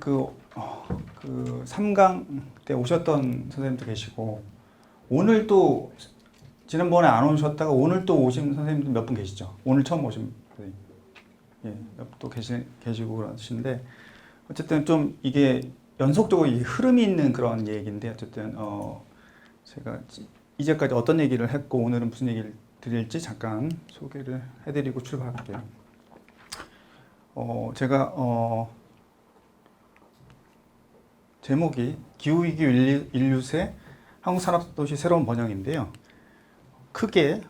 그 3강 때 오셨던 선생님도 계시고 오늘 또 지난번에 안 오셨다가 오늘 또 오신 선생님도 몇 분 계시죠? 오늘 처음 오신 분이 또 계시고 그러시는데 어쨌든 좀 이게 연속적으로 이 흐름이 있는 그런 얘기인데 어쨌든 제가 이제까지 어떤 얘기를 했고 오늘은 무슨 얘기를 드릴지 잠깐 소개를 해드리고 출발할게요. 제가 제목이 기후위기 인류세 한국산업도시 새로운 번영인데요. 크게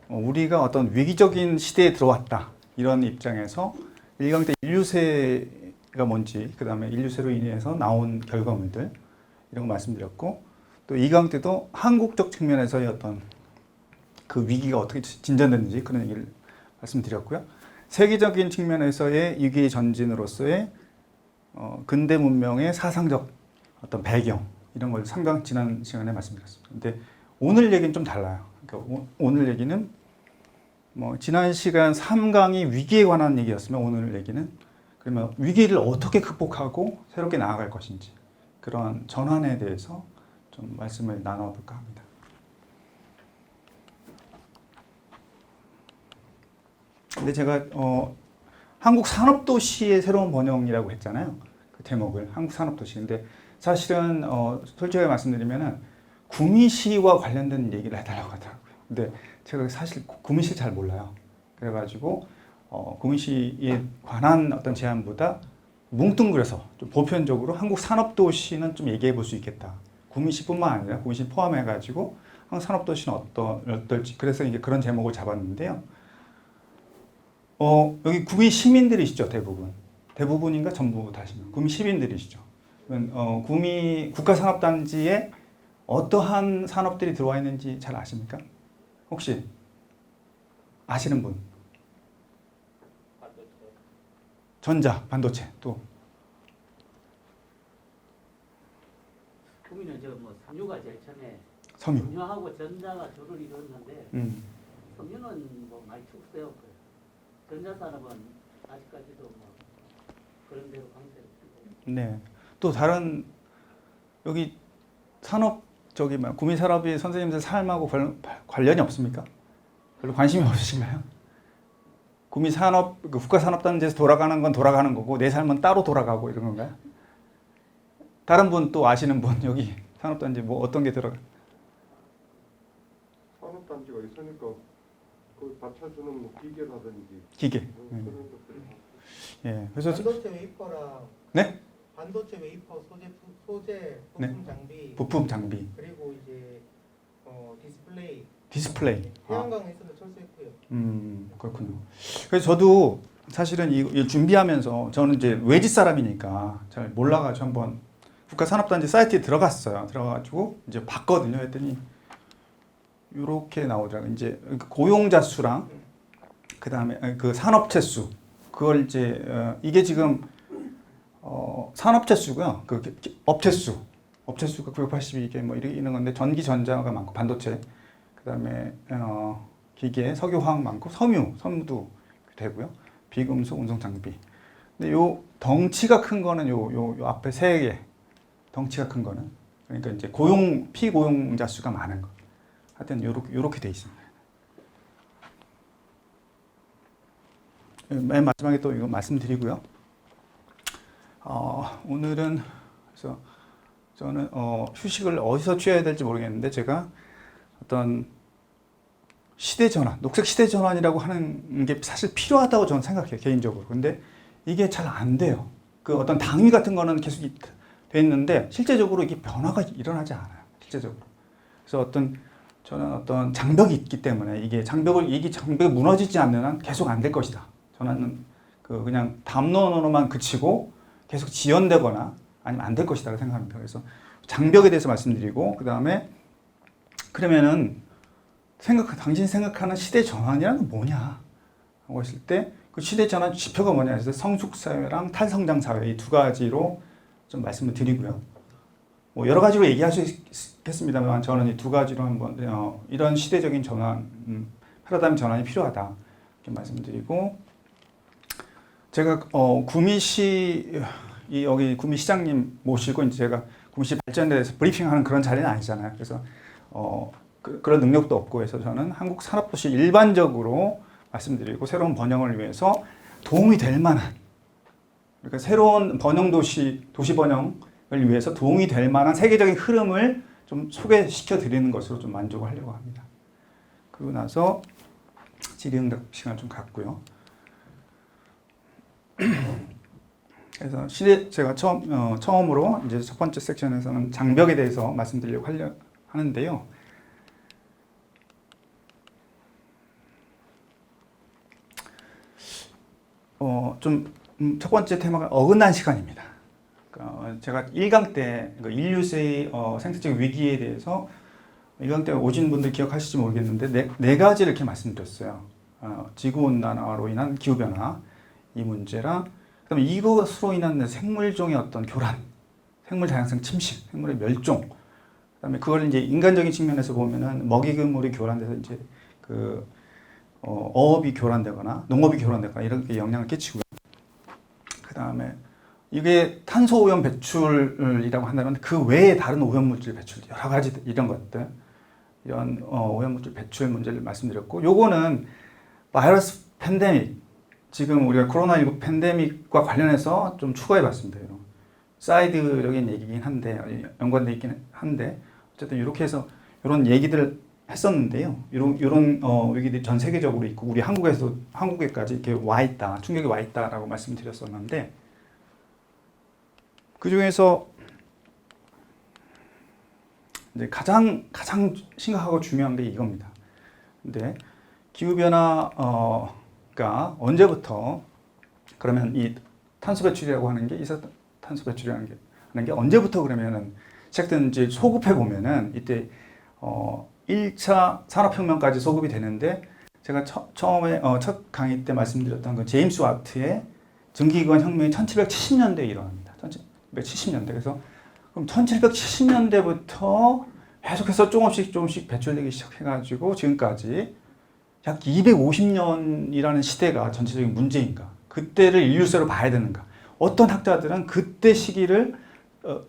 우리가 어떤 위기적인 시대에 들어왔다 이런 입장에서 1강 때 인류세가 뭔지 그 다음에 인류세로 인해서 나온 결과물들 이런 거 말씀드렸고 또 2강 때도 한국적 측면에서의 어떤 그 위기가 어떻게 진전됐는지 그런 얘기를 말씀드렸고요. 세계적인 측면에서의 위기 전진으로서의 근대 문명의 사상적 어떤 배경 이런 걸 3강 지난 시간에 말씀드렸습니다. 근데 오늘 얘기는 좀 달라요. 그러니까 오늘 얘기는 지난 시간 3강이 위기에 관한 얘기였으면 오늘 얘기는 그러면 위기를 어떻게 극복하고 새롭게 나아갈 것인지 그런 전환에 대해서 좀 말씀을 나눠볼까 합니다. 근데 제가 한국 산업도시의 새로운 번영이라고 했잖아요. 그 제목을 한국 산업도시. 근데 사실은 솔직하게 말씀드리면은 구미시와 관련된 얘기를 해달라고 하더라고요. 근데 제가 사실 구미시 잘 몰라요. 그래가지고 구미시에 관한 어떤 제안보다 뭉뚱그려서 좀 보편적으로 한국 산업도시는 좀 얘기해 볼 수 있겠다. 구미시뿐만 아니라 구미시 포함해가지고 한국 산업도시는 어떨지 그래서 이제 그런 제목을 잡았는데요. 여기 구미 시민들이시죠, 대부분인가 전부 다시는 구미 시민들이시죠. 구미 국가산업단지에 어떠한 산업들이 들어와 있는지 잘 아십니까? 혹시 아시는 분? 전자, 반도체 또. 구미는 섬유가 제일 처음에 섬유. 섬유하고 전자가 조를 이루었는데 섬유는 많이 축소되었고요. 전자산업은 아직까지도 그런 대로 강세를 띠고. 네. 또 다른 여기 산업 구미 산업이 선생님들 삶하고 관련이 없습니까? 별로 관심이 없으신가요? 구미 산업 국가 산업단지에서 돌아가는 건 돌아가는 거고 내 삶은 따로 돌아가고 이런 건가요? 다른 분 또 아시는 분 여기 산업단지 어떤 게 들어가? 산업단지가 있으니까 그 받쳐주는 기계라든지 기계. 그런 것들이 예. 그래서 반도체 웨이퍼랑 네? 반도체 웨이퍼 소재 부품 네. 장비 부품 장비. 그리고 이제 디스플레이. 태양광에서도 철수했고요. 그렇군요. 그래서 저도 사실은 이 준비하면서 저는 이제 외지 사람이니까 잘 몰라가지고 한번 국가산업단지 사이트에 들어갔어요. 들어가가지고 이제 봤거든요. 했더니 이렇게 나오더라고요. 이제 고용자 수랑 그 다음에 그 산업체 수 그걸 이제 이게 지금 산업체 수고요. 그 업체 수가 982개 이런 건데 전기 전자가 많고 반도체 그 다음에 기계 석유화학 많고 섬유도 되고요. 비금속 운송 장비. 근데 요 덩치가 큰 거는 요 앞에 세 개 덩치가 큰 거는 그러니까 이제 피고용자 수가 많은 거. 하여튼 요렇게 돼 있습니다. 맨 마지막에 또 이거 말씀드리고요. 오늘은 그래서 저는 휴식을 어디서 취해야 될지 모르겠는데 제가 어떤 시대 전환, 녹색 시대 전환이라고 하는 게 사실 필요하다고 저는 생각해요, 개인적으로. 근데 이게 잘 안 돼요. 그 어떤 당위 같은 거는 계속 돼 있는데 실제적으로 이게 변화가 일어나지 않아요. 실제적으로. 그래서 저는 어떤 장벽이 있기 때문에 이게 장벽이 무너지지 않는 한 계속 안 될 것이다. 저는 그냥 담론으로만 그치고 계속 지연되거나 아니면 안 될 것이다 생각합니다. 그래서 장벽에 대해서 말씀드리고 그 다음에 그러면은 당신이 생각하는 시대 전환이란 건 뭐냐 하고 했을 때 그 시대 전환 지표가 뭐냐 해서 성숙 사회랑 탈성장 사회 이 두 가지로 좀 말씀을 드리고요. 여러 가지로 얘기할 수 있겠습니다만 저는 이 두 가지로 한번 이런 시대적인 전환, 패러다임 전환이 필요하다 이렇게 말씀드리고 제가 구미시 이 여기 구미시장님 모시고 이제 제가 구미시 발전에 대해서 브리핑하는 그런 자리는 아니잖아요. 그래서 그런 능력도 없고 해서 저는 한국 산업도시 일반적으로 말씀드리고 새로운 번영을 위해서 도움이 될 만한, 그러니까 새로운 번영 도시 번영을 위해서 도움이 될 만한 세계적인 흐름을 좀 소개시켜 드리는 것으로 좀 만족을 하려고 합니다. 그러고 나서 질의응답 시간 좀 갖고요. 그래서 제가 처음으로 이제 첫 번째 섹션에서는 장벽에 대해서 말씀드리려고 하는데요. 첫 번째 테마가 어긋난 시간입니다. 그러니까 제가 1강 때 인류세의 생태적 위기에 대해서 1강 때 오신 분들 기억하실지 모르겠는데 네 가지를 이렇게 말씀드렸어요. 지구온난화로 인한 기후변화 이 문제랑 그다음에 이것으로 인한 생물종의 어떤 교란, 생물 다양성 침식, 생물의 멸종, 그다음에 그걸 이제 인간적인 측면에서 보면은 먹이그물이 교란돼서 이제 어업이 교란되거나 농업이 교란되거나 이렇게 영향을 끼치고요. 그다음에 이게 탄소 오염 배출이라고 한다면 그 외에 다른 오염 물질 배출 여러 가지 이런 것들 이런 오염 물질 배출 문제를 말씀드렸고, 요거는 바이러스 팬데믹, 지금 우리가 코로나19 팬데믹과 관련해서 좀 추가해 봤습니다. 사이드적인 얘기긴 한데 연관돼 있긴 한데 어쨌든 이렇게 해서 이런 얘기들 했었는데요. 이런 위기들이 전 세계적으로 있고 우리 한국에까지 이렇게 와 있다, 충격이 와 있다라고 말씀드렸었는데, 그 중에서 이제 가장 심각하고 중요한 게 이겁니다. 근데 기후 변화가 언제부터, 그러면 이 탄소 배출이라고 하는 게 이산탄소 배출이라는 게 언제부터 그러면은 시작됐는지 소급해 보면은 이때 1차 산업혁명까지 소급이 되는데, 제가 처음에 첫 강의 때 말씀드렸던 그 제임스 와트의 전기기관 혁명이 1770년대에 일어납니다. 1770년대. 그래서 그럼 1770년대부터 계속해서 조금씩 배출되기 시작해가지고 지금까지 약 250년이라는 시대가 전체적인 문제인가? 그때를 인류세로 봐야 되는가? 어떤 학자들은 그때 시기를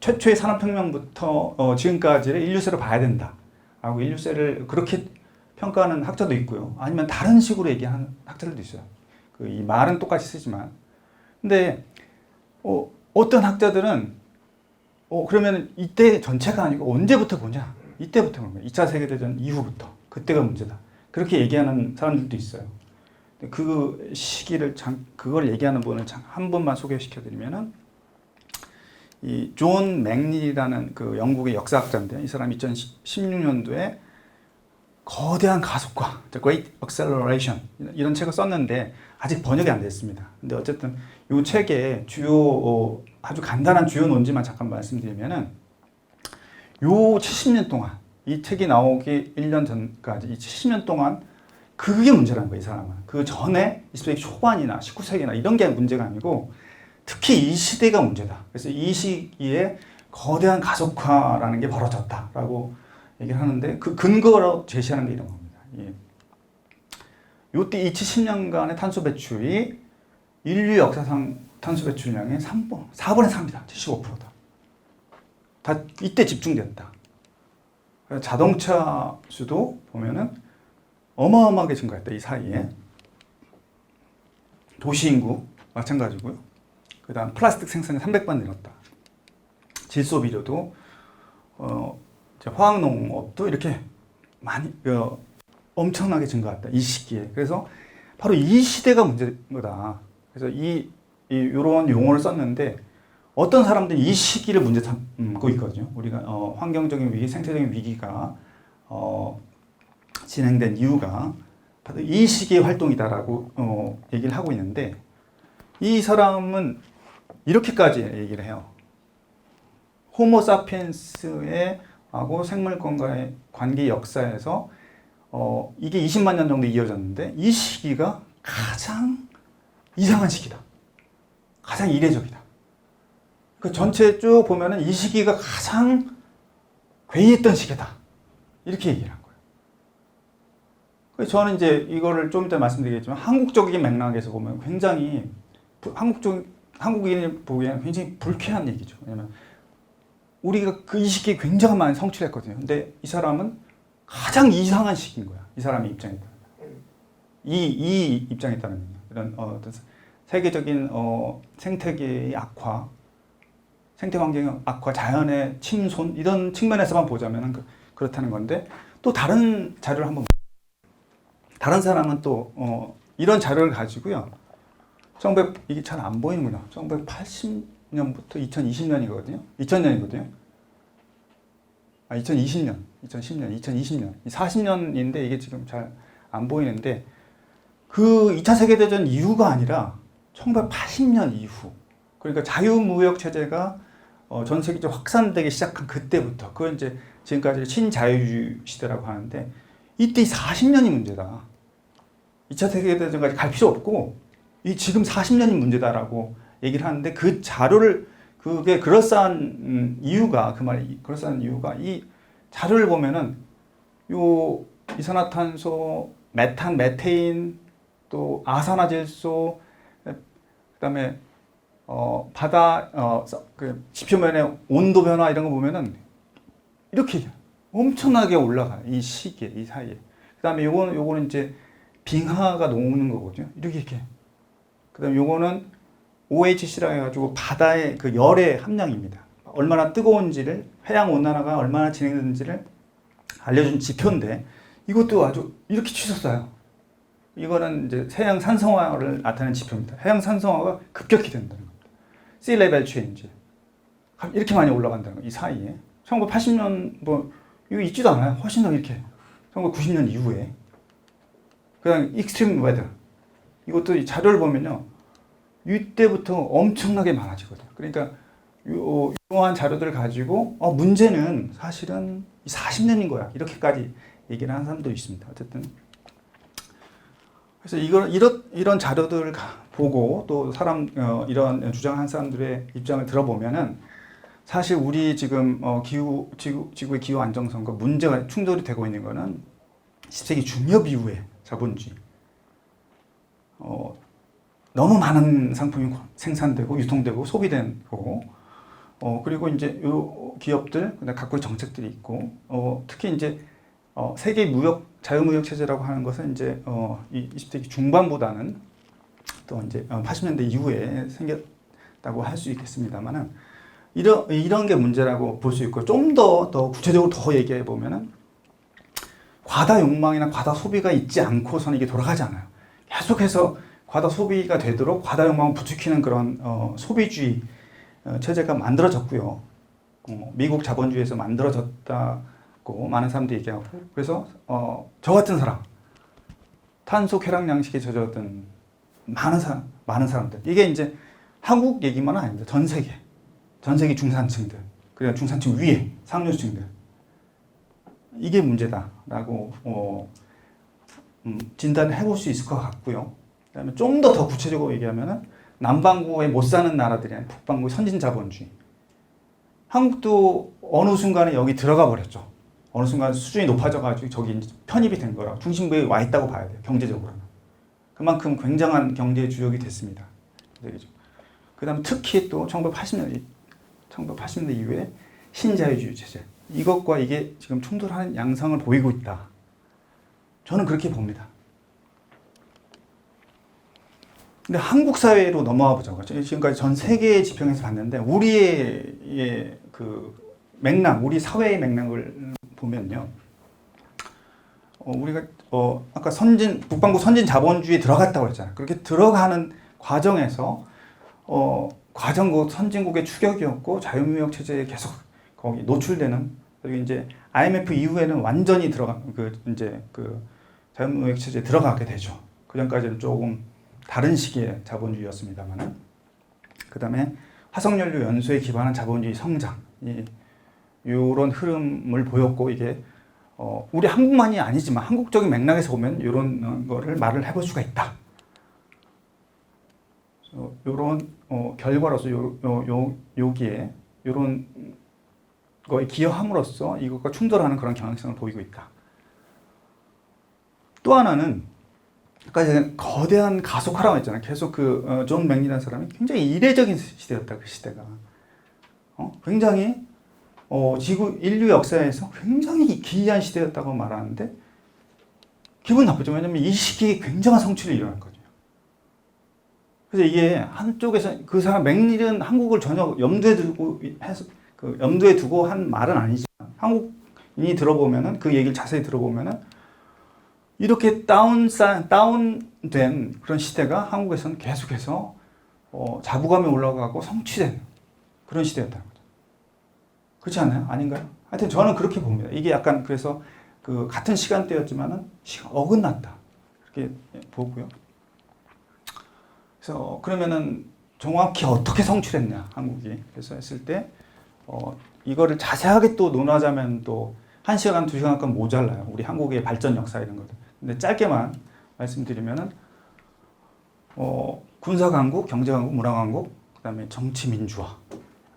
최초의 산업혁명부터 지금까지를 인류세로 봐야 된다. 하고 인류세를 그렇게 평가하는 학자도 있고요. 아니면 다른 식으로 얘기하는 학자들도 있어요. 이 말은 똑같이 쓰지만. 근데 어떤 학자들은 그러면 이때 전체가 아니고 언제부터 보냐? 이때부터 보는 거예요. 2차 세계대전 이후부터. 그때가 문제다. 그렇게 얘기하는 사람들도 있어요. 그 시기를 그걸 얘기하는 분을 한 분만 소개시켜드리면은 이 존 맥닐이라는 그 영국의 역사학자인데, 이 사람이 2016년도에 거대한 가속화, The Great Acceleration 이런 책을 썼는데 아직 번역이 안 됐습니다. 근데 어쨌든 이 책의 아주 간단한 주요 논지만 잠깐 말씀드리면은 요 70년 동안, 이 책이 나오기 1년 전까지 이 70년 동안 그게 문제라는 거예요, 이 사람은. 그 전에 20세기 초반이나 19세기나 이런 게 문제가 아니고 특히 이 시대가 문제다. 그래서 이 시기에 거대한 가속화라는 게 벌어졌다라고 얘기를 하는데, 그 근거로 제시하는 게 이런 겁니다. 예. 요때 이 70년간의 탄소 배출이 인류 역사상 탄소 배출량의 4분의 3이다. 75%다. 다 이때 집중됐다. 자동차 수도 보면은 어마어마하게 증가했다. 이 사이에. 도시 인구 마찬가지고요. 그 다음 플라스틱 생산이 300번 늘었다. 질소 비료도 화학농업도 이렇게 많이 엄청나게 증가했다. 이 시기에. 그래서 바로 이 시대가 문제인 거다. 그래서 이런 용어를 썼는데 어떤 삼들이 이 시기를 문제 삼고 있거든요. 우리가 환경적인 위기, 생태적인 위기가 진행된 이유가 바로 이 시기의 활동이다라고 얘기를 하고 있는데, 이 사람은 이렇게까지 얘기를 해요. 호모사피엔스의 하고 생물권과의 관계 역사에서 이게 20만 년 정도 이어졌는데 이 시기가 가장 이상한 시기다. 가장 이례적이다. 그 전체 쭉 보면은 이 시기가 가장 괴이했던 시기다. 이렇게 얘기를 한 거예요. 그래서 저는 이제 이거를 좀 이따 말씀드리겠지만 한국적인 맥락에서 보면 굉장히 한국인이 보기에는 굉장히 불쾌한 얘기죠. 왜냐면 우리가 이 시기에 굉장히 많이 성취했거든요. 근데 이 사람은 가장 이상한 시기인 거야. 이 사람의 입장에 따라. 이 입장에 따르면요. 이런 어떤 세계적인 생태계의 악화, 생태 환경의 악화, 자연의 침손 이런 측면에서만 보자면 그렇다는 건데 또 다른 자료를 한번 다른 사람은 또 이런 자료를 가지고요. 이게 잘 안 보이는구나. 1980년부터 2020년이거든요. 2000년이거든요. 2020년, 2020년. 40년인데 이게 지금 잘 안 보이는데 그 2차 세계대전 이후가 아니라 1980년 이후. 그러니까 자유무역 체제가 전 세계적으로 확산되기 시작한 그때부터 그건 이제 지금까지 신자유주의 시대라고 하는데 이때 40년이 문제다. 2차 세계대전까지 갈 필요 없고 이 지금 40년이 문제다라고 얘기를 하는데 그 자료를 그게 그럴싸한 이유가 그 말이 그럴싸한 이유가 이 자료를 보면은 요 이산화탄소, 메탄, 메테인 또 아산화질소 그다음에 바다 그 지표면의 온도 변화 이런 거 보면은 이렇게 엄청나게 올라가요. 이 시기에 이 사이에. 그다음에 요거는 이제 빙하가 녹는 거거든요. 이렇게. 그다음에 요거는 OHC라고 해가지고 바다의 그 열의 함량입니다. 얼마나 뜨거운지를 해양 온난화가 얼마나 진행되는지를 알려준 지표인데 이것도 아주 이렇게 치솟아요. 이거는 이제 해양 산성화를 나타내는 지표입니다. 해양 산성화가 급격히 된다는 겁니다. Sea level change. 이렇게 많이 올라간다는 거예요. 이 사이에. 1980년 뭐 이거 있지도 않아요. 훨씬 더 이렇게. 1990년 이후에. 그냥 익스트림 웨더. 이것도 이 자료를 보면요. 이때부터 엄청나게 많아지거든요. 그러니까 이러한 자료들을 가지고 문제는 사실은 40년인 거야. 이렇게까지 얘기를 하는 사람도 있습니다. 어쨌든 그래서 이런 자료들을 보고 또 이런 주장한 사람들의 입장을 들어보면은 사실 우리 지금 지구의 기후 안정성과 문제가 충돌이 되고 있는 거는 10세기 중엽 이후의 자본주의. 너무 많은 상품이 생산되고 유통되고 소비된 거고, 그리고 이제 요 기업들 갖고 있는 정책들이 있고, 특히 이제 세계 자유무역 체제라고 하는 것은 이제 이 20세기 중반보다는 또 이제 80년대 이후에 생겼다고 할 수 있겠습니다만은 이런 게 문제라고 볼 수 있고 좀 더 구체적으로 더 얘기해 보면은 과다 욕망이나 과다 소비가 있지 않고서는 이게 돌아가지 않아요. 계속해서 과다 소비가 되도록 과다 욕망을 부추기는 그런 소비주의 체제가 만들어졌고요. 미국 자본주의에서 만들어졌다고 많은 사람들이 얘기하고 그래서 저 같은 사람 탄소 쾌락 양식에 젖어든 많은 사람들 이게 이제 한국 얘기만은 아닙니다. 전 세계 중산층들 그리고 중산층 위에 상류층들 이게 문제다라고 진단을 해볼 수 있을 것 같고요. 그다음에 좀 더 구체적으로 얘기하면은 남반구에 못 사는 나라들이 아닌 북반구의 선진 자본주의. 한국도 어느 순간에 여기 들어가 버렸죠. 어느 순간 수준이 높아져가지고 저기 편입이 된 거라 중심부에 와 있다고 봐야 돼요. 경제적으로는. 그만큼 굉장한 경제 주역이 됐습니다. 그다음 특히 또 1980년대 이후에 신자유주의 체제. 이것과 이게 지금 충돌하는 양상을 보이고 있다. 저는 그렇게 봅니다. 근데 한국 사회로 넘어와 보자고. 지금까지 전 세계의 지평에서 봤는데 우리의 그 맥락, 우리 사회의 맥락을 보면요. 우리가 아까 북반구 선진 자본주의에 들어갔다고 했잖아요. 그렇게 들어가는 과정에서 과정국 선진국의 추격이었고 자유무역 체제에 계속 거기 노출되는 그리고 이제 IMF 이후에는 완전히 그 자유무역 체제에 들어가게 되죠. 그 전까지는 조금 다른 시기의 자본주의였습니다만은 그다음에 화석연료 연소에 기반한 자본주의 성장 이런 흐름을 보였고 이게 우리 한국만이 아니지만 한국적인 맥락에서 보면 이런 거를 말을 해볼 수가 있다. 이런 결과로서 여기에 이런 거에 기여함으로써 이것과 충돌하는 그런 경향성을 보이고 있다. 또 하나는 그러니까 거대한 가속화라고 했잖아요. 계속 존 맥리라는 사람이 굉장히 이례적인 시대였다. 그 시대가. 굉장히 지구 인류 역사에서 굉장히 기이한 시대였다고 말하는데 기분 나쁘죠. 왜냐면 이 시기에 굉장한 성취를 일어날 거죠. 그래서 이게 한쪽에서 그 사람 맥릴은 한국을 전혀 염두에 두고 한 말은 아니지만 한국인이 들어보면은 그 얘기를 자세히 들어보면은 이렇게 다운된 그런 시대가 한국에서는 계속해서 자부감이 올라가고 성취된 그런 시대였다는 거죠. 그렇지 않나요? 아닌가요? 하여튼 저는 그렇게 봅니다. 이게 약간 그래서 그 같은 시간대였지만은 어긋났다 이렇게 보고요. 그래서 그러면은 정확히 어떻게 성취했냐 한국이 그래서 했을 때 이거를 자세하게 또 논하자면 또 1시간, 2시간간 모자라요. 우리 한국의 발전 역사 이런 것들. 근데 짧게만 말씀드리면은 군사 강국, 경제 강국, 문화 강국, 그다음에 정치 민주화.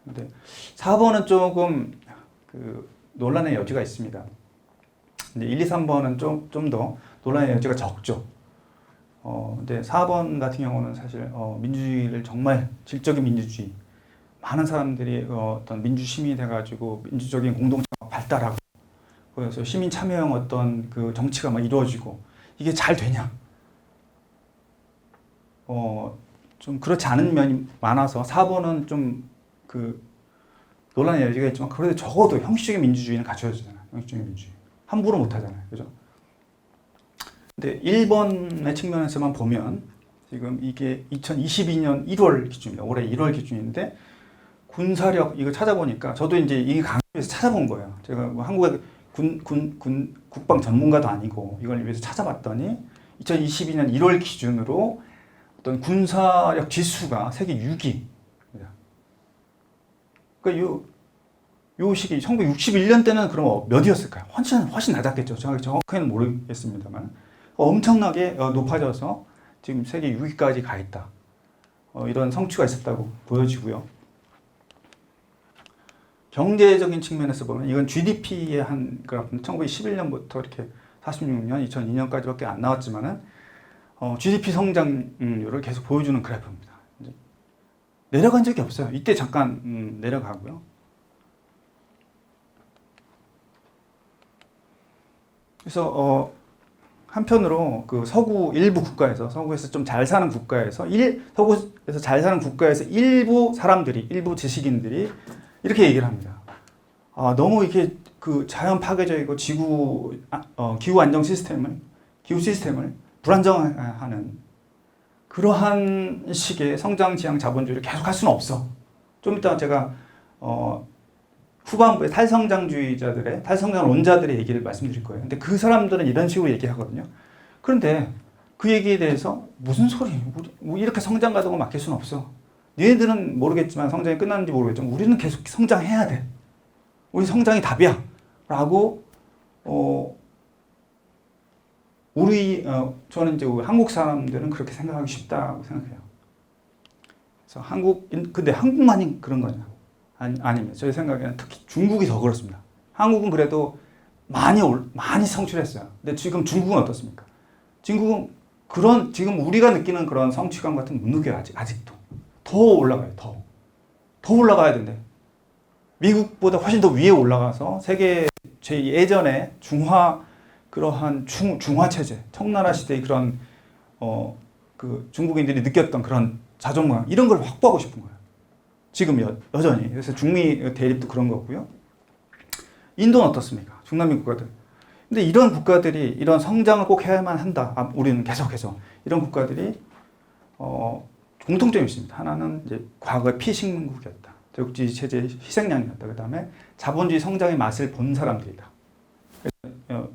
근데 4번은 조금 그 논란의 여지가 있습니다. 근데 1, 2, 3번은 좀 더 논란의 여지가 적죠. 근데 4번 같은 경우는 사실 민주주의를 정말 질적인 민주주의 많은 사람들이 어떤 민주 시민이 돼가지고 민주적인 공동체가 발달하고 그래서 시민 참여형 어떤 그 정치가 막 이루어지고 이게 잘 되냐? 좀 그렇지 않은 면이 많아서 4번은 좀 그 논란의 여지가 있지만 그래도 적어도 형식적인 민주주의는 갖춰야잖아요. 형식적인 민주주의. 함부로 못 하잖아요. 그죠? 근데 1번의 측면에서만 보면 지금 이게 2022년 1월 기준입니다. 올해 1월 기준인데 군사력 이거 찾아보니까 저도 이제 이 강의에서 찾아본 거예요. 제가 뭐 한국의 국방 전문가도 아니고 이걸 위해서 찾아봤더니 2022년 1월 기준으로 어떤 군사력 지수가 세계 6위. 그러니까 요 시기 1961년 때는 그럼 몇이었을까요? 훨씬 낮았겠죠. 정확히는 모르겠습니다만 엄청나게 높아져서 지금 세계 6위까지 가 있다. 이런 성취가 있었다고 보여지고요. 경제적인 측면에서 보면 이건 GDP의 한 그래프는 1911년부터 이렇게 46년, 2002년까지밖에 안 나왔지만은 GDP 성장률을 계속 보여주는 그래프입니다. 내려간 적이 없어요. 이때 잠깐 내려가고요. 그래서 한편으로 그 서구 일부 국가에서 서구에서 좀 잘 사는 국가에서 서구에서 잘 사는 국가에서 일부 사람들이 일부 지식인들이 이렇게 얘기를 합니다. 너무 이렇게 그 자연 파괴적이고 기후 안정 시스템을 불안정하는 그러한 식의 성장 지향 자본주의를 계속할 수는 없어. 좀 이따 제가 후반부에 탈성장론자들의 얘기를 말씀드릴 거예요. 근데 그 사람들은 이런 식으로 얘기하거든요. 그런데 그 얘기에 대해서 무슨 소리? 우리 이렇게 성장 가동을 맡길 수는 없어. 얘네들은 모르겠지만 성장이 끝났는지 모르겠지만 우리는 계속 성장해야 돼. 우리 성장이 답이야. 라고 저는 이제 한국 사람들은 그렇게 생각하기 쉽다고 생각해요. 그래서 근데 한국만이 그런 거냐? 아닙니다. 제 생각에는 특히 중국이 더 그렇습니다. 한국은 그래도 많이 성취했어요. 근데 지금 중국은 어떻습니까? 중국은 지금 우리가 느끼는 그런 성취감 같은 못 느껴요. 아직도. 더 올라가요. 더 올라가야 된대. 미국보다 훨씬 더 위에 올라가서 세계 예전에 그러한 중화 체제, 청나라 시대의 그런 그 중국인들이 느꼈던 그런 자존감 이런 걸 확보하고 싶은 거예요. 지금 여전히. 그래서 중미 대립도 그런 거고요. 인도는 어떻습니까? 중남미 국가들. 근데 이런 국가들이 이런 성장을 꼭 해야만 한다. 우리는 계속해서 이런 국가들이 공통점이 있습니다. 하나는 이제 과거에 피식민국이었다. 제국주의 체제의 희생양이었다. 그다음에 자본주의 성장의 맛을 본 사람들이다.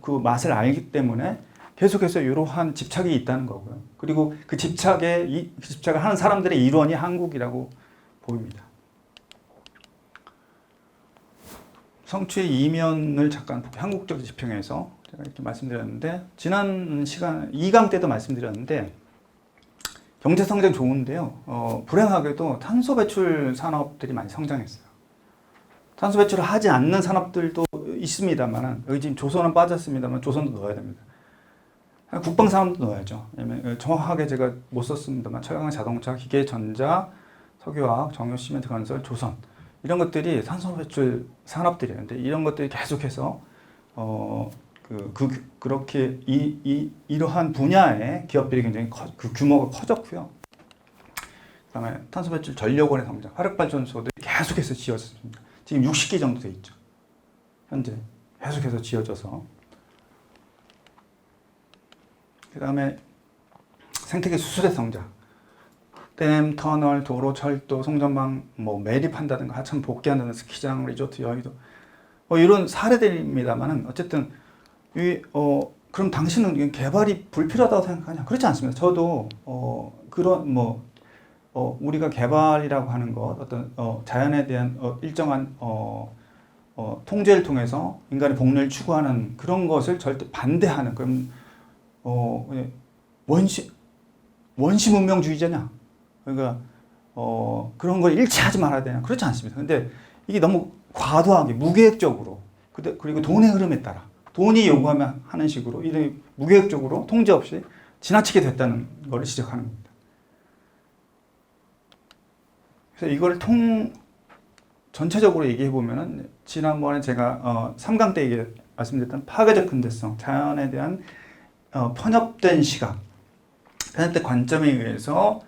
그 맛을 알기 때문에 계속해서 이러한 집착이 있다는 거고요. 그리고 그 집착을 하는 사람들의 일원이 한국이라고 보입니다. 성취의 이면을 잠깐 한국적 지평에서 제가 이렇게 말씀드렸는데 지난 시간 2강 때도 말씀드렸는데 경제 성장 좋은데요. 불행하게도 탄소 배출 산업들이 많이 성장했어요. 탄소 배출을 하지 않는 산업들도 있습니다만 여기 지금 조선은 빠졌습니다만 조선도 넣어야 됩니다. 국방 산업도 넣어야죠. 왜냐면 정확하게 제가 못 썼습니다만 철강, 자동차, 기계, 전자, 석유화학, 정유, 시멘트, 건설, 조선 이런 것들이 탄소 배출 산업들이에요. 근데 이런 것들이 계속해서 그렇게 이러한 분야의 기업들이 굉장히 그 규모가 커졌고요. 그다음에 탄소 배출 전력원의 성장, 화력 발전소들이 계속해서 지어졌습니다. 지금 60기 정도 돼 있죠. 현재 계속해서 지어져서. 그다음에 생태계 수술의 성장, 댐, 터널, 도로, 철도, 송전망 뭐 매립한다든가 하천 복귀한다든가 스키장, 리조트, 여의도 이런 사례들입니다만은 어쨌든 그럼 당신은 개발이 불필요하다고 생각하냐? 그렇지 않습니다. 저도 그런 우리가 개발이라고 하는 것, 어떤 자연에 대한 일정한 통제를 통해서 인간의 복리를 추구하는 그런 것을 절대 반대하는 그런 원시 문명주의자냐? 그러니까 그런 걸 일치하지 말아야 되냐? 그렇지 않습니다. 근데 이게 너무 과도하게 무계획적으로 그리고 돈의 흐름에 따라 돈이 요구하면 하는 식으로 이런 무계획적으로 통제 없이 지나치게 됐다는 걸 지적하는 겁니다. 그래서 이걸 전체적으로 얘기해 보면은 지난번에 제가 3강 때 말씀드렸던 파괴적 근대성, 자연에 대한 편협된 시각, 편협된 관점에 의해서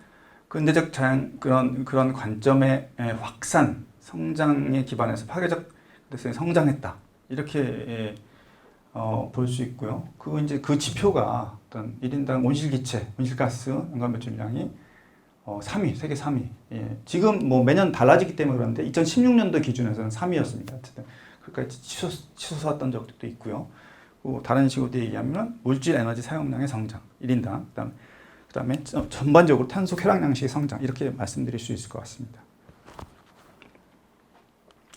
근대적 자연 그런 관점의 확산, 성장에 기반해서 파괴적 근대성이 성장했다 이렇게 볼 수 있고요. 그 지표가 어떤 1인당 온실기체, 온실가스 연간 배출량이 3위, 세계 3위. 예. 지금 뭐 매년 달라지기 때문에 그런데 2016년도 기준에서는 3위였습니다. 어쨌든 그까지 치솟았던 적도 있고요. 다른 식으로 얘기하면 물질 에너지 사용량의 성장 1인당, 그다음에 전반적으로 탄소 쾌락 양식의 성장 이렇게 말씀드릴 수 있을 것 같습니다.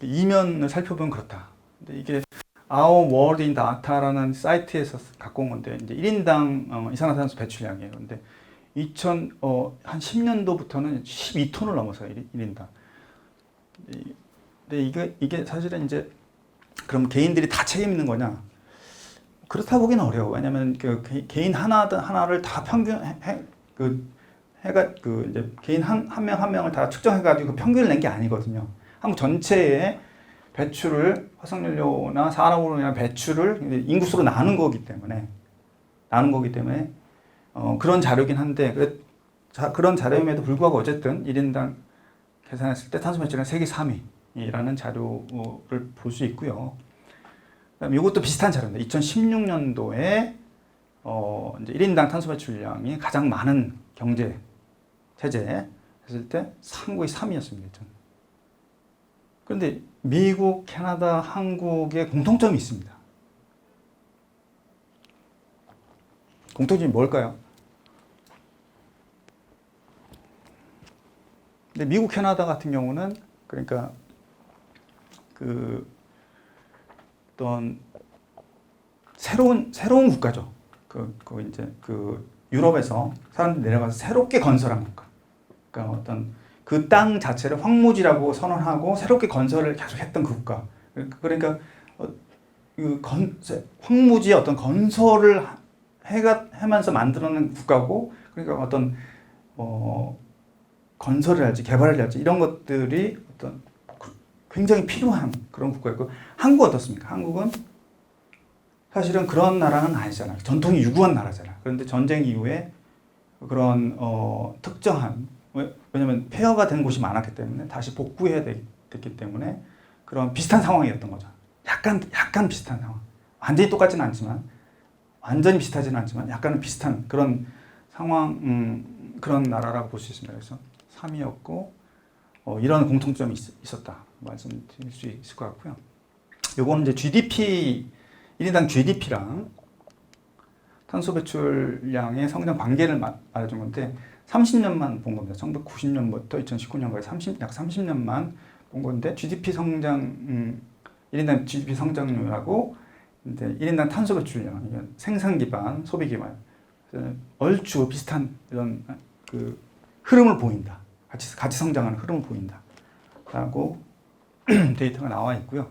이면을 살펴보면 그렇다. 근데 이게 Our World in Data라는 사이트에서 갖고 온 건데 이제 1인당 이산화탄소 배출량이에요. 근데 한 10년도부터는 12톤을 넘어서요. 1인당. 근데 이게 사실은 이제 그럼 개인들이 다 책임 있는 거냐? 그렇다 보기는 어려워. 왜냐면 개인 하나를 다 이제 개인 한 명을 다 측정해가지고 평균을 낸 게 아니거든요. 한국 전체의 배출을 화석연료나 산업으로 인한 배출을 인구수로 나눈 거기 때문에 그런 자료긴 한데 그런 자료임에도 불구하고 어쨌든 1인당 계산했을 때 탄소 배출량 세계 3위라는 자료를 볼 수 있고요. 그다음에 이것도 비슷한 자료인데 2016년도에 이제 1인당 탄소 배출량이 가장 많은 경제 체제 했을 때 한국이 3위였습니다. 그런데 미국, 캐나다, 한국의 공통점이 있습니다. 공통점이 뭘까요? 근데 미국, 캐나다 같은 경우는 그러니까 어떤 새로운 국가죠. 이제 유럽에서 사람들이 내려가서 새롭게 건설한 국가. 그러니까 어떤 그 땅 자체를 황무지라고 선언하고 새롭게 건설을 계속했던 그 국가. 그러니까 황무지에 어떤 건설을 해면서 만들어낸 국가고, 그러니까 어떤 건설을 할지 개발을 할지 이런 것들이 어떤 굉장히 필요한 그런 국가였고, 한국은 어떻습니까? 한국은 사실은 그런 나라는 아니잖아요. 전통이 유구한 나라잖아요. 그런데 전쟁 이후에 그런 특정한, 왜냐면 폐허가 된 곳이 많았기 때문에 다시 복구해야 됐기 때문에 그런 비슷한 상황이었던 거죠. 약간 비슷한 상황. 완전히 똑같지는 않지만, 완전히 비슷하지는 않지만 약간은 비슷한 그런 상황, 그런 나라라고 볼 수 있습니다. 그래서 3위였고 이런 공통점이 있었다 말씀드릴 수 있을 것 같고요. 요거는 이제 GDP, 1인당 GDP랑 탄소 배출량의 성장 관계를 말해준 건데 30년만 본 겁니다. 1990년부터 2019년까지 약 30년만 본 건데 GDP 성장, 1인당 GDP 성장률하고 이제 1인당 탄소 배출량, 생산 기반, 소비 기반 얼추 비슷한 이런 그 흐름을 보인다. 같이 성장하는 흐름을 보인다라고 데이터가 나와 있고요.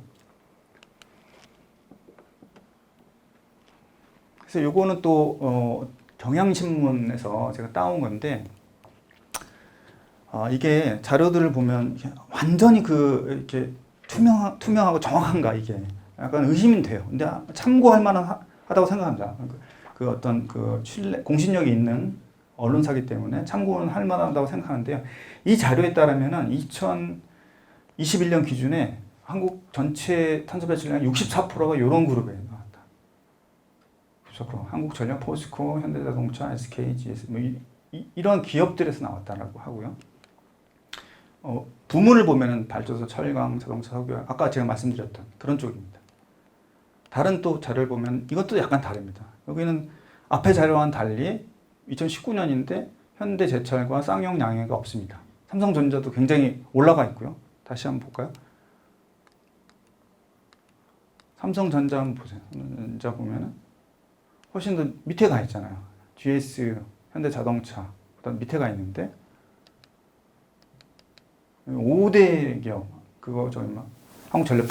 그래서 요거는 또 경향신문에서 제가 따온 건데 이게 자료들을 보면 완전히 이렇게 투명하고 정확한가 이게 약간 의심이 돼요. 근데 참고할 만하다고 생각합니다. 그 어떤 공신력이 있는 언론사기 때문에 참고는 할 만하다고 생각하는데요. 이 자료에 따르면은 2021년 기준에 한국 전체 탄소 배출량 64%가 이런 그룹에 나왔다. 64%. 한국전력, 포스코, 현대자동차, SK, GS 뭐 이런 기업들에서 나왔다라고 하고요. 부문을 보면은 발전소, 철강, 자동차, 석유, 아까 제가 말씀드렸던 그런 쪽입니다. 다른 또 자료를 보면 이것도 약간 다릅니다. 여기는 앞에 자료와는 달리 2019년인데 현대제철과 쌍용, 양해가 없습니다. 삼성전자도 굉장히 올라가 있고요. 다시 한번 볼까요? 삼성전자 한번 보세요. 삼성전자 보면은 훨씬 더 밑에 가 있잖아요. GS, 현대자동차, 그다음 밑에 가 있는데 5대 기업, 한국전력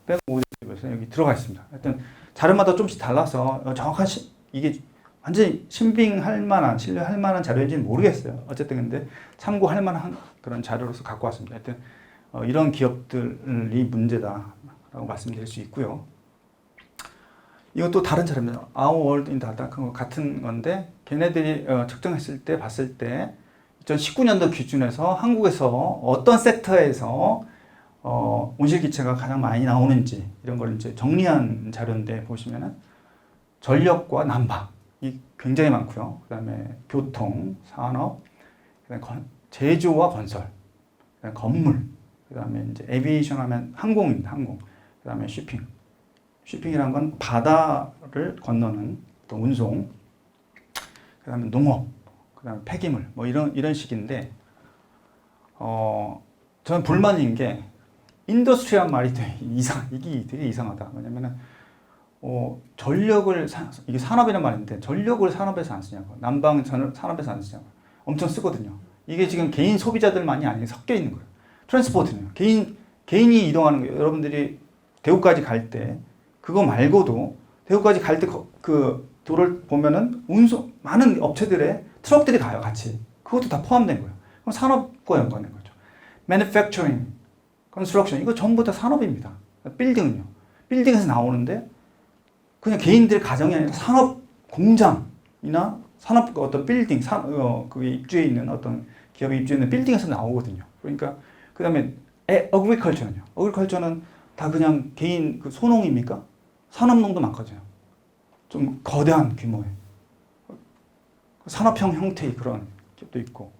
빼고 5대 기업에서 여기 들어가 있습니다. 하여튼 자료마다 조금씩 달라서 정확한 이게 완전히 신빙할 만한, 신뢰할 만한 자료인지는 모르겠어요. 어쨌든 근데 참고할 만한 그런 자료로서 갖고 왔습니다. 하여튼 이런 기업들이 문제다라고 말씀드릴 수 있고요. 이것도 다른 자료입니다. Our World in Data 같은 건데 걔네들이 측정했을 때 봤을 때 2019년도 기준에서 한국에서 어떤 섹터에서 온실기체가 가장 많이 나오는지 이런 걸 이제 정리한 자료인데 보시면은 전력과 난방이 굉장히 많고요. 그다음에 교통, 산업, 그다음에 제조와 건설, 그다음에 건물, 그다음에 이제 에비에이션 하면 항공입니다. 항공. 그다음에 쇼핑이란 건 바다를 건너는 또 운송, 그다음에 농업, 그다음에 폐기물 뭐 이런 식인데 저는 불만인 게 인더스트리한 말이 이게 되게 이상하다. 왜냐면은 전력을 이게 산업이란 말인데 전력을 산업에서 안 쓰냐고, 난방 산업에서 안 쓰냐고. 엄청 쓰거든요. 이게 지금 개인 소비자들만이 아니게 섞여 있는 거예요. 트랜스포트는요. 개인이 이동하는 거예요. 여러분들이 대구까지 갈 때 그거 말고도 대구까지 갈 때 그 도를 보면은 많은 업체들의 트럭들이 가요, 같이. 그것도 다 포함된 거예요. 그럼 산업과 연관된 거죠. Manufacturing, Construction 이거 전부 다 산업입니다. 빌딩은요. 빌딩에서 나오는데 그냥 개인들 가정이 아니라 산업 공장이나 산업 어떤 빌딩, 그게 입주해 있는 어떤 기업이 입주해 있는 빌딩에서 나오거든요. 그러니까 그다음에 Agriculture는요. Agriculture는 다 그냥 개인 소농입니까? 산업농도 많거든요. 좀 거대한 규모의 산업형 형태의 그런 기업도 있고.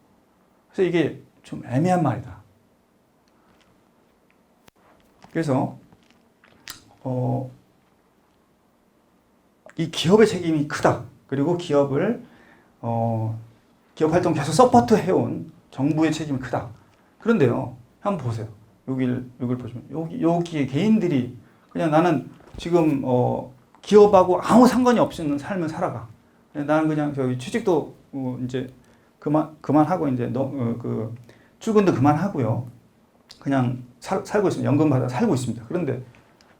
그래서 이게 좀 애매한 말이다. 그래서 이 기업의 책임이 크다. 그리고 기업 활동 계속 서포트 해온 정부의 책임이 크다. 그런데요, 한번 보세요. 여기를 보시면 여기에 개인들이 그냥 나는 지금 기업하고 아무 상관이 없는 삶을 살아가. 나는 그냥 저기 취직도 이제 그만하고 이제 출근도 그만하고요. 그냥 살고 있습니다. 연금 받아 살고 있습니다. 그런데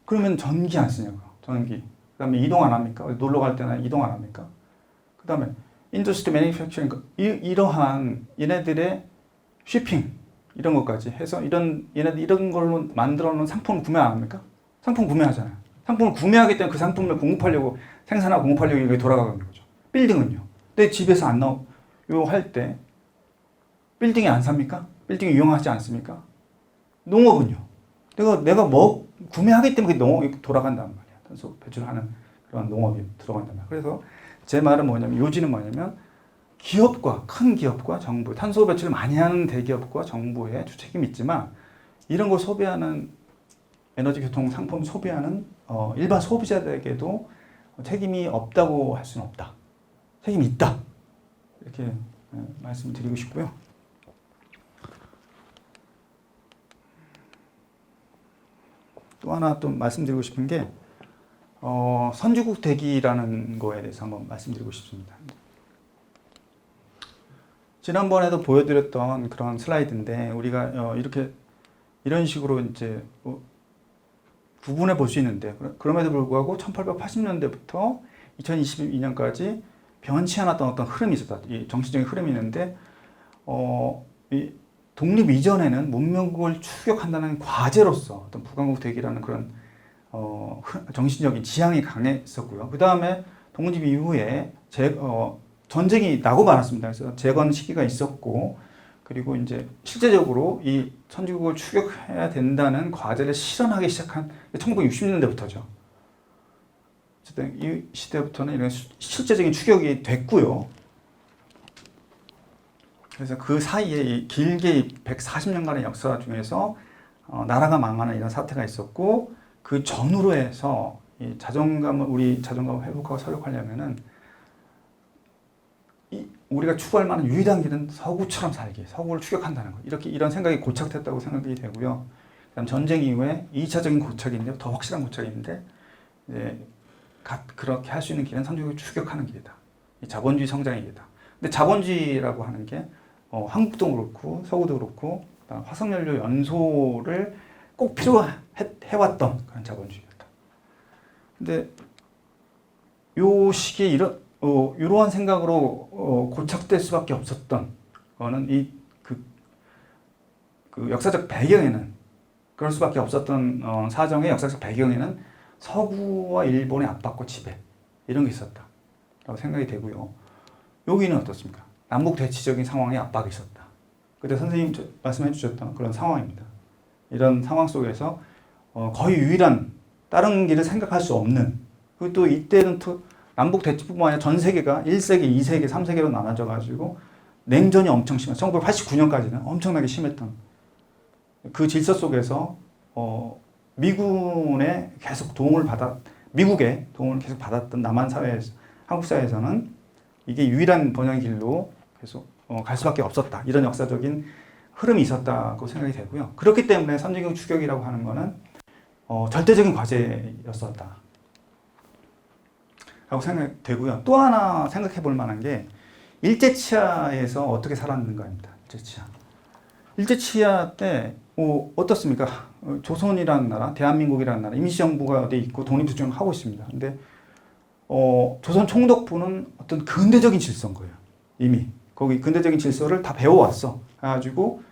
그러면 전기 안 쓰냐고요. 전기. 그다음에 이동 안 합니까? 놀러 갈 때는 이동 안 합니까? 그다음에 인더스트리 매니팩처링 이러한 얘네들의 쇼핑 이런 것까지 해서 얘네들 이런 걸로 만들어 놓은 상품을 구매 안 합니까? 상품 구매하잖아요. 상품을 구매하기 때문에 그 상품을 생산하고 공급하려고 이게 돌아가는 거죠. 빌딩은요. 내 집에서 안 할 때 빌딩에 안 삽니까? 빌딩 이용하지 않습니까? 농업은요. 내가 뭐 구매하기 때문에 농업이 돌아간단 말이야. 탄소 배출하는 그런 농업이 들어간단 말이야. 그래서 제 말은 뭐냐면 요지는 뭐냐면 큰 기업과 정부, 탄소 배출을 많이 하는 대기업과 정부의 주책임이 있지만 이런 걸 소비하는 에너지 교통 상품 소비하는 일반 소비자들에게도 책임이 없다고 할 수는 없다. 책임이 있다. 이렇게 말씀드리고 싶고요. 또 하나 또 말씀드리고 싶은 게 선진국 대기라는 거에 대해서 한번 말씀드리고 싶습니다. 지난번에도 보여드렸던 그런 슬라이드인데 우리가 이런 식으로 이제 구분해 볼 수 있는데 그럼에도 불구하고 1880년대부터 2022년까지 변치 않았던 어떤 흐름이 있었다. 이 정치적인 흐름이 있는데 이 독립 이전에는 문명국을 추격한다는 과제로서 어떤 북왕국 대기라는 그런 정신적인 지향이 강했었고요. 그 다음에 독립 이후에 전쟁이 나고 말았습니다. 그래서 재건 시기가 있었고, 그리고 이제 실제적으로 이 선진국을 추격해야 된다는 과제를 실현하기 시작한 1960년대부터죠. 어쨌든 이 시대부터는 이런 실제적인 추격이 됐고요. 그래서 그 사이에 이 길게 140년간의 역사 중에서 나라가 망하는 이런 사태가 있었고, 그 전후로 해서 이 우리 자존감을 회복하고 설력하려면은 우리가 추구할 만한 유일한 길은 서구처럼 살기, 서구를 추격한다는 거. 이런 생각이 고착됐다고 생각이 되고요. 그다음 전쟁 이후에 2차적인 고착인데, 더 확실한 고착인데, 이제 그렇게 할 수 있는 길은 선진국을 추격하는 길이다. 이 자본주의 성장의 길이다. 근데 자본주의라고 하는 게 한국도 그렇고 서구도 그렇고 화석연료 연소를 꼭 필요해왔던 그런 자본주의였다. 근데 요 시기에 이러한 생각으로 고착될 수밖에 없었던 거는 그 역사적 배경에는, 그럴 수밖에 없었던 사정의 역사적 배경에는 서구와 일본의 압박과 지배 이런 게 있었다라고 생각이 되고요. 여기는 어떻습니까? 남북 대치적인 상황에 압박이 있었다. 그때 선생님 말씀해 주셨던 그런 상황입니다. 이런 상황 속에서 거의 유일한 다른 길을 생각할 수 없는, 그리고 또 이때는 또 남북 대치뿐만 아니라 전 세계가 1세계, 2세계, 3세계로 나눠져 가지고 냉전이 엄청 심한 1989년까지는 엄청나게 심했던 그 질서 속에서 미국의 도움을 계속 받았던 남한 사회에서, 한국 사회에서는 이게 유일한 번영의 길로 계속 갈 수밖에 없었다. 이런 역사적인 흐름이 있었다고 생각이 되고요. 그렇기 때문에 선진국 추격이라고 하는 거는 절대적인 과제였었다 라고 생각되고요. 또 하나 생각해 볼 만한 게 일제치하에서 어떻게 살았는가입니다. 일제치하 때 어떻습니까? 조선이라는 나라, 대한민국이라는 나라, 임시정부가 돼 있고 독립투쟁을 하고 있습니다. 근데 조선 총독부는 어떤 근대적인 질서인 거예요. 이미 거기 근대적인 질서를 다 배워왔어. 그래가지고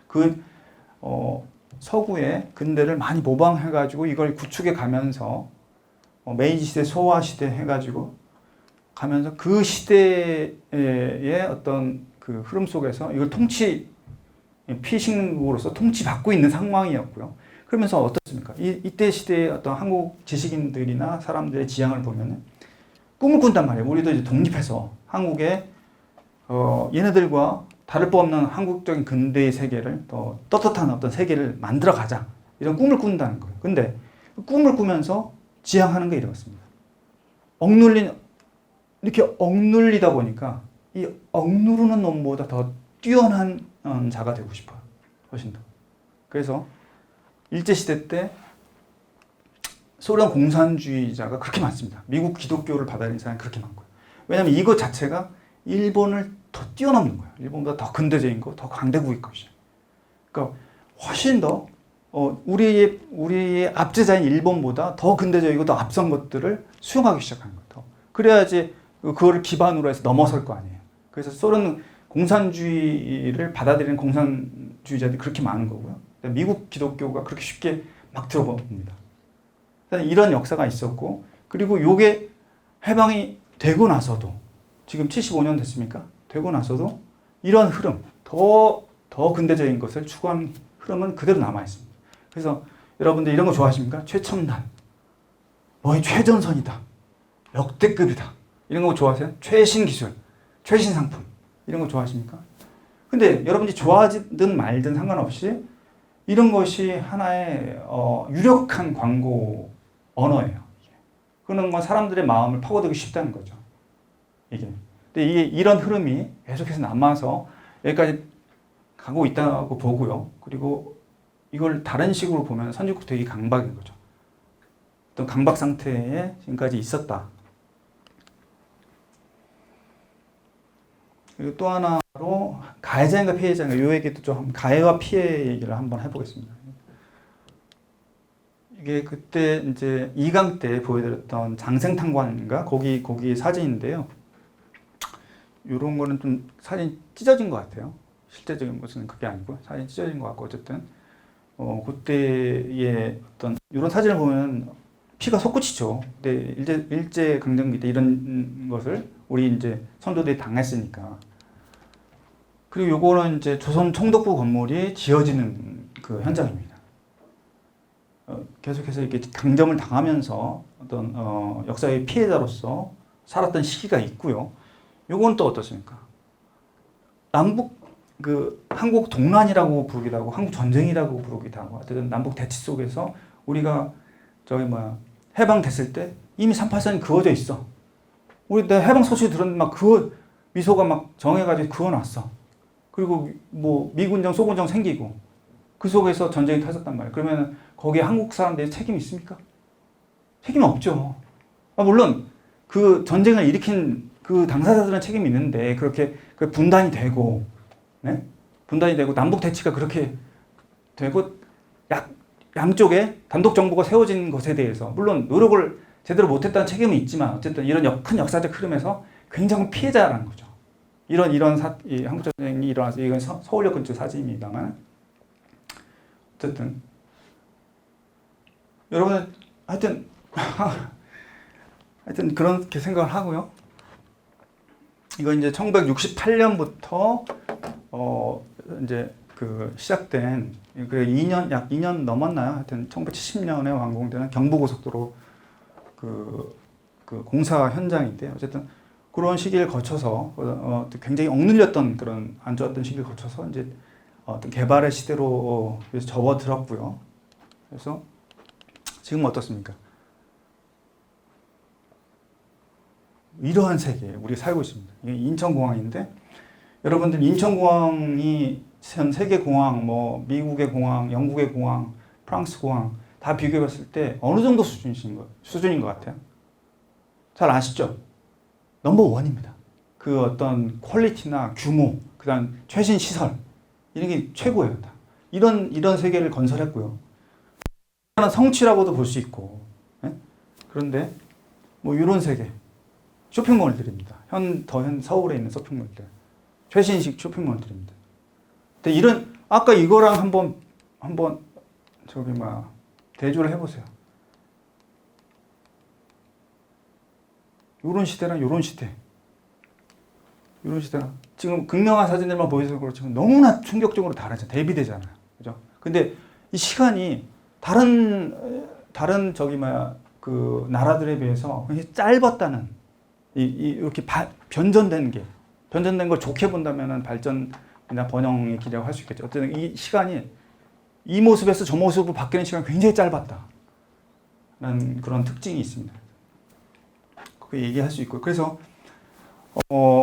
서구의 근대를 많이 모방해가지고 이걸 구축해 가면서 메이지 시대, 소화 시대 해가지고 가면서 그 시대의 어떤 그 흐름 속에서 이걸 피식국으로서 통치받고 있는 상황이었고요. 그러면서 어떻습니까? 이때 시대의 어떤 한국 지식인들이나 사람들의 지향을 보면은 꿈을 꾼단 말이에요. 우리도 이제 독립해서 한국에 얘네들과 다를 바 없는 한국적인 근대의 세계를, 더 떳떳한 어떤 세계를 만들어 가자. 이런 꿈을 꾼다는 거예요. 근데 꿈을 꾸면서 지향하는 게 이렇습니다. 이렇게 억눌리다 보니까 이 억누르는 놈보다 더 뛰어난 자가 되고 싶어요. 훨씬 더. 그래서 일제시대 때 소련 공산주의자가 그렇게 많습니다. 미국 기독교를 받아들인 사람이 그렇게 많고요. 왜냐하면 이것 자체가 일본을 더 뛰어넘는 거예요. 일본보다 더 근대적인 거, 더 강대국일 것이에요. 그러니까 훨씬 더 우리의 압제자인 일본보다 더 근대적이고 더 앞선 것들을 수용하기 시작하는 거죠. 그래야지 그거를 기반으로 해서 넘어설 거 아니에요. 그래서 소련 공산주의를 받아들이는 공산주의자들이 그렇게 많은 거고요. 미국 기독교가 그렇게 쉽게 막 들어봅니다. 이런 역사가 있었고, 그리고 요게 해방이 되고 나서도, 지금 75년 됐습니까? 되고 나서도 이런 흐름, 더 근대적인 것을 추구하는 흐름은 그대로 남아있습니다. 그래서 여러분들 이런 거 좋아하십니까? 최첨단, 최전선이다, 역대급이다, 이런 거 좋아하세요? 최신 기술, 최신 상품, 이런 거 좋아하십니까? 근데 여러분들이 좋아하든 말든 상관없이 이런 것이 하나의 유력한 광고 언어예요. 그런 건 사람들의 마음을 파고들기 쉽다는 거죠. 근데 이런 흐름이 계속해서 남아서 여기까지 가고 있다고 보고요. 그리고 이걸 다른 식으로 보면 선진국 되게 강박인 거죠. 어떤 강박 상태에 지금까지 있었다. 그리고 또 하나로 가해자인가 피해자인가, 이 얘기도 좀 가해와 피해 얘기를 한번 해보겠습니다. 이게 그때 이제 2강 때 보여드렸던 장생탄관인가 거기 사진인데요. 이런 거는 좀 사진 찢어진 것 같아요. 실제적인 것은 그게 아니고 사진 찢어진 것 같고 어쨌든 그때의 어떤 이런 사진을 보면 피가 솟구치죠. 근데 일제 강점기 때 이런 것을 우리 이제 선조들이 당했으니까. 그리고 요거는 이제 조선 총독부 건물이 지어지는 그 현장입니다. 계속해서 이렇게 강점을 당하면서 어떤 역사의 피해자로서 살았던 시기가 있고요. 요건 또 어떻습니까? 남북 한국 동란이라고 부르기도 하고 한국 전쟁이라고 부르기도 하고 어쨌든 남북 대치 속에서 우리가 해방됐을 때 이미 38선이 그어져 있어. 우리 내 해방 소식 들었는데 막 미소가 막 정해가지고 그어놨어. 그리고 뭐 미군정 소군정 생기고 그 속에서 전쟁이 터졌단 말이에요. 그러면 거기에 한국 사람들이 책임이 있습니까? 책임 없죠. 물론 그 전쟁을 일으킨 그 당사자들은 책임이 있는데 그렇게 분단이 되고, 네? 분단이 되고 남북 대치가 그렇게 되고 양쪽에 단독 정부가 세워진 것에 대해서 물론 노력을 제대로 못했다는 책임은 있지만 어쨌든 이런 큰 역사적 흐름에서 굉장히 피해자라는 거죠. 이런 이 한국 전쟁이 일어나서 이건 서울역 근처 사진입니다만 어쨌든 여러분 하여튼 그렇게 생각을 하고요. 이건 이제 1968년부터 이제 시작된 약 2년 넘었나요? 하여튼 1970년에 완공되는 경부고속도로 그 공사 현장인데 어쨌든 그런 시기를 거쳐서 굉장히 억눌렸던 그런 안 좋았던 시기를 거쳐서 이제 어떤 개발의 시대로 접어들었고요. 그래서 지금 어떻습니까? 이러한 세계에 우리가 살고 있습니다. 이게 인천공항인데 여러분들 인천공항이 전 세계 공항, 뭐 미국의 공항, 영국의 공항, 프랑스 공항 다 비교해봤을 때 어느 정도 수준인 것 같아요? 잘 아시죠? 넘버 원입니다. 그 어떤 퀄리티나 규모, 그다음 최신 시설 이런 게 최고예요. 다. 이런 세계를 건설했고요. 성취라고도 볼 수 있고, 예? 그런데 뭐 이런 세계 쇼핑몰들입니다. 현 서울에 있는 쇼핑몰들, 최신식 쇼핑몰들입니다. 근데 아까 이거랑 한번 대조를 해보세요. 요런 시대랑 요런 시대랑 지금 극명한 사진들만 보여서 그렇지만 너무나 충격적으로 다르죠. 대비되잖아요. 그죠? 근데 이 시간이 다른 그 나라들에 비해서 굉장히 짧았다는 이렇게 변전된 걸 좋게 본다면은 발전이나 번영의 기라고 할 수 있겠죠. 어쨌든 이 시간이 이 모습에서 저 모습으로 바뀌는 시간이 굉장히 짧았다라는 그런 특징이 있습니다. 그렇게 얘기할 수 있고 그래서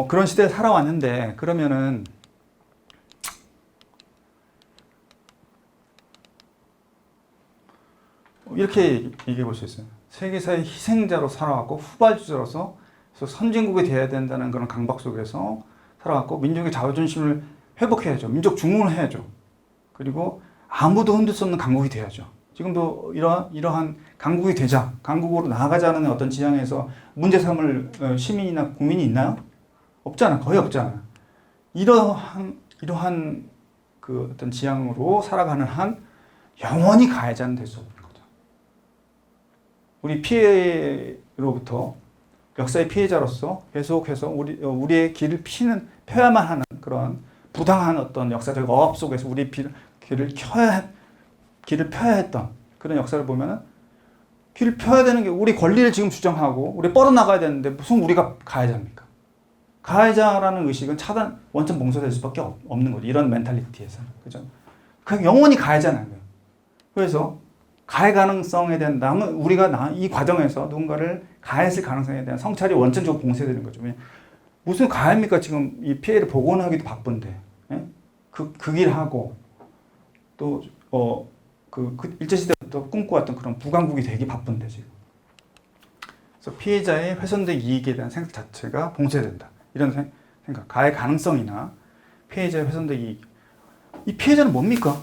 그런 시대에 살아왔는데 그러면은 이렇게 얘기해 볼 수 있어요. 세계사의 희생자로 살아왔고 후발주자로서 선진국이 되어야 된다는 그런 강박 속에서 살아왔고 민족의 자존심을 회복해야죠. 민족 중흥을 해야죠. 그리고 아무도 흔들 수 없는 강국이 돼야죠. 지금도 이러한 강국이 되자, 강국으로 나아가자는 어떤 지향에서 문제 삼을 시민이나 국민이 있나요? 없잖아. 거의 없잖아. 이러한 그 어떤 지향으로 살아가는 한 영원히 가해자는 될 수 없는 거죠. 우리 피해로부터 역사의 피해자로서 계속해서 우리의 길을 펴야만 하는 그런 부당한 어떤 역사적 억압 속에서 우리 길을 펴야 했던 그런 역사를 보면은 길을 펴야 되는 게 우리 권리를 지금 주장하고 우리 뻗어나가야 되는데 무슨 우리가 가해자입니까? 가해자라는 의식은 원천 봉쇄될 수밖에 없는 거죠. 이런 멘탈리티에서는. 그죠? 그냥 영원히 가해자는 거예요. 그래서 가해 가능성에 대한 우리가 이 과정에서 누군가를 가해했을 가능성에 대한 성찰이 원천적으로 봉쇄되는 거죠. 무슨 가해입니까? 지금 이 피해를 복원하기도 바쁜데. 예? 그 길하고 또 일제시대부터 꿈꿔왔던 그런 부강국이 되기 바쁜데 지금. 그래서 피해자의 훼손된 이익에 대한 생각 자체가 봉쇄된다. 이런 생각. 가해 가능성이나 피해자의 훼손된 이익. 이 피해자는 뭡니까?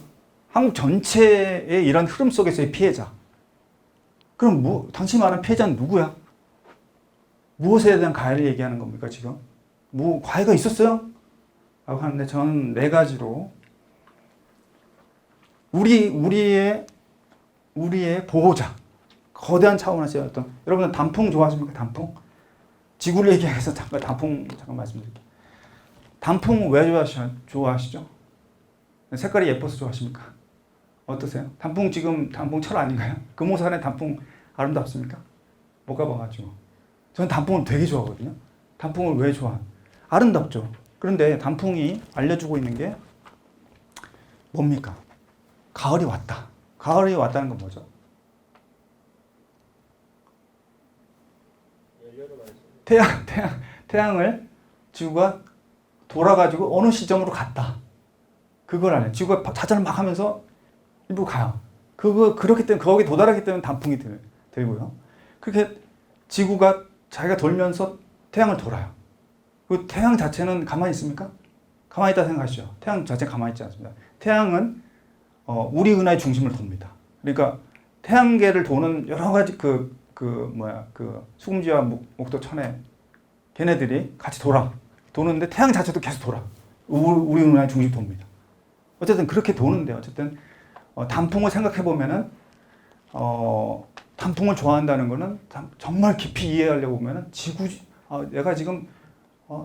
한국 전체의 이런 흐름 속에서의 피해자. 그럼 당신이 말하는 피해자는 누구야? 무엇에 대한 가해를 얘기하는 겁니까, 지금? 가해가 있었어요? 라고 하는데 저는 네 가지로 우리의 보호자, 거대한 차원에서 어떤, 여러분은 단풍 좋아하십니까? 단풍? 지구를 얘기해서 잠깐 말씀드릴게요. 단풍 왜 좋아하시죠? 색깔이 예뻐서 좋아하십니까? 어떠세요? 지금 단풍철 아닌가요? 금호산의 단풍 아름답습니까? 못 가봐가지고. 저는 단풍을 되게 좋아하거든요. 단풍을 왜 좋아하는? 아름답죠. 그런데 단풍이 알려주고 있는 게 뭡니까? 가을이 왔다. 가을이 왔다는 건 뭐죠? 태양을 지구가 돌아가지고 어느 시점으로 갔다. 그걸 알아요. 지구가 자전을 막 하면서 일부 가요. 그렇기 때문에 거기 도달하기 때문에 단풍이 들고요. 그렇게 지구가 자기가 돌면서 태양을 돌아요. 그 태양 자체는 가만히 있습니까? 가만히 있다 생각하시죠. 태양 자체는 가만히 있지 않습니다. 태양은 우리 은하의 중심을 돕니다. 그러니까 태양계를 도는 여러 가지 수금지와 목도 천해 걔네들이 같이 도는데 태양 자체도 계속 돌아. 우리 은하의 중심 돕니다. 어쨌든 그렇게 도는데 어쨌든 단풍을 생각해 보면은 단풍을 좋아한다는 거는 정말 깊이 이해하려고 보면은 내가 지금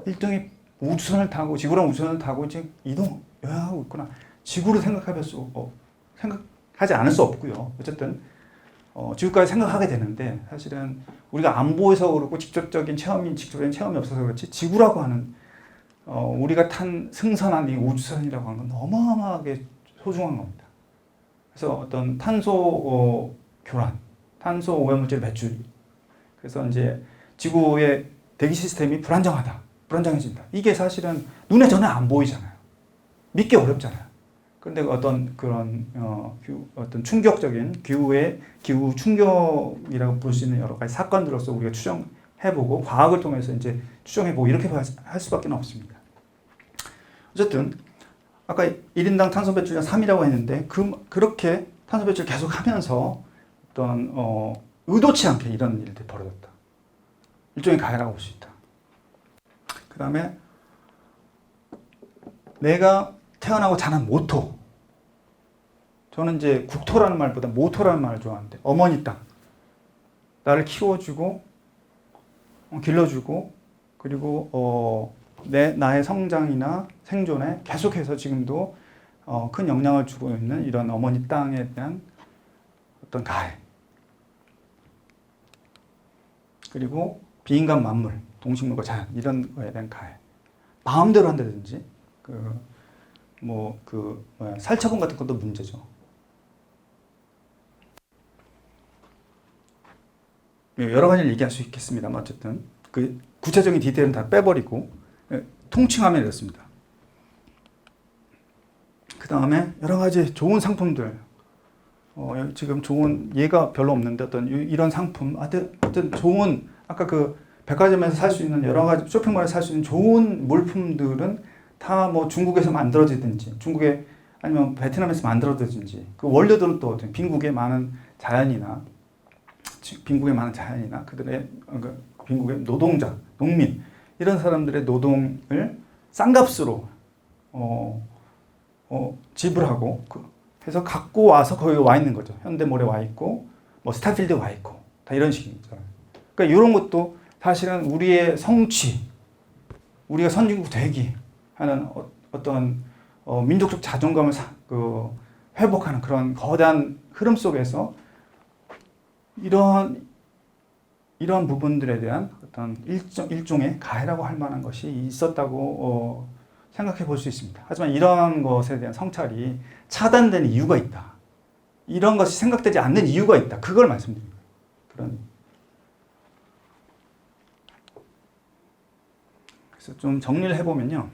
일종의 우주선을 타고 지구랑 우주선을 타고 지금 여행하고 있구나. 지구를 생각하지 않을 수 없고요. 어쨌든 지구까지 생각하게 되는데 사실은 우리가 안 보여서 그렇고 직접적인 체험이 없어서 그렇지 지구라고 하는 우리가 탄 승선한 이 우주선이라고 하는 건 어마어마하게 소중한 겁니다. 그래서 어떤 탄소 교란, 탄소 오염물질 배출, 그래서 이제 지구의 대기 시스템이 불안정해진다. 이게 사실은 눈에 전혀 안 보이잖아요. 믿기 어렵잖아요. 그런데 어떤 그런 어떤 충격적인 기후 충격이라고 볼 수 있는 여러 가지 사건들로서 우리가 추정해보고 과학을 통해서 이제 추정해보고 이렇게 할 수밖에 없습니다. 어쨌든 아까 1인당 탄소 배출량 3이라고 했는데 그렇게 탄소 배출 계속하면서 어떤 의도치 않게 이런 일들이 벌어졌다. 일종의 가해라고 볼 수 있다. 그 다음에 내가 태어나고 자란 모토. 저는 이제 국토라는 말보다 모토라는 말을 좋아하는데 어머니 땅. 나를 키워주고 길러주고 그리고 나의 성장이나 생존에 계속해서 지금도 큰 영향을 주고 있는 이런 어머니 땅에 대한 어떤 가해. 그리고 비인간 만물, 동식물과 자연 이런 거에 대한 가해. 마음대로 한다든지 살처분 같은 것도 문제죠. 여러 가지를 얘기할 수 있겠습니다만 어쨌든 그 구체적인 디테일은 다 빼버리고 통칭하면 이렇습니다. 그 다음에 여러 가지 좋은 상품들 지금 좋은 예가 별로 없는데 어떤 이런 상품 하여튼 좋은 아까 그 백화점에서 살 수 있는 여러 가지 쇼핑몰에서 살 수 있는 좋은 물품들은 다 뭐 중국에서 만들어지든지 중국에 아니면 베트남에서 만들어지든지 그 원료들은 또 빈국의 많은 자연이나 그들의 빈국의 노동자, 농민 이런 사람들의 노동을 싼값으로 지불하고 해서 갖고 와서 거기 와 있는 거죠. 현대몰에 와 있고 뭐 스타필드에 와 있고 다 이런 식이죠. 그러니까 이런 것도 사실은 우리의 성취, 우리가 선진국 되기 하는 어떤 민족적 자존감을 회복하는 그런 거대한 흐름 속에서 이런 부분들에 대한 어떤 일종의 가해라고 할 만한 것이 있었다고 생각해 볼 수 있습니다. 하지만 이런 것에 대한 성찰이 차단되는 이유가 있다. 이런 것이 생각되지 않는 이유가 있다. 그걸 말씀드립니다. 그래서 좀 정리를 해보면요.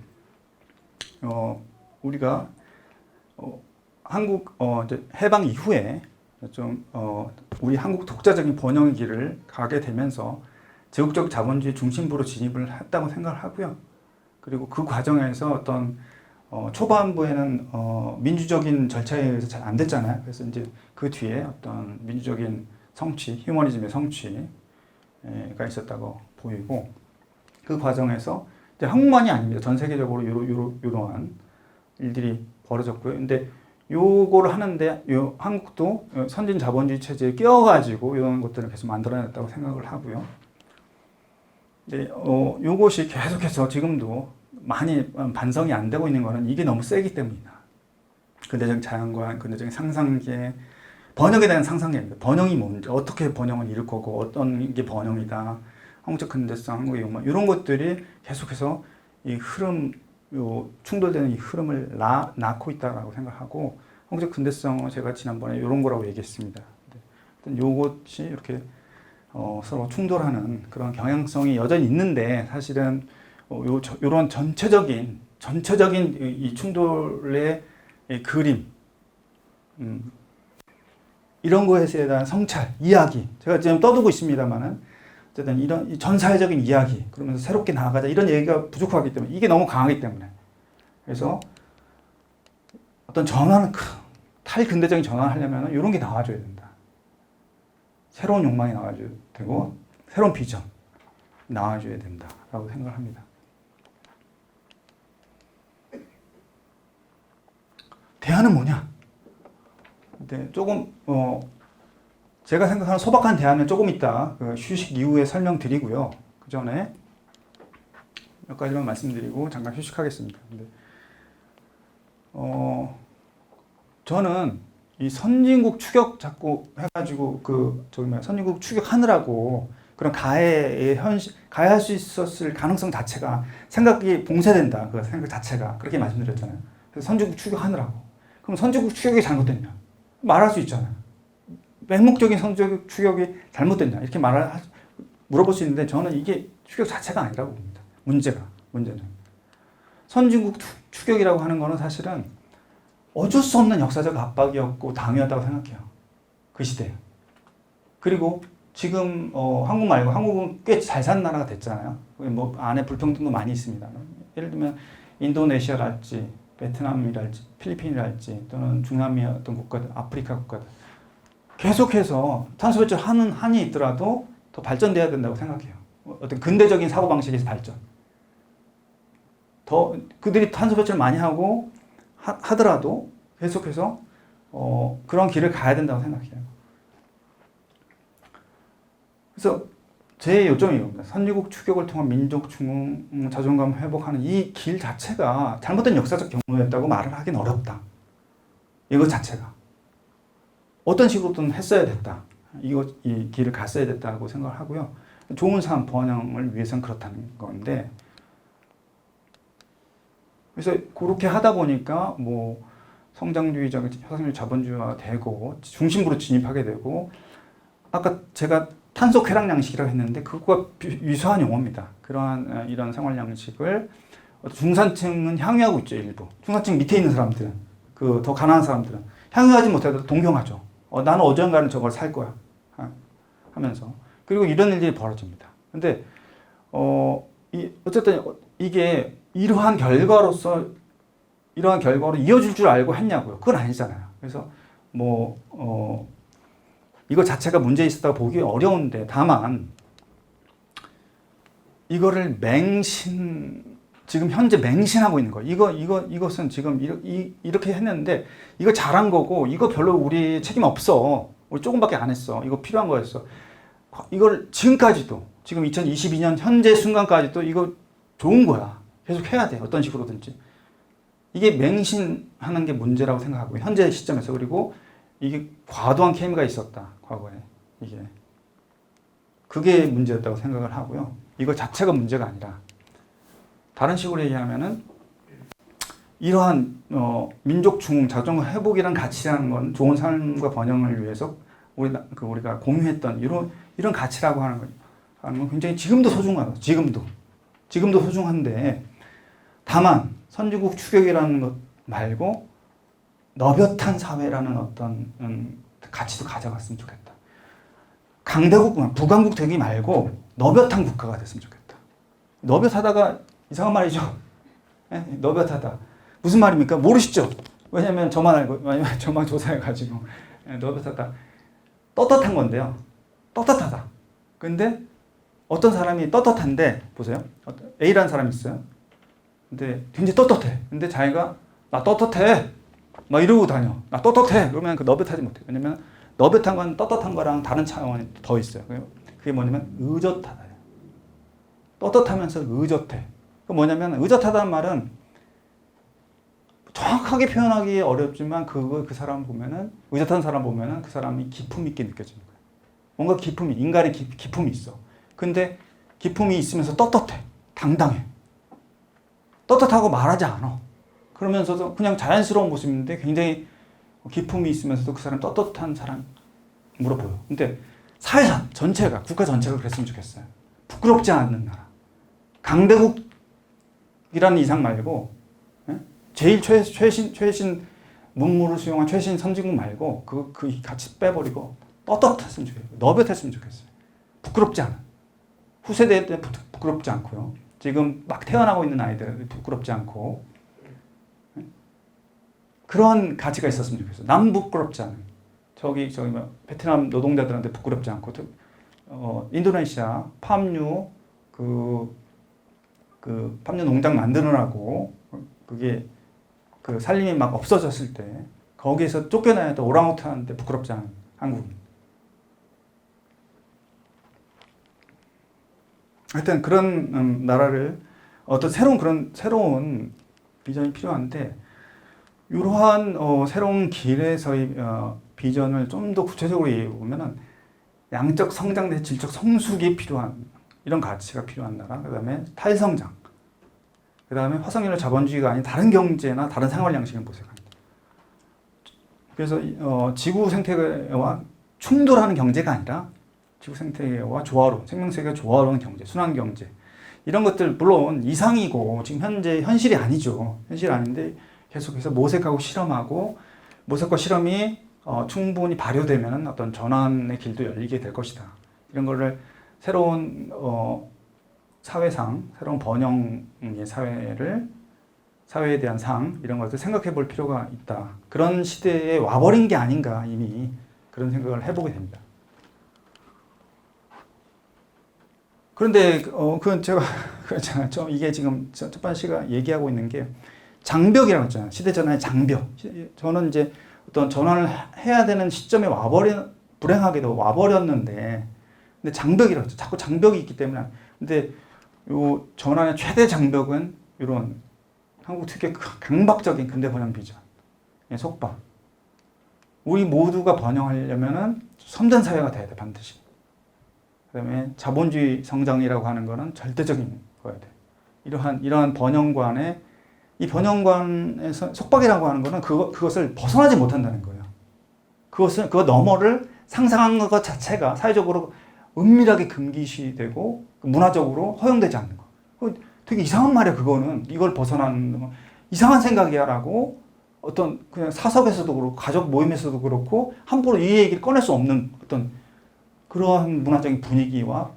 우리가 한국 이제 해방 이후에 좀 우리 한국 독자적인 번영의 길을 가게 되면서 제국적 자본주의 중심부로 진입을 했다고 생각을 하고요. 그리고 그 과정에서 어떤 초반부에는 민주적인 절차에 의해서 잘 안 됐잖아요. 그래서 이제 그 뒤에 어떤 민주적인 성취, 휴머니즘의 성취가 있었다고 보이고 그 과정에서 이제 한국만이 아닙니다. 전 세계적으로 이러한 일들이 벌어졌고요. 근데 요거를 하는데 한국도 선진 자본주의 체제에 끼어가지고 이런 것들을 계속 만들어냈다고 생각을 하고요. 근데 요것이 계속해서 지금도 많이 반성이 안 되고 있는 거는 이게 너무 세기 때문이다. 근대적 자연관, 근대적인 상상계, 번역에 대한 상상계입니다. 번영이 뭔지, 어떻게 번영을 이룰 거고, 어떤 게 번영이다, 한국적 근대성, 한국의 욕망, 이런 것들이 계속해서 이 흐름, 충돌되는 이 흐름을 낳고 있다고 생각하고, 한국적 근대성은 제가 지난번에 이런 거라고 얘기했습니다. 요것이 이렇게 서로 충돌하는 그런 경향성이 여전히 있는데, 사실은 요런 전체적인 이 충돌의 이 그림, 이런 거에 대한 성찰, 이야기, 제가 지금 떠두고 있습니다만은 어쨌든 이런 전사회적인 이야기, 그러면서 새롭게 나아가자, 이런 얘기가 부족하기 때문에, 이게 너무 강하기 때문에, 그래서 어떤 전환을, 탈근대적인 전환을 하려면 이런 게 나와줘야 된다. 새로운 욕망이 나와줘야 되고 새로운 비전 나와줘야 된다라고 생각을 합니다. 대안은 뭐냐? 근데 조금 제가 생각하는 소박한 대안은 조금 이따 그 휴식 이후에 설명드리고요. 그 전에 몇 가지만 말씀드리고 잠깐 휴식하겠습니다. 근데 저는 이 선진국 추격 자꾸 해가지고 선진국 추격하느라고 그런 가해할 수 있었을 가능성 자체가 생각이 봉쇄된다. 그 생각 자체가 그렇게 말씀드렸잖아요. 그래서 선진국 추격하느라고. 그럼 선진국 추격이 잘못됐냐? 말할 수 있잖아요. 맹목적인 선진국 추격이 잘못됐냐? 이렇게 물어볼 수 있는데 저는 이게 추격 자체가 아니라고 봅니다. 문제는. 선진국 추격이라고 하는 거는 사실은 어쩔 수 없는 역사적 압박이었고 당위였다고 생각해요. 그 시대에. 그리고 지금 한국 말고 한국은 꽤 잘 사는 나라가 됐잖아요. 뭐 안에 불평등도 많이 있습니다. 예를 들면 인도네시아랄지 베트남이랄지 필리핀이랄지 또는 중남미 어떤 국가들, 아프리카 국가들 계속해서 탄소 배출 하는 한이 있더라도 더 발전돼야 된다고 생각해요. 어떤 근대적인 사고방식에서 발전. 더 그들이 탄소 배출 많이 하고 하더라도 계속해서 그런 길을 가야 된다고 생각해요. 그래서 제 요점이 이겁니다. 선진국 추격을 통한 민족 자존감 회복하는 이 길 자체가 잘못된 역사적 경로였다고 말을 하긴 어렵다. 이것 자체가. 어떤 식으로든 했어야 됐다. 이 길을 갔어야 됐다고 생각을 하고요. 좋은 삶, 번영을 위해서는 그렇다는 건데, 그래서 그렇게 하다 보니까 뭐 성장주의적, 혁신주의 자본주의가 되고 중심부로 진입하게 되고, 아까 제가 탄소 쾌락 양식이라고 했는데 그것과 유사한 용어입니다. 그러한 이런 생활 양식을 중산층은 향유하고 있죠. 일부 중산층 밑에 있는 사람들은, 그 더 가난한 사람들은 향유하지 못해도 동경하죠. 나는 어젠가는 저걸 살 거야 하면서. 그리고 이런 일들이 벌어집니다. 근데 어쨌든 이게 이러한 결과로 이어질 줄 알고 했냐고요? 그건 아니잖아요. 그래서 이거 자체가 문제 있었다고 보기 어려운데, 다만 이거를 지금 현재 맹신하고 있는 거예요. 이것은 지금 이렇게 했는데 이거 잘한 거고 이거 별로 우리 책임 없어. 우리 조금밖에 안 했어. 이거 필요한 거였어. 이걸 지금까지도, 지금 2022년 현재 순간까지도 이거 좋은 거야. 계속 해야 돼. 어떤 식으로든지. 이게 맹신하는 게 문제라고 생각하고, 현재 시점에서. 그리고 이게 과도한 케미가 있었다. 과거에. 그게 문제였다고 생각을 하고요. 이거 자체가 문제가 아니라, 다른 식으로 얘기하면은 이러한 민족 중흥, 자존감 회복이라는 가치라는 건 좋은 삶과 번영을 위해서 우리가 공유했던 이런 가치라고 하는 건 굉장히 지금도 소중하다. 지금도 소중한데, 다만 선진국 추격이라는 것 말고 너볕한 사회라는 어떤 가치도 가져갔으면 좋겠다. 강대국, 부강국 되기 말고 너볕한 국가가 됐으면 좋겠다. 너볕하다가 이상한 말이죠. 네? 너볕하다. 무슨 말입니까? 모르시죠? 왜냐면 저만 알고, 저만 조사해가지고. 너볕하다. 떳떳한 건데요. 떳떳하다. 근데 어떤 사람이 떳떳한데 보세요. A라는 사람이 있어요. 근데 굉장히 떳떳해. 근데 자기가 나 떳떳해. 막 이러고 다녀. 나 떳떳해. 그러면 그 너긋하지 못해. 왜냐면 너긋한 건 떳떳한 거랑 다른 차원이 더 있어요. 그게 뭐냐면 의젓하다. 떳떳하면서 의젓해. 그 뭐냐면 의젓하다는 말은 정확하게 표현하기 어렵지만 그 사람 보면은 의젓한 사람 보면은 그 사람이 기품 있게 느껴지는 거예요. 뭔가 기품이 인간의 기품이 있어. 근데 기품이 있으면서 떳떳해. 당당해. 떳떳하고 말하지 않아. 그러면서도 그냥 자연스러운 모습인데 굉장히 기품이 있으면서도 그 사람 떳떳한 사람으로 보여. 근데 사회 전체가 국가 전체가 그랬으면 좋겠어요. 부끄럽지 않는 나라. 강대국이라는 이상 말고 제일 최신 문물을 수용한 최신 선진국 말고 그 같이 빼버리고 떳떳했으면 좋겠어요. 너긋했으면 좋겠어요. 부끄럽지 않아. 후세대 때 부끄럽지 않고요. 지금 막 태어나고 있는 아이들 부끄럽지 않고 그런 가치가 있었으면 좋겠어요. 남 부끄럽지 않은. 저기 뭐 베트남 노동자들한테 부끄럽지 않고 인도네시아 팜유 그 팜유 농장 만드느라고 그게 그 살림이 막 없어졌을 때 거기에서 쫓겨나야 돼 오랑우탄한테 부끄럽지 않은 한국인. 하여튼 그런 나라를 어떤 새로운 비전이 필요한데 이러한 새로운 길에서의 비전을 좀 더 구체적으로 얘기해 보면은 양적 성장 내 질적 성숙이 필요한 이런 가치가 필요한 나라. 그다음에 탈성장. 그다음에 화석연료 자본주의가 아닌 다른 경제나 다른 생활 양식을 모색합니다. 그래서 지구 생태계와 충돌하는 경제가 아니라 지구 생태계와 조화로운 생명세계가 조화로운 경제, 순환 경제 이런 것들 물론 이상이고 지금 현재 현실이 아니죠. 현실 아닌데 계속해서 모색하고 실험하고 모색과 실험이 충분히 발효되면 어떤 전환의 길도 열리게 될 것이다. 이런 거를 새로운 사회상, 새로운 번영의 사회에 대한 상 이런 것들 생각해 볼 필요가 있다. 그런 시대에 와버린 게 아닌가 이미 그런 생각을 해보게 됩니다. 그런데 그건 제가 그렇잖아요. 이게 지금 첫 번째 씨가 얘기하고 있는 게 장벽이라고 했잖아요. 시대 전환의 장벽. 저는 이제 어떤 전환을 해야 되는 시점에 불행하게도 와버렸는데, 근데 장벽이라고 했죠. 자꾸 장벽이 있기 때문에. 근데 요 전환의 최대 장벽은 이런 한국 특유의 강박적인 근대 번영 비전, 속박. 우리 모두가 번영하려면은 선전 사회가 돼야 돼 반드시. 그다음에 자본주의 성장이라고 하는 거는 절대적인 거야 돼. 이러한 번영관에 이 번영관에서 속박이라고 하는 거는 그것을 벗어나지 못한다는 거예요. 그거 너머를 상상한 것 자체가 사회적으로 은밀하게 금기시되고 문화적으로 허용되지 않는 거. 되게 이상한 말이야 그거는. 이걸 벗어나는 거 이상한 생각이야라고 어떤 그냥 사석에서도 그렇고 가족 모임에서도 그렇고 함부로 이 얘기를 꺼낼 수 없는 어떤 그러한 문화적인 분위기와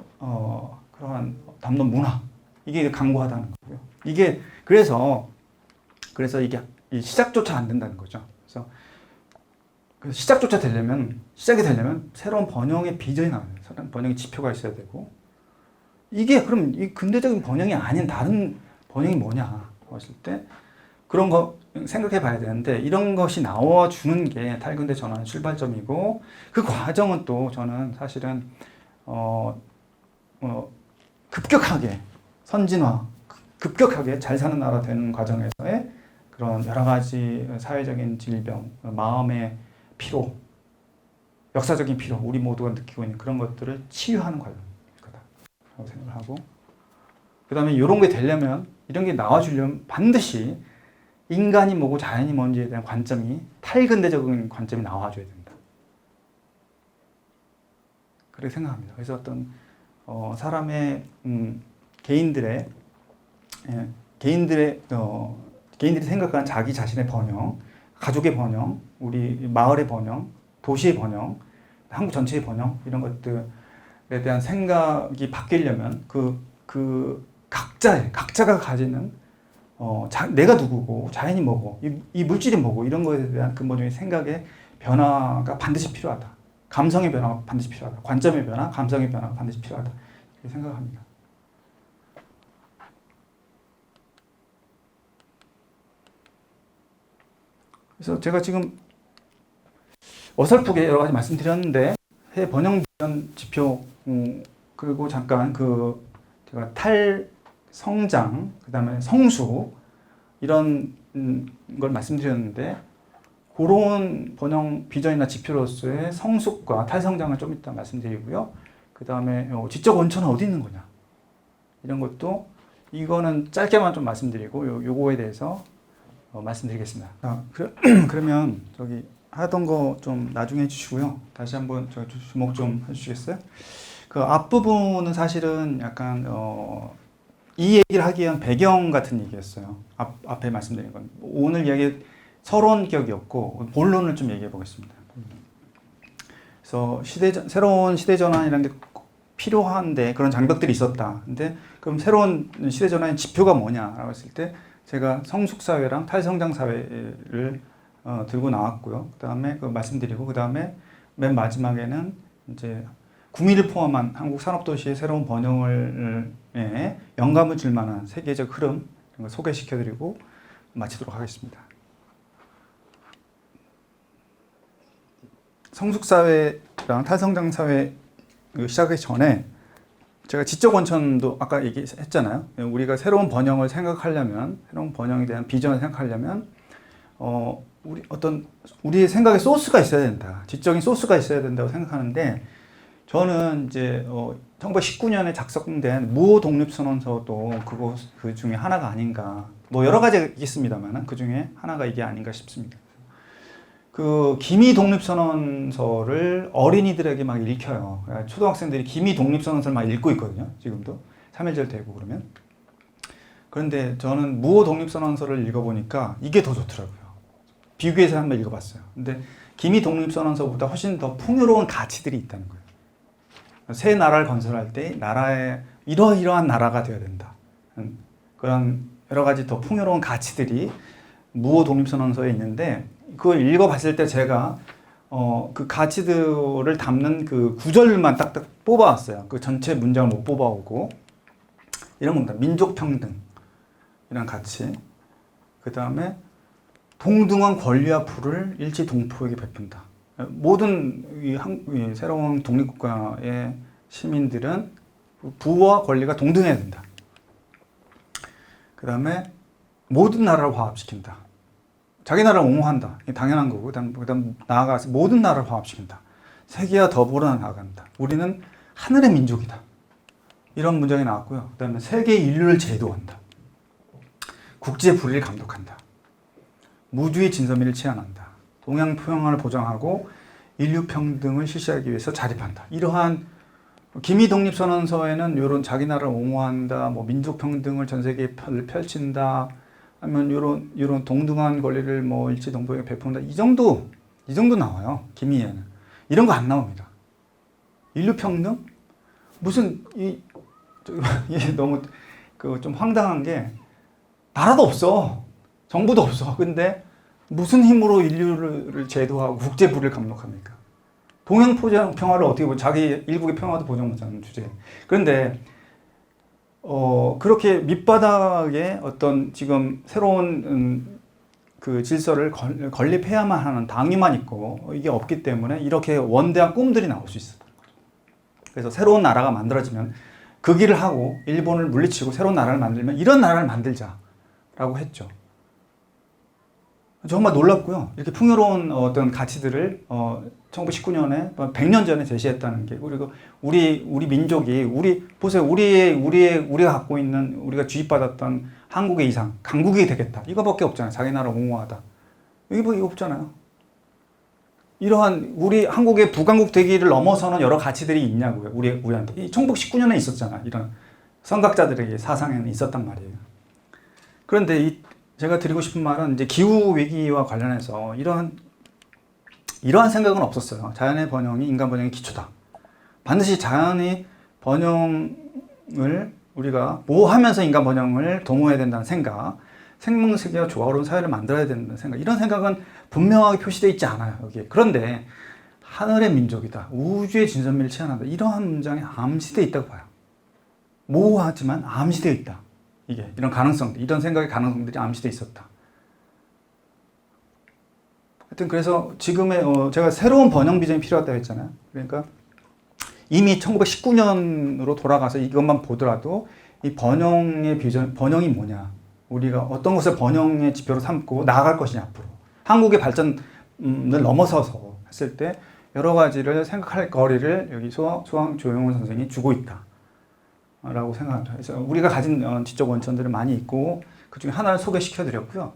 그러한 담론 문화 이게 강구하다는 거고요. 이게 그래서 이게 시작조차 안 된다는 거죠. 그래서 시작이 되려면 새로운 번영의 비전이 나와요. 새로운 번영의 지표가 있어야 되고 이게 그럼 이 근대적인 번영이 아닌 다른 번영이 뭐냐 했을 때 그런 거 생각해 봐야 되는데 이런 것이 나와주는 게 탈근대 전환의 출발점이고 그 과정은 또 저는 사실은 급격하게 선진화 급격하게 잘 사는 나라 되는 과정에서의 그런 여러 가지 사회적인 질병, 마음의 피로, 역사적인 피로, 우리 모두가 느끼고 있는 그런 것들을 치유하는 과정일 거다라고 생각을 하고 그 다음에 이런 게 되려면 이런 게 나와주려면 반드시 인간이 뭐고 자연이 뭔지에 대한 관점이 탈근대적인 관점이 나와줘야 된다. 그렇게 생각합니다. 그래서 어떤 사람의 개인들이 생각하는 자기 자신의 번영, 가족의 번영, 우리 마을의 번영, 도시의 번영, 한국 전체의 번영 이런 것들에 대한 생각이 바뀌려면 그 각자가 가지는 내가 누구고 자연이 뭐고 이 물질이 뭐고 이런 것에 대한 근본적인 생각의 변화가 반드시 필요하다. 감성의 변화가 반드시 필요하다. 관점의 변화, 감성의 변화가 반드시 필요하다. 이렇게 생각합니다. 그래서 제가 지금 어설프게 여러 가지 말씀드렸는데 해 번영 비전 지표 그리고 잠깐 제가 탈성장 그다음에 성수 이런 걸 말씀드렸는데 그런 번영 비전이나 지표로서의 성숙과 탈성장을 좀 이따 말씀드리고요. 그다음에 지적 원천은 어디 있는 거냐 이런 것도 이거는 짧게만 좀 말씀드리고 요거에 대해서 말씀드리겠습니다. 그러면 저기 하던 거 좀 나중에 해주시고요. 다시 한번 저 주목 좀 해주시겠어요? 그 앞부분은 사실은 약간 이 얘기를 하기 위한 배경 같은 얘기였어요. 앞에 말씀드린 건 오늘 이야기 서론격이었고 본론을 좀 얘기해 보겠습니다. 그래서 새로운 시대 전환이라는 게 필요한데 그런 장벽들이 있었다. 근데 그럼 새로운 시대 전환의 지표가 뭐냐라고 했을 때 제가 성숙 사회랑 탈성장 사회를 들고 나왔고요. 그다음에 말씀드리고 그다음에 맨 마지막에는 이제 구미를 포함한 한국 산업도시의 새로운 번영을 영감을 줄 만한 세계적 흐름 이런 걸 소개시켜드리고 마치도록 하겠습니다. 성숙 사회랑 탈성장 사회 시작하기 전에 제가 지적 원천도 아까 얘기했잖아요. 우리가 새로운 번영을 생각하려면 새로운 번영에 대한 비전을 생각하려면 우리의 생각의 소스가 있어야 된다. 지적인 소스가 있어야 된다고 생각하는데 저는 이제 1919년에 작성된 무호 독립선언서도 그 중에 하나가 아닌가. 뭐 여러 가지가 있습니다만 그 중에 하나가 이게 아닌가 싶습니다. 그 기미 독립선언서를 어린이들에게 막 읽혀요. 초등학생들이 기미 독립선언서를 막 읽고 있거든요. 지금도 3.1절 되고 그러면. 그런데 저는 무호 독립선언서를 읽어보니까 이게 더 좋더라고요. 비교해서 한번 읽어봤어요. 근데 기미 독립선언서보다 훨씬 더 풍요로운 가치들이 있다는 거예요. 새 나라를 건설할 때 나라에 이러이러한 나라가 되어야 된다. 그런 여러 가지 더 풍요로운 가치들이 무호 독립선언서에 있는데 그걸 읽어봤을 때 제가 그 가치들을 담는 그 구절만 딱딱 뽑아왔어요. 그 전체 문장을 못 뽑아오고 이런 겁니다. 민족 평등 이런 가치. 그 다음에 동등한 권리와 부를 일치 동포에게 베푼다. 모든 이 새로운 독립국가의 시민들은 부와 권리가 동등해야 된다. 그 다음에 모든 나라를 화합시킨다. 자기 나라를 옹호한다. 이게 당연한 거고 그다음 나아가서 모든 나라를 화합시킨다. 세계와 더불어 나아간다. 우리는 하늘의 민족이다. 이런 문장이 나왔고요. 그다음에 세계 인류를 제도한다. 국제 불의를 감독한다. 무주의 진서민을 치안한다. 동양 평화를 보장하고 인류 평등을 실시하기 위해서 자립한다. 이러한 기미 독립선언서에는 이런 자기 나라를 옹호한다, 뭐 민족 평등을 전 세계에 펼친다, 아니면 이런 동등한 권리를 뭐 일치 동포에게 베푼다. 이 정도 나와요. 기미에는 이런 거 안 나옵니다. 인류 평등 무슨 이게 너무 좀 황당한 게 나라도 없어, 정부도 없어. 근데 무슨 힘으로 인류를 제도하고 국제 불의를 감독합니까? 동양 평화를 어떻게 보면 자기 일국의 평화도 보장 못하는 주제. 그런데 그렇게 밑바닥에 어떤 지금 새로운 그 질서를 건립해야만 하는 당위만 있고 이게 없기 때문에 이렇게 원대한 꿈들이 나올 수 있었다는 거죠. 그래서 새로운 나라가 만들어지면 그 길을 하고 일본을 물리치고 새로운 나라를 만들면 이런 나라를 만들자라고 했죠. 정말 놀랍고요. 이렇게 풍요로운 어떤 가치들을 1919년에 100년 전에 제시했다는 게 그리고 우리 민족이 보세요. 우리가 갖고 있는 우리가 주입받았던 한국의 이상 강국이 되겠다. 이거밖에 없잖아요. 자기 나라 옹호하다. 이거 없잖아요. 이러한 우리 한국의 부강국 되기를 넘어서는 여러 가치들이 있냐고요. 우리한테. 1919년에 있었잖아. 이런 선각자들에게 사상에는 있었단 말이에요. 그런데 제가 드리고 싶은 말은 이제 기후 위기와 관련해서 이러한 생각은 없었어요. 자연의 번영이 인간 번영의 기초다. 반드시 자연의 번영을 우리가 보호하면서 인간 번영을 도모해야 된다는 생각, 생명세계와 조화로운 사회를 만들어야 된다는 생각, 이런 생각은 분명하게 표시되어 있지 않아요. 여기에. 그런데 하늘의 민족이다. 우주의 진선미를 체현한다. 이러한 문장이 암시되어 있다고 봐요. 모호하지만 암시되어 있다. 이게 이런 가능성들, 이런 생각의 가능성들이 암시되어 있었다. 하여튼 그래서 지금의 제가 새로운 번영 비전이 필요하다고 했잖아요. 그러니까 이미 1919년으로 돌아가서 이것만 보더라도 이 번영의 비전, 번영이 뭐냐, 우리가 어떤 것을 번영의 지표로 삼고 나아갈 것이냐 앞으로 한국의 발전을 넘어서서 했을 때 여러 가지를 생각할 거리를 여기 소왕 조용훈 선생이 주고 있다 라고 생각합니다. 그래서 우리가 가진 지적 원천들은 많이 있고 그 중에 하나를 소개시켜 드렸고요.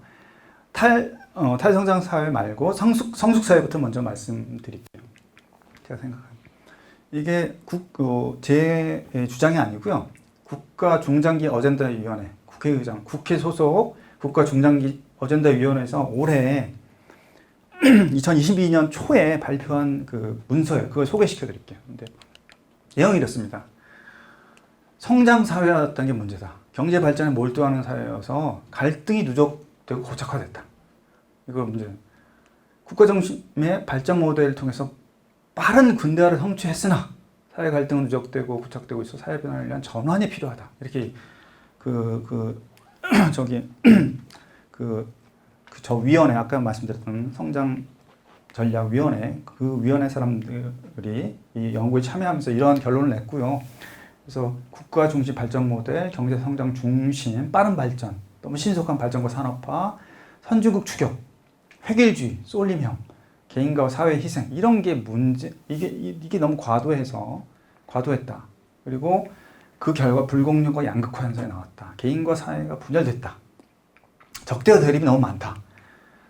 탈성장 사회 말고 성숙 사회부터 먼저 말씀드릴게요. 제가 생각합니다. 이게 제 주장이 아니고요. 국가 중장기 어젠다위원회, 국회의장, 국회 소속 국가 중장기 어젠다위원회에서 올해 2022년 초에 발표한 그 문서예요. 그걸 소개시켜 드릴게요. 근데 내용이 이렇습니다. 성장 사회였던 게 문제다. 경제 발전에 몰두하는 사회여서 갈등이 누적되고 고착화됐다. 이거 문제. 국가 중심의 발전 모델을 통해서 빠른 근대화를 성취했으나 사회 갈등은 누적되고 고착되고 있어 사회 변화를 위한 전환이 필요하다. 이렇게 저 위원회, 아까 말씀드렸던 성장 전략 위원회, 그 위원회 사람들이 이 연구에 참여하면서 이러한 결론을 냈고요. 그래서 국가 중심 발전 모델, 경제 성장 중심, 빠른 발전, 너무 신속한 발전과 산업화, 선진국 추격, 획일주의, 쏠림형, 개인과 사회 희생, 이런 게 문제, 이게 너무 과도했다. 그리고 그 결과 불공정과 양극화 현상이 나왔다. 개인과 사회가 분열됐다. 적대와 대립이 너무 많다.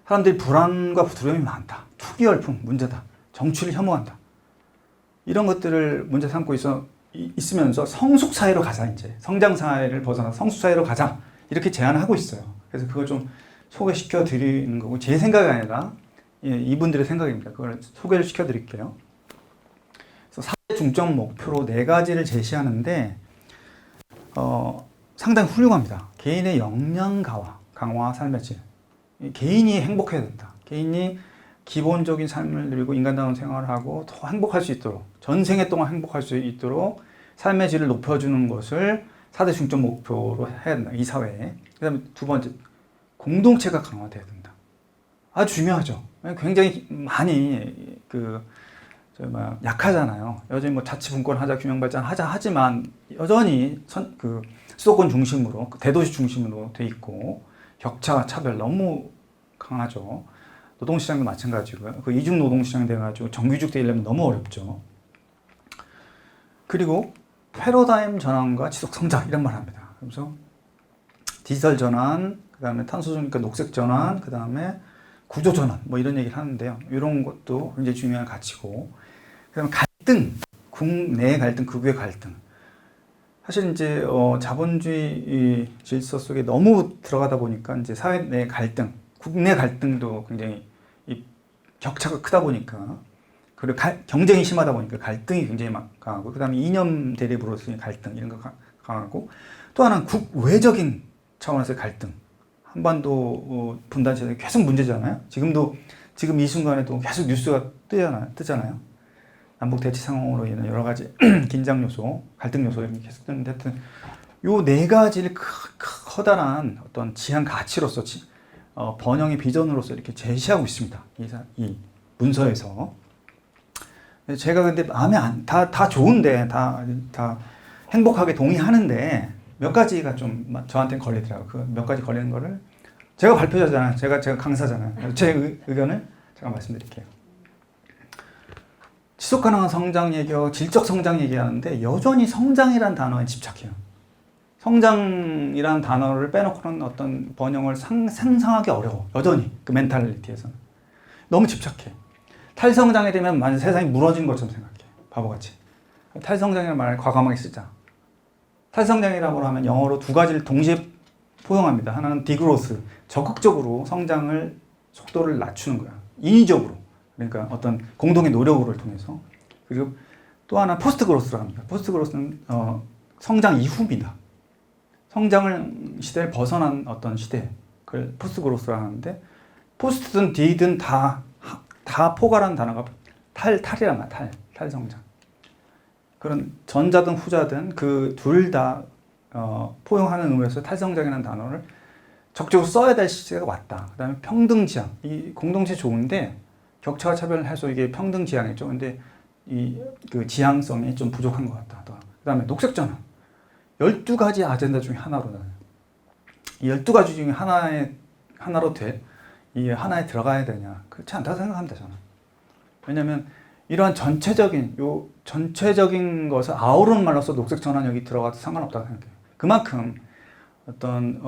사람들이 불안과 두려움이 많다. 투기 열풍 문제다. 정치를 혐오한다. 이런 것들을 문제 삼고 있으면서 성숙 사회로 가자, 이제 성장 사회를 벗어나 성숙 사회로 가자, 이렇게 제안을 하고 있어요. 그래서 그걸 좀 소개시켜 드리는 거고, 제 생각이 아니라 이분들의 생각입니다. 그걸 소개를 시켜 드릴게요. 그래서 사회 중점 목표로 4가지를 제시하는데 상당히 훌륭합니다. 개인의 역량 강화, 삶의 질. 개인이 행복해야 된다. 개인이 기본적인 삶을 누리고 인간다운 생활을 하고 더 행복할 수 있도록, 전생에 동안 행복할 수 있도록 삶의 질을 높여주는 것을 4대 중점 목표로 해야 된다. 이 사회에. 그 다음에 2번째, 공동체가 강화돼야 된다. 아주 중요하죠. 굉장히 많이 약하잖아요. 여전히 뭐 자치분권 하자, 균형 발전 하자 하지만 여전히 수도권 중심으로, 대도시 중심으로 돼 있고 격차, 차별 너무 강하죠. 노동시장도 마찬가지고요. 그 이중 노동시장 돼가지고 정규직 되려면 너무 어렵죠. 그리고 패러다임 전환과 지속 성장, 이런 말 합니다. 그래서 디지털 전환, 그 다음에 탄소 중립과 녹색 전환, 그 다음에 구조 전환, 뭐 이런 얘기를 하는데요. 이런 것도 굉장히 중요한 가치고, 그 다음에 갈등, 국내 갈등, 극우의 갈등. 사실 이제 자본주의 질서 속에 너무 들어가다 보니까 이제 사회 내 갈등, 국내 갈등도 굉장히 이 격차가 크다 보니까, 그리고 경쟁이 심하다 보니까 갈등이 굉장히 강하고, 그 다음에 이념 대립으로서의 갈등, 이런 거 강하고, 또 하나는 국외적인 차원에서의 갈등. 한반도 분단 시대에 계속 문제잖아요. 지금 이 순간에도 계속 뉴스가 뜨잖아요. 남북 대치 상황으로 인한 여러 가지 긴장 요소, 갈등 요소 이렇게 계속 뜨는데, 하여튼 요 4가지를 커다란 어떤 지향 가치로서 번영의 비전으로서 이렇게 제시하고 있습니다. 이 문서에서. 제가 근데 마음에 다 좋은데, 다 행복하게 동의하는데, 몇 가지가 좀 저한테는 걸리더라고요. 그 몇 가지 걸리는 거를 제가 발표자잖아요. 제가 강사잖아요. 제 의견을 제가 말씀드릴게요. 지속 가능한 성장 얘기하고 질적 성장 얘기하는데 여전히 성장이라는 단어에 집착해요. 성장이라는 단어를 빼놓고는 어떤 번영을 상상하기 어려워. 여전히 그 멘탈리티에서는 너무 집착해. 탈성장이 되면 완전 세상이 무너진 것처럼 생각해. 바보같이. 탈성장이라는 말을 과감하게 쓰자. 탈성장이라고 하면 영어로 2가지를 동시에 포용합니다. 하나는 디그로스, 적극적으로 성장을 속도를 낮추는 거야. 인위적으로. 그러니까 어떤 공동의 노력을 통해서. 그리고 또 하나 포스트 그로스라고 합니다. 포스트 그로스는 성장 이후입니다. 성장을 시대를 벗어난 어떤 시대, 그걸 포스트 그로스라고 하는데, 포스트든 디든 다 포괄하는 단어가 탈이란 말, 탈성장. 그런 전자든 후자든 그 둘 다 포용하는 의미에서 탈성장이라는 단어를 적극적으로 써야 될 시대가 왔다. 그 다음에 평등지향. 이 공동체 좋은데 격차와 차별을 해서 이게 평등지향이죠. 근데 그 지향성이 좀 부족한 것 같다. 그 다음에 녹색전환. 12가지 아젠다 중에 하나로 이 12가지 중에 하나로 이 하나에 들어가야 되냐. 그렇지 않다고 생각합니다, 저는. 왜냐면 이러한 전체적인 것을 아우르는 말로서 녹색전환 여기 들어가도 상관없다고 생각해요. 그만큼 어떤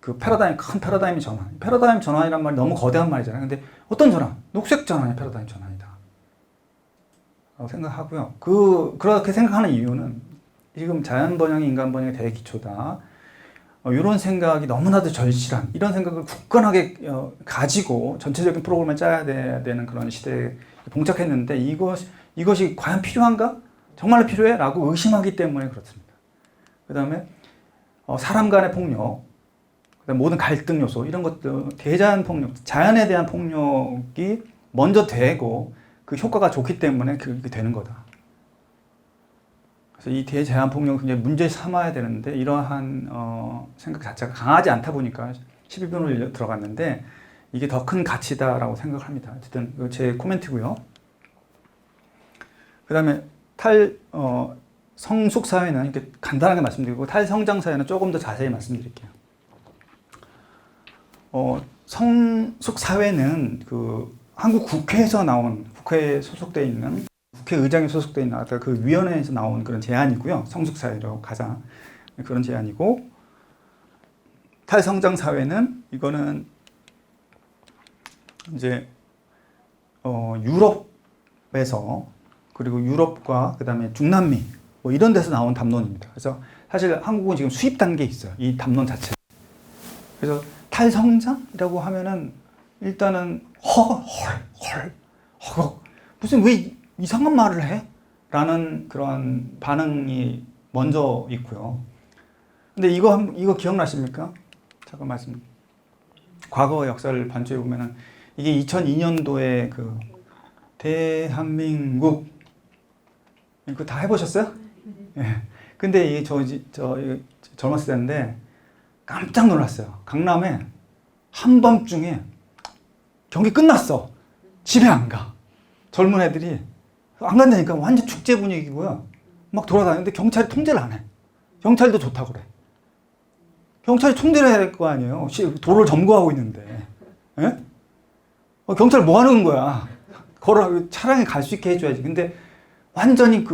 그 큰 패러다임 전환. 패러다임 전환이란 말이 너무 거대한 말이잖아요. 근데 어떤 전환? 녹색 전환이 패러다임 전환이다. 라고 생각하고요. 그렇게 생각하는 이유는 지금 자연 번영이 인간 번영의 대기초다. 이런 생각이 너무나도 절실한 이런 생각을 굳건하게 가지고 전체적인 프로그램을 짜야 되는 그런 시대에 봉착했는데 이것이 과연 필요한가? 정말로 필요해? 라고 의심하기 때문에 그렇습니다. 그 다음에 사람 간의 폭력, 그다음에 모든 갈등 요소 이런 것들, 대자연 폭력, 자연에 대한 폭력이 먼저 되고 그 효과가 좋기 때문에 그렇게 되는 거다. 그래서 이 대자연 폭력을 굉장히 문제 삼아야 되는데 이러한 생각 자체가 강하지 않다 보니까 12분을 들어갔는데 이게 더 큰 가치다라고 생각을 합니다. 어쨌든 제 코멘트고요. 그 다음에 성숙 사회는 이렇게 간단하게 말씀드리고 탈성장 사회는 조금 더 자세히 말씀드릴게요. 성숙 사회는 그 한국 국회에서 나온 국회에 소속돼 있는 국회의장이 소속돼 있는 아까 그 위원회에서 나온 그런 제안이고요. 성숙 사회라고 가장 그런 제안이고 탈성장 사회는 이거는 이제 유럽에서 그리고 유럽과 그다음에 중남미 뭐 이런 데서 나온 담론입니다. 그래서 사실 한국은 지금 수입 단계에 있어요. 이 담론 자체. 그래서 탈성장이라고 하면은 일단은 무슨 왜 이상한 말을 해? 라는 그런 반응이 먼저 있고요. 근데 이거 기억나십니까? 잠깐 말씀. 과거 역사를 반추해 보면은 이게 2002년도에 그 대한민국 이거 다 해보셨어요? 예. 근데 이게 저 젊었을 때인데 깜짝 놀랐어요. 강남에 한밤중에 경기 끝났어. 집에 안 가. 젊은 애들이 안 간다니까 완전 축제 분위기고요. 막 돌아다니는데 경찰이 통제를 안 해. 경찰도 좋다고 그래. 경찰이 통제를 해야 될 거 아니에요. 도로를 점거하고 있는데. 예? 경찰 뭐 하는 거야? 차량에 갈 수 있게 해줘야지. 근데 완전히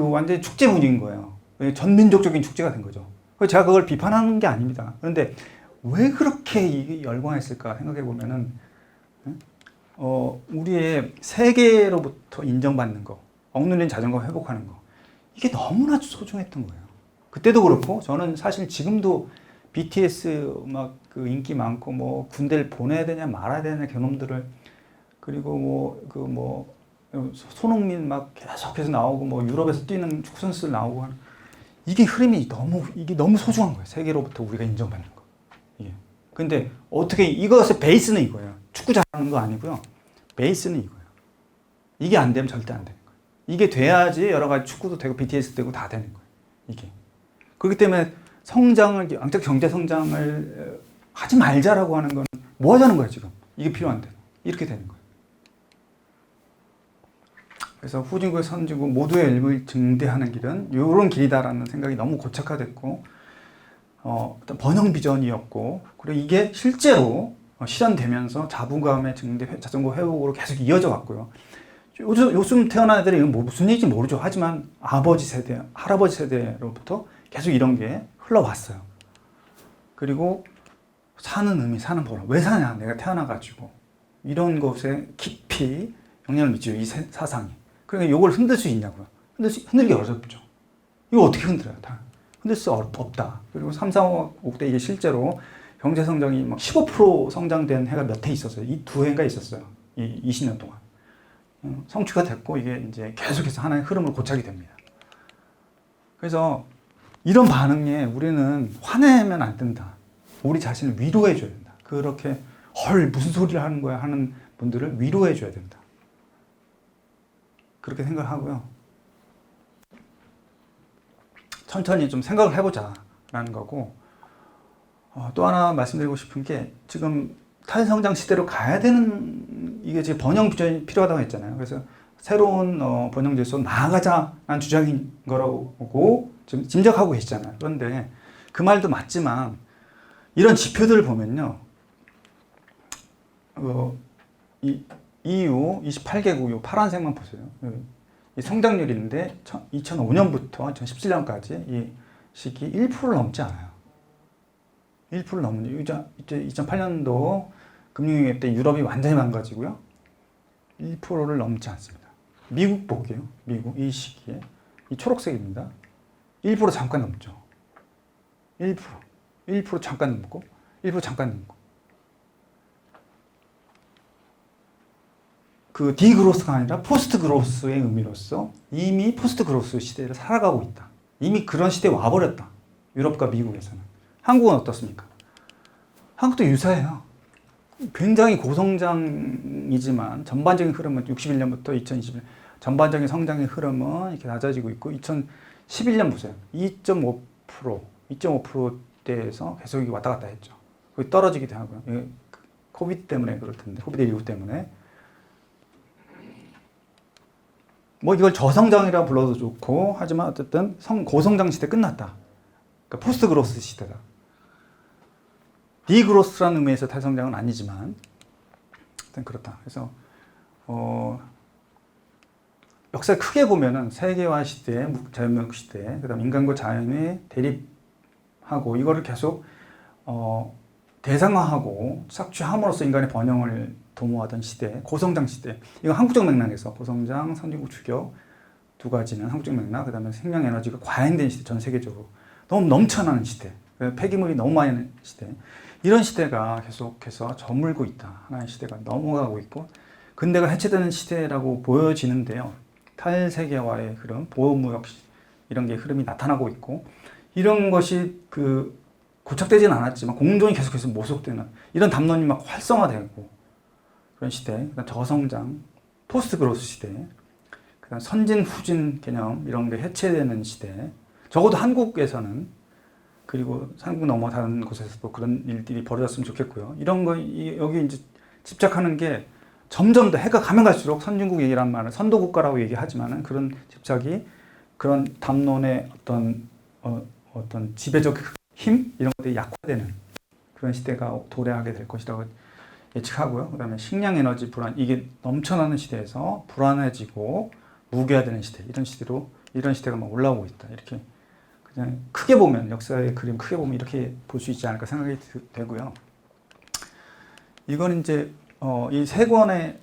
축제 분위기인 거예요. 전민족적인 축제가 된 거죠. 제가 그걸 비판하는 게 아닙니다. 그런데 왜 그렇게 이게 열광했을까 생각해 보면은, 우리의 세계로부터 인정받는 거, 억눌린 자존감 회복하는 거, 이게 너무나 소중했던 거예요. 그때도 그렇고, 저는 사실 지금도 BTS 막 그 인기 많고, 뭐 군대를 보내야 되냐 말아야 되냐 걔놈들을, 그리고 손흥민 막 계속해서 나오고, 뭐 유럽에서 뛰는 축구 선수들 나오고 하는, 이게 너무 소중한 거예요. 세계로부터 우리가 인정받는 거. 이게. 근데 어떻게 이것의 베이스는 이거예요. 축구 잘하는 거 아니고요. 베이스는 이거예요. 이게 안 되면 절대 안 되는 거예요. 이게 돼야지 여러 가지 축구도 되고 BTS 되고 다 되는 거예요. 이게. 그렇기 때문에 양적 경제 성장을 하지 말자라고 하는 건 뭐 하자는 거예요, 지금. 이게 필요한데. 이렇게 되는 거예요. 그래서 후진국, 선진국 모두의 일부를 증대하는 길은 이런 길이다라는 생각이 너무 고착화됐고, 어떤 번영 비전이었고, 그리고 이게 실제로 실현되면서 자부감의 증대, 자존감 회복으로 계속 이어져 왔고요. 요즘 태어난 애들이 무슨 얘기인지 모르죠. 하지만 아버지 세대, 할아버지 세대로부터 계속 이런 게 흘러왔어요. 그리고 사는 의미, 사는 보람. 왜 사냐? 내가 태어나가지고. 이런 것에 깊이 영향을 미치죠. 이 사상이. 그러니까 이걸 흔들 수 있냐고요. 흔들기 어렵죠. 이거 어떻게 흔들어요? 다. 흔들 수 없다. 그리고 3, 4, 5대 이게 실제로 경제 성장이 막 15% 성장된 해가 몇 해 있었어요. 이 두 해가 있었어요. 이 20년 동안. 성취가 됐고 이게 이제 계속해서 하나의 흐름을 고착이 됩니다. 그래서 이런 반응에 우리는 화내면 안 된다. 우리 자신을 위로해 줘야 된다. 그렇게 무슨 소리를 하는 거야 하는 분들을 위로해 줘야 된다. 그렇게 생각하고요. 천천히 좀 생각을 해보자라는 거고, 또 하나 말씀드리고 싶은 게 지금 탈성장 시대로 가야 되는, 이게 지금 번영 비전이 필요하다고 했잖아요. 그래서 새로운 번영 질서로 나아가자라는 주장인 거라고 지금 짐작하고 계시잖아요. 그런데 그 말도 맞지만 이런 지표들을 보면요, 이 EU 28개국 이 파란색만 보세요. 이 성장률인데 2005년부터 2017년까지 이 시기 1%를 넘지 않아요. 1%를 넘는, 이제 2008년도 금융위기 때 유럽이 완전히 망가지고요. 1%를 넘지 않습니다. 미국 볼게요. 미국 이 시기에 이 초록색입니다. 1% 잠깐 넘죠. 1% 잠깐 넘고 1% 잠깐 넘고. 그 디그로스가 아니라 포스트 그로스의 의미로서 이미 포스트 그로스 시대를 살아가고 있다. 이미 그런 시대에 와버렸다. 유럽과 미국에서는. 한국은 어떻습니까? 한국도 유사해요. 굉장히 고성장이지만 전반적인 흐름은 61년부터 2021년 전반적인 성장의 흐름은 이렇게 낮아지고 있고 2011년 보세요. 2.5%대에서 계속 왔다 갔다 했죠. 거기 떨어지기도 하고요. 코비드 때문에 그럴 텐데, 코비드 이후 때문에. 뭐 이걸 저성장이라고 불러도 좋고, 하지만 어쨌든 고성장 시대 끝났다. 그러니까 포스트 그로스 시대다. 디그로스라는 의미에서 탈성장은 아니지만 일단 그렇다. 그래서 역사를 크게 보면은 세계화 시대, 자연무역 시대, 그다음 인간과 자연의 대립하고 이거를 계속 대상화하고 착취함으로써 인간의 번영을 도모하던 시대, 고성장 시대. 이거 한국적 맥락에서 고성장, 선진국 추격 두 가지는 한국적 맥락, 그다음에 생명 에너지가 과잉된 시대, 전 세계적으로 너무 넘쳐나는 시대, 폐기물이 너무 많이 나는 시대. 이런 시대가 계속해서 저물고 있다. 하나의 시대가 넘어가고 있고 근대가 해체되는 시대라고 보여지는데요. 탈세계화의 흐름, 보호무역 이런 게 흐름이 나타나고 있고 이런 것이 고착되지는 않았지만 공존이 계속해서 모속되는 이런 담론이 막 활성화되고 그런 시대, 그다음 저성장, 포스트 그로스 시대, 그다음 선진 후진 개념 이런 게 해체되는 시대. 적어도 한국에서는 그리고 한국 넘어 다른 곳에서도 그런 일들이 벌어졌으면 좋겠고요. 이런 거 여기 이제 집착하는 게 점점 더 해가 가면 갈수록 선진국 얘기란 말은 선도국가라고 얘기하지만은 그런 집착이 그런 담론의 어떤 지배적 힘 이런 것들이 약화되는 그런 시대가 도래하게 될 것이라고 예측하고요. 그다음에 식량 에너지 불안 이게 넘쳐나는 시대에서 불안해지고 무기화되는 시대 이런 시대가 막 올라오고 있다. 이렇게 그냥 크게 보면 역사의 그림 크게 보면 이렇게 볼 수 있지 않을까 생각이 되고요. 이건 이제 이 세 권의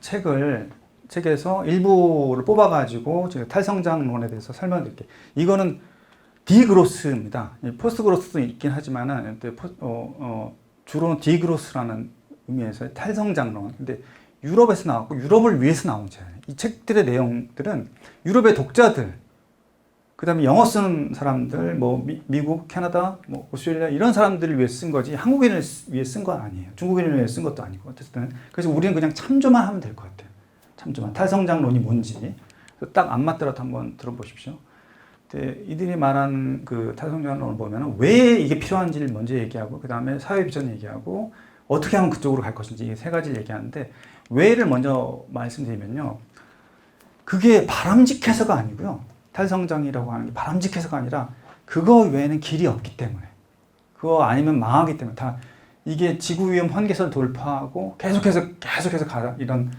책에서 일부를 뽑아가지고 제가 탈성장론에 대해서 설명드릴게요. 이거는 디그로스입니다. 포스트 그로스도 있긴 하지만은 주로는 디그로스라는 의미에서 탈성장론. 근데 유럽에서 나왔고 유럽을 위해서 나온 책이에요. 이 책들의 내용들은 유럽의 독자들, 그다음에 영어 쓰는 사람들, 뭐 미국, 캐나다, 뭐 오스트레일리아 이런 사람들을 위해 쓴 거지 한국인을 위해 쓴 건 아니에요. 중국인을 위해 쓴 것도 아니고 어쨌든 그래서 우리는 그냥 참조만 하면 될 것 같아요. 참조만. 탈성장론이 뭔지 딱 안 맞더라도 한번 들어보십시오. 근데 이들이 말한 그 탈성장론을 보면은 왜 이게 필요한지를 먼저 얘기하고 그 다음에 사회 비전 얘기하고 어떻게 하면 그쪽으로 갈 것인지 이 세 가지를 얘기하는데 왜를 먼저 말씀드리면요. 그게 바람직해서가 아니고요. 탈성장이라고 하는 게 바람직해서가 아니라 그거 외에는 길이 없기 때문에 그거 아니면 망하기 때문에 다 이게 지구위험 한계선을 돌파하고 계속해서 가다 이런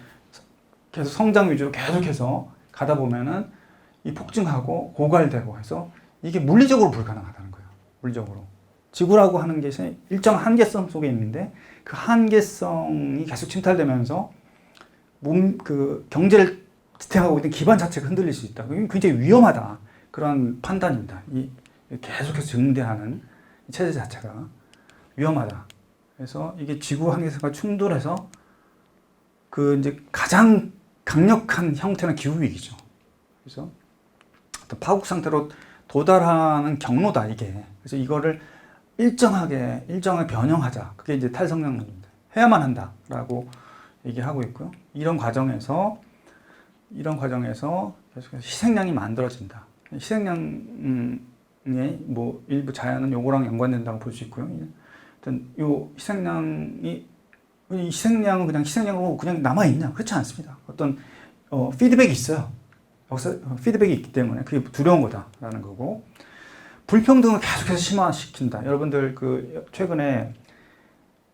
계속 성장 위주로 계속해서 가다 보면은 이 폭증하고 고갈되고 해서 이게 물리적으로 불가능하다는 거예요. 물리적으로 지구라고 하는 게 일정한 한계성 속에 있는데 그 한계성이 계속 침탈되면서 경제를 지탱하고 있는 기반 자체가 흔들릴 수 있다. 이게 굉장히 위험하다. 그런 판단입니다. 계속해서 증대하는 체제 자체가 위험하다. 그래서 이게 지구 한계선과 충돌해서 이제 가장 강력한 형태는 기후 위기죠. 그래서 어떤 파국 상태로 도달하는 경로다 이게. 그래서 이거를 일정하게 변형하자. 그게 이제 탈성장론입니다. 해야만 한다라고 얘기하고 있고요. 이런 과정에서 이런 과정에서 계속해서 희생양이 만들어진다. 희생양의 뭐 일부 자연은 요거랑 연관된다고 볼 수 있고요. 어떤 요 희생양은 그냥 희생양으로 그냥 남아 있냐? 그렇지 않습니다. 어떤 피드백이 있어요. 피드백이 있기 때문에 그게 두려운 거다라는 거고, 불평등을 계속해서 심화시킨다. 여러분들 그 최근에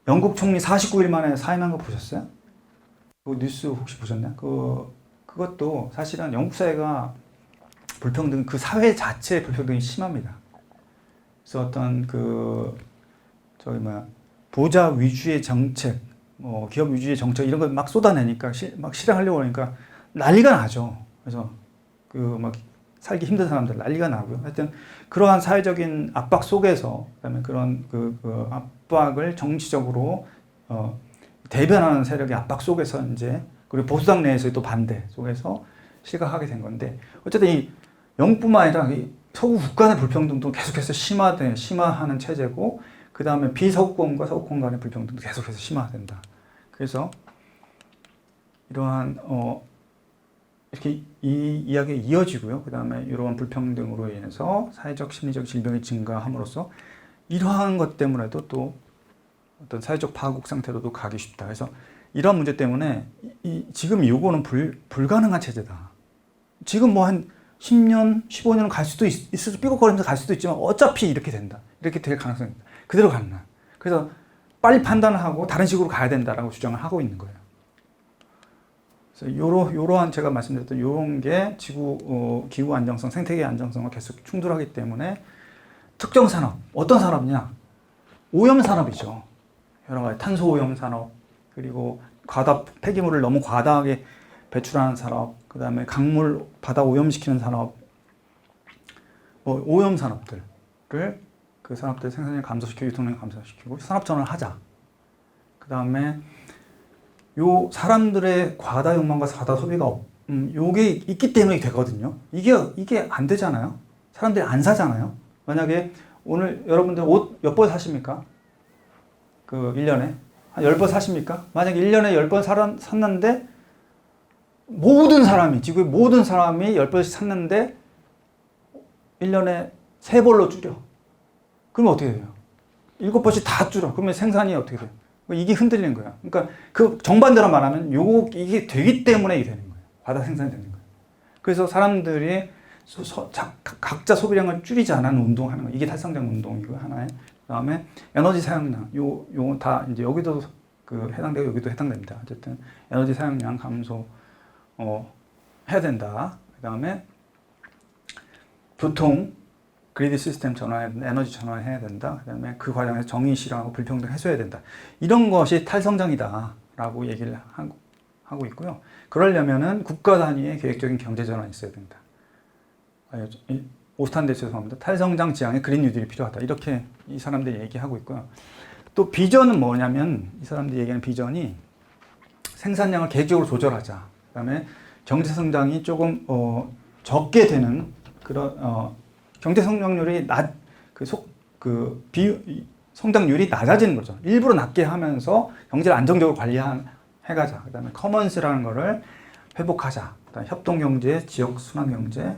영국 총리 49일 만에 사임한 거 보셨어요? 그 뉴스 혹시 보셨나요? 그것도 사실은 영국 사회가 불평등, 그 사회 자체의 불평등이 심합니다. 그래서 어떤 보자 위주의 정책, 기업 위주의 정책 이런 걸 막 쏟아내니까 막 실행하려고 하니까 난리가 나죠. 그래서 막 살기 힘든 사람들 난리가 나고요. 하여튼 그러한 사회적인 압박 속에서, 그다음에 그런 압박을 정치적으로 대변하는 세력의 압박 속에서 이제, 그리고 보수당 내에서의 또 반대 속에서 시각하게 된 건데, 어쨌든 이 영국뿐만 아니라 이 서구 국가 간 불평등도 계속해서 심화하는 체제고, 그 다음에 비서구권과 서구권 간의 불평등도 계속해서 심화된다. 그래서 이러한 이렇게 이 이야기가 이어지고요. 그 다음에 이러한 불평등으로 인해서 사회적 심리적 질병이 증가함으로써 이러한 것 때문에도 또 어떤 사회적 파국 상태로도 가기 쉽다. 그래서 이런 문제 때문에 지금 요거는 불가능한 체제다. 지금 뭐 한 10년, 15년은 갈 수도 있을, 삐걱거리면서 갈 수도 있지만 어차피 이렇게 된다. 이렇게 될 가능성이 있다. 그대로 가는 거야. 그래서 빨리 판단을 하고 다른 식으로 가야 된다라고 주장을 하고 있는 거예요. 그래서 요러한 제가 말씀드렸던 요런 게 기후 안정성, 생태계 안정성과 계속 충돌하기 때문에 특정 산업, 어떤 산업이냐? 오염 산업이죠. 여러 가지 탄소 오염 산업, 그리고 폐기물을 너무 과다하게 배출하는 산업, 그 다음에 강물, 바다 오염시키는 산업, 오염 산업들을 그 산업들 생산량 감소시키고 유통량 감소시키고 산업 전환을 하자. 그 다음에 요 사람들의 과다 욕망과 과다 소비가 요게 있기 때문에 되거든요. 이게 안 되잖아요. 사람들이 안 사잖아요. 만약에 오늘 여러분들 옷 몇 벌 사십니까? 1년에 한 10벌 사십니까? 만약에 1년에 10벌 샀는데 지구의 모든 사람이 10벌씩 샀는데 1년에 3벌로 줄여. 그러면 어떻게 돼요? 7벌씩 다 줄여. 그러면 생산이 어떻게 돼요? 이게 흔들리는 거야. 그러니까 그 정반대로 말하면 이게 되기 때문에 이게 되는 거예요. 과다 생산이 되는 거예요. 그래서 사람들이 각자 소비량을 줄이지 않는 운동하는 거예요. 이게 탈성장 운동이고 하나에. 그다음에 에너지 사용량. 요거 다 이제 여기도 해당되고 여기도 해당됩니다. 어쨌든 에너지 사용량 감소 해야 된다. 그다음에 교통 그리드 시스템 전환해야 된다. 에너지 전환해야 된다. 그 다음에 그 과정에서 정의 실현하고 불평등 해소해야 된다. 이런 것이 탈성장이다라고 얘기를 하고 있고요. 그러려면은 국가 단위의 계획적인 경제 전환이 있어야 된다. 오스탄데 죄송합니다. 탈성장 지향의 그린 뉴딜이 필요하다. 이렇게 이 사람들이 얘기하고 있고요. 또 비전은 뭐냐면 이 사람들이 얘기하는 비전이 생산량을 계획적으로 조절하자. 그 다음에 경제 성장이 조금 적게 되는 그런 경제 성장률이 성장률이 낮아지는 거죠. 일부러 낮게 하면서 경제를 안정적으로 해가자. 그 다음에 커먼스라는 거를 회복하자. 그다음에 협동경제, 지역순환경제,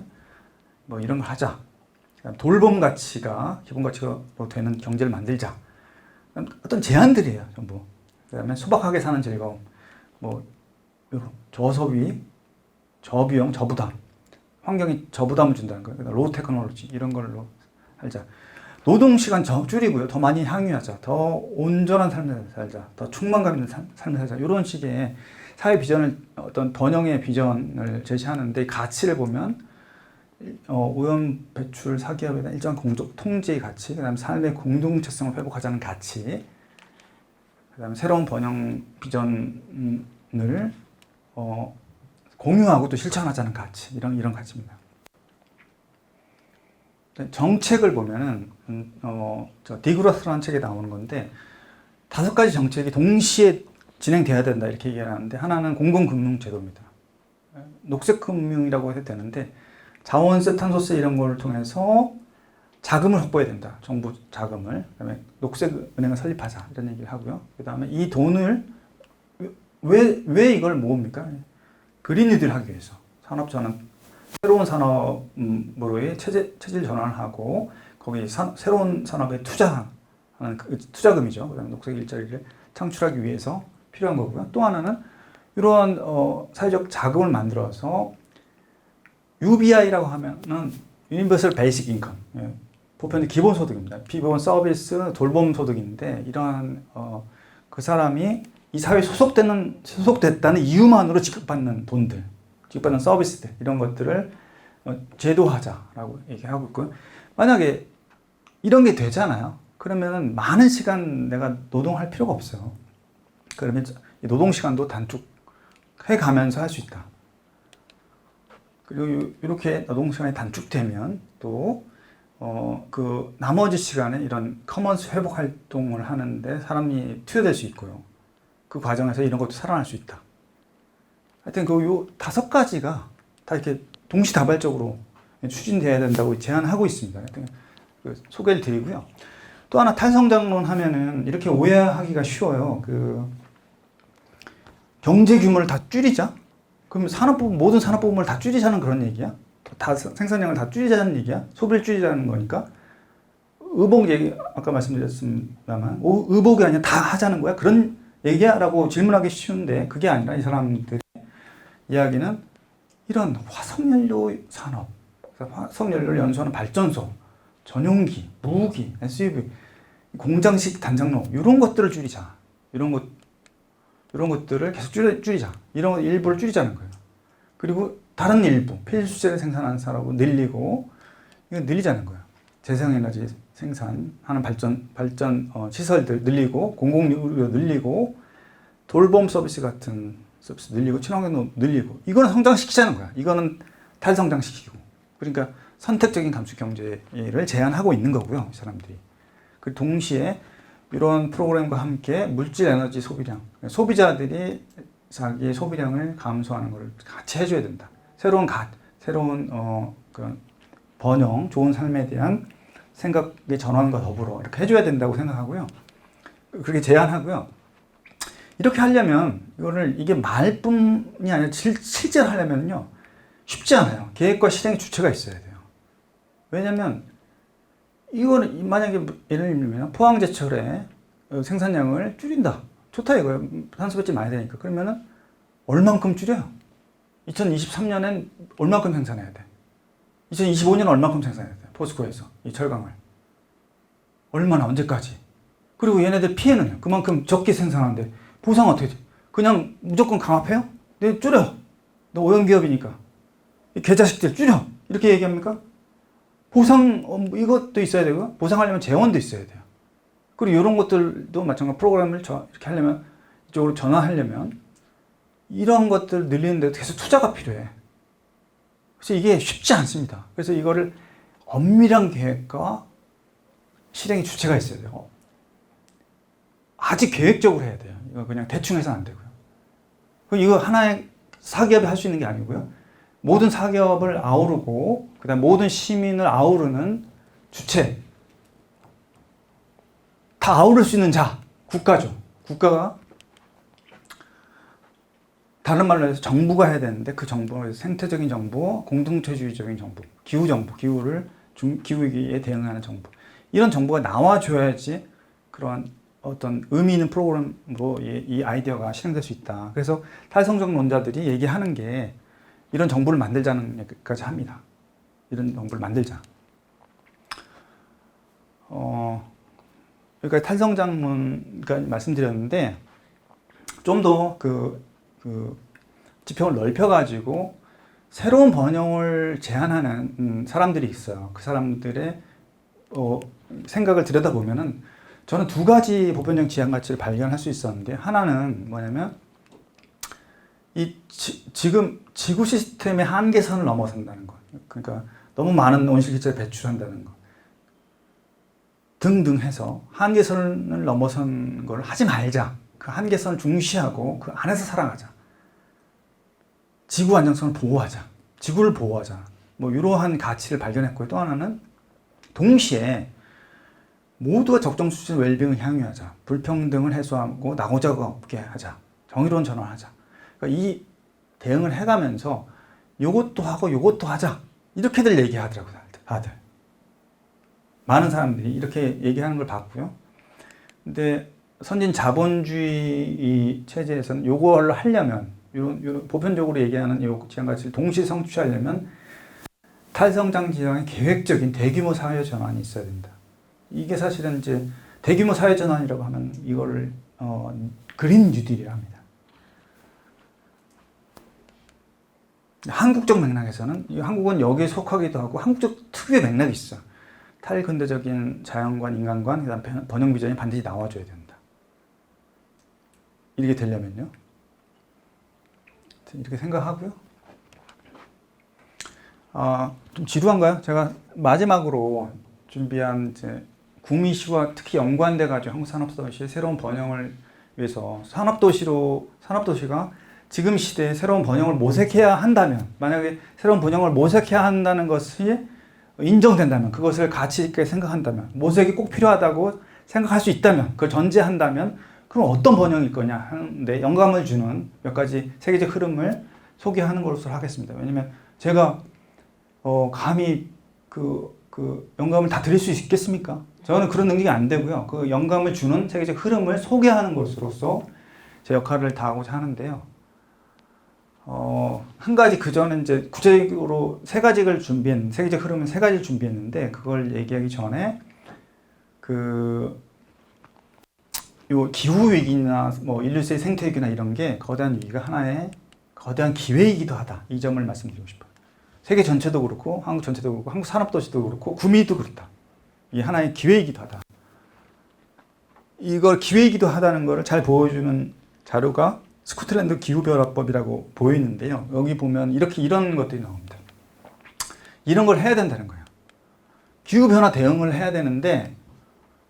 뭐 이런 걸 하자. 그다음에 돌봄 가치가 기본 가치로 되는 경제를 만들자. 어떤 제안들이에요, 전부. 그다음에 소박하게 사는 즐거움, 저소비, 저비용, 저부담. 환경이 저부담을 준다는 거예요. 로우 테크놀로지 이런 걸로 살자. 노동 시간 줄이고요. 더 많이 향유하자. 더 온전한 삶을 살자. 더 충만감 있는 삶을 살자. 이런 식의 사회 비전을 어떤 번영의 비전을 제시하는데 가치를 보면 오염 배출 사기업에 대한 일정한 통제의 가치, 그다음에 삶의 공동체성을 회복하자는 가치, 그다음에 새로운 번영 비전을 공유하고 또 실천하자는 가치, 이런 가치입니다. 정책을 보면은 디그로스라는 책에 나오는 건데 5가지 정책이 동시에 진행돼야 된다 이렇게 얘기하는데, 하나는 공공금융제도입니다. 녹색금융이라고 해도 되는데 자원세, 탄소세 이런 걸 통해서 자금을 확보해야 된다. 정부 자금을. 그다음에 녹색은행을 설립하자 이런 얘기를 하고요. 그다음에 이 돈을 왜 이걸 모읍니까? 그린 뉴딜 하기 위해서. 산업 전환, 새로운 산업으로의 체질 전환을 하고 거기 새로운 산업에 투자하는 그 투자금이죠. 그다음에 녹색 일자리를 창출하기 위해서 필요한 거고요. 또 하나는 이런 사회적 자금을 만들어서 UBI라고 하면은 Universal Basic Income, 예, 보편의 기본 소득입니다. 기본 서비스, 돌봄 소득인데 이러한 그 사람이 이 사회에 소속됐다는 이유만으로 지급받는 돈들, 지급받는 서비스들 이런 것들을 제도화하자라고 얘기하고 있고요. 만약에 이런 게 되잖아요. 그러면은 많은 시간 내가 노동할 필요가 없어요. 그러면 노동 시간도 단축해 가면서 할 수 있다. 그리고 이렇게 노동 시간이 단축되면 또 그 나머지 시간에 이런 커먼스 회복 활동을 하는데 사람이 투여될 수 있고요. 그 과정에서 이런 것도 살아날 수 있다. 하여튼 요 5가지가 다 이렇게 동시다발적으로 추진돼야 된다고 제안하고 있습니다. 하여튼 소개를 드리고요. 또 하나 탈성장론 하면은 이렇게 오해하기가 쉬워요. 그 경제 규모를 다 줄이자? 그럼 모든 산업부문을 다 줄이자는 그런 얘기야? 다 생산량을 다 줄이자는 얘기야? 소비를 줄이자는 거니까? 의복 얘기, 아까 말씀드렸습니다만, 의복이 아니라 다 하자는 거야? 그런 얘기야? 라고 질문하기 쉬운데, 그게 아니라 이 사람들의 이야기는 이런 화석연료 산업, 화석연료를 연소하는 발전소, 전용기, 무기, SUV, 공장식 단장로, 이런 것들을 줄이자. 이런 것들을 계속 줄이자. 이런 일부를 줄이자는 거예요. 그리고 다른 일부, 필수재를 생산하는 산업을 늘리고, 이거 늘리자는 거예요. 재생에너지 생산하는 발전 시설들 늘리고, 공공의료 늘리고, 돌봄 서비스 같은 서비스 늘리고, 친환경도 늘리고, 이거는 성장시키자는 거야. 이거는 탈성장시키고. 그러니까 선택적인 감축 경제를 제안하고 있는 거고요, 이 사람들이. 그리고 동시에 이런 프로그램과 함께 물질 에너지 소비량, 소비자들이 자기의 소비량을 감소하는 것을 같이 해줘야 된다. 새로운 그 번영, 좋은 삶에 대한 생각의 전환과 더불어 이렇게 해줘야 된다고 생각하고요. 그렇게 제안하고요. 이렇게 하려면 이게 말뿐이 아니라 실제로 하려면요 쉽지 않아요. 계획과 실행의 주체가 있어야 돼요. 왜냐하면 이거는 만약에 예를 들면 포항제철의 생산량을 줄인다. 좋다 이거예요. 탄소 배출 많이 되니까. 그러면은 얼만큼 줄여요? 2023년엔 얼만큼 생산해야 돼? 2025년은 얼만큼 생산해야 돼? 포스코에서 이 철강을 얼마나 언제까지? 그리고 얘네들 피해는 그만큼 적게 생산하는데 보상 어떻게 돼? 그냥 무조건 강압해요? 네, 줄여. 너 오염기업이니까 개자식들 줄여. 이렇게 얘기합니까? 보상 이것도 있어야 되고요. 보상하려면 재원도 있어야 돼요. 그리고 이런 것들도 마찬가지로 프로그램을 이렇게 하려면 이쪽으로 전환하려면 이런 것들 늘리는데 계속 투자가 필요해. 그래서 이게 쉽지 않습니다. 그래서 이거를 엄밀한 계획과 실행의 주체가 있어야 돼요. 아주 계획적으로 해야 돼요. 이거 그냥 대충 해서는 안 되고요. 이거 하나의 사기업이 할 수 있는 게 아니고요. 모든 사기업을 아우르고 그다음 모든 시민을 아우르는 주체, 다 아우를 수 있는 자, 국가죠. 국가가 다른 말로 해서 정부가 해야 되는데 그 정부는 생태적인 정부, 공동체주의적인 정부, 기후위기에 대응하는 정부. 이런 정부가 나와줘야지 그러한 어떤 의미 있는 프로그램으로 이 아이디어가 실행될 수 있다. 그래서 탈성장론자들이 얘기하는 게 이런 정부를 만들자는 얘기까지 합니다. 이런 정부를 만들자. 여기까지 탈성장론까지 말씀드렸는데 좀 더 지평을 넓혀가지고 새로운 번영을 제안하는 사람들이 있어요. 그 사람들의 생각을 들여다보면은 저는 2가지 보편적 지향 가치를 발견할 수 있었는데 하나는 뭐냐면 지금 지구 시스템의 한계선을 넘어선다는 것. 그러니까 너무 많은 온실가스를 배출한다는 것. 등등 해서 한계선을 넘어선 걸 하지 말자. 그 한계선을 중시하고 그 안에서 살아가자. 지구 안정성을 보호하자. 지구를 보호하자. 뭐 이러한 가치를 발견했고요. 또 하나는 동시에 모두가 적정 수준의 웰빙을 향유하자. 불평등을 해소하고 낙오자가 없게 하자. 정의로운 전환하자. 그러니까 이 대응을 해가면서 요것도 하고 요것도 하자. 이렇게들 얘기하더라고요. 다들. 많은 사람들이 이렇게 얘기하는 걸 봤고요. 근데 선진 자본주의 체제에서는 요걸 하려면 요런 보편적으로 얘기하는 요 지향 가치를 동시에 성취하려면 탈성장 지향의 계획적인 대규모 사회 전환이 있어야 된다. 이게 사실은 이제 대규모 사회 전환이라고 하면 이거를 그린 뉴딜이라 합니다. 한국적 맥락에서는 한국은 여기에 속하기도 하고 한국적 특유의 맥락이 있어. 탈근대적인 자연관, 인간관, 그다음 번영 비전이 반드시 나와줘야 된다. 이렇게 되려면요. 이렇게 생각하고요. 좀 지루한가요? 제가 마지막으로 준비한 이제 구미시와 특히 연관돼 가지고 한국 산업도시의 새로운 번영을 위해서 산업도시가 지금 시대에 새로운 번영을 모색해야 한다면, 만약에 새로운 번영을 모색해야 한다는 것이 인정된다면, 그것을 가치 있게 생각한다면, 모색이 꼭 필요하다고 생각할 수 있다면, 그걸 전제한다면, 그럼 어떤 번영일 거냐 하는데 영감을 주는 몇 가지 세계적 흐름을 소개하는 것으로 하겠습니다. 왜냐면 제가 감히 그 영감을 다 드릴 수 있겠습니까? 저는 그런 능력이 안 되고요. 그 영감을 주는 세계적 흐름을 소개하는 것으로서 제 역할을 다하고자 하는데요. 한 가지 그 전에 이제 구체적으로 세계적 흐름은 세 가지를 준비했는데, 그걸 얘기하기 전에 요 기후 위기나 뭐 인류세의 생태 위기나 이런 게 거대한 위기가 하나의 거대한 기회이기도 하다. 이 점을 말씀드리고 싶어요. 세계 전체도 그렇고 한국 전체도 그렇고 한국 산업도시도 그렇고 구미도 그렇다. 이게 하나의 기회이기도 하다. 이걸 기회이기도 하다는 것을 잘 보여주는 자료가 스코틀랜드 기후변화법이라고 보이는데요. 여기 보면 이런 것들이 나옵니다. 이런 걸 해야 된다는 거예요. 기후변화 대응을 해야 되는데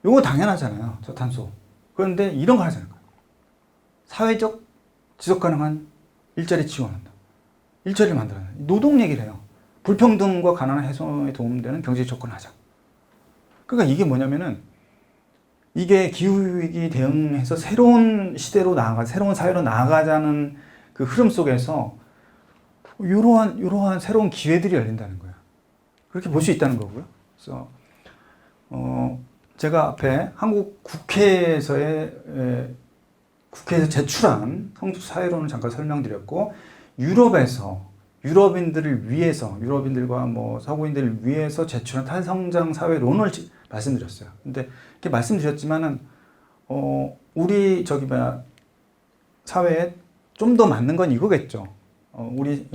이거 당연하잖아요. 저탄소. 그런데 이런 걸 하자는 거예요. 사회적 지속가능한 일자리 지원한다. 일자리를 만들어낸다. 노동 얘기를 해요. 불평등과 가난 해소에 도움되는 경제적 조건을 하자. 그러니까 이게 뭐냐면은 이게 기후위기 대응해서 새로운 시대로 새로운 사회로 나아가자는 그 흐름 속에서 이러한 새로운 기회들이 열린다는 거예요. 그렇게 볼 수 있다는 거고요. 그래서 제가 앞에 한국 국회에서 제출한 성숙 사회론을 잠깐 설명드렸고, 유럽인들과 뭐 서구인들을 위해서 제출한 탈성장 사회론을 말씀드렸어요. 근데 이렇게 말씀드렸지만은 우리 사회에 좀 더 맞는 건 이거겠죠. 우리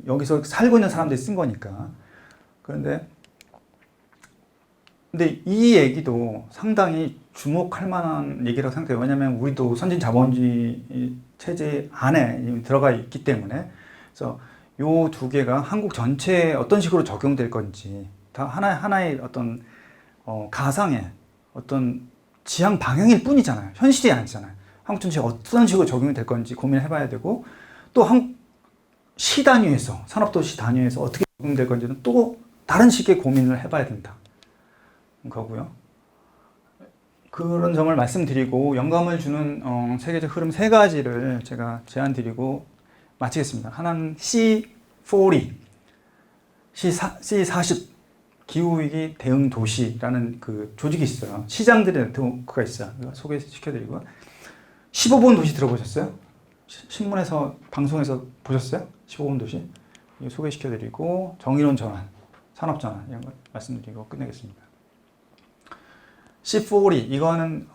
여기서 살고 있는 사람들이 쓴 거니까. 근데 이 얘기도 상당히 주목할 만한 얘기라고 생각해요. 왜냐하면 우리도 선진 자본주의 체제 안에 들어가 있기 때문에. 그래서 요 두 개가 한국 전체에 어떤 식으로 적용될 건지, 다 하나의 어떤 가상의 어떤 지향 방향일 뿐이잖아요. 현실이 아니잖아요. 한국 전체에 어떤 식으로 적용이 될 건지 고민을 해봐야 되고, 또 한국 시 단위에서, 산업도시 단위에서 어떻게 적용될 건지는 또 다른 식의 고민을 해봐야 된다. 거고요. 그런 점을 말씀드리고 영감을 주는 세계적 흐름 세 가지를 제가 제안드리고 마치겠습니다. 하나는 C40, C40 기후위기 대응 도시라는 그 조직이 있어요. 시장들의 네트워크가 있어요. 소개시켜드리고, 15번 도시 들어보셨어요? 신문에서, 방송에서 보셨어요? 15번 도시. 이거 소개시켜드리고, 정의론 전환, 산업 전환 이런 거 말씀드리고 끝내겠습니다. C40 이거는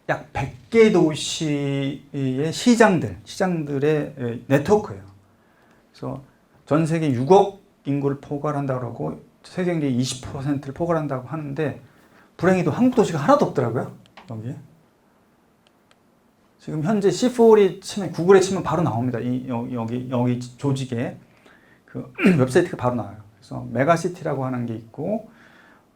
약 100개 도시의 시장들의 네트워크예요. 그래서 전 세계 6억 인구를 포괄한다고 하고 세계 경제의 20%를 포괄한다고 하는데, 불행히도 한국 도시가 하나도 없더라고요. 여기. 지금 현재 C40 치면, 구글에 치면 바로 나옵니다. 여기 조직에 그 웹사이트가 바로 나와요. 그래서 메가시티라고 하는 게 있고,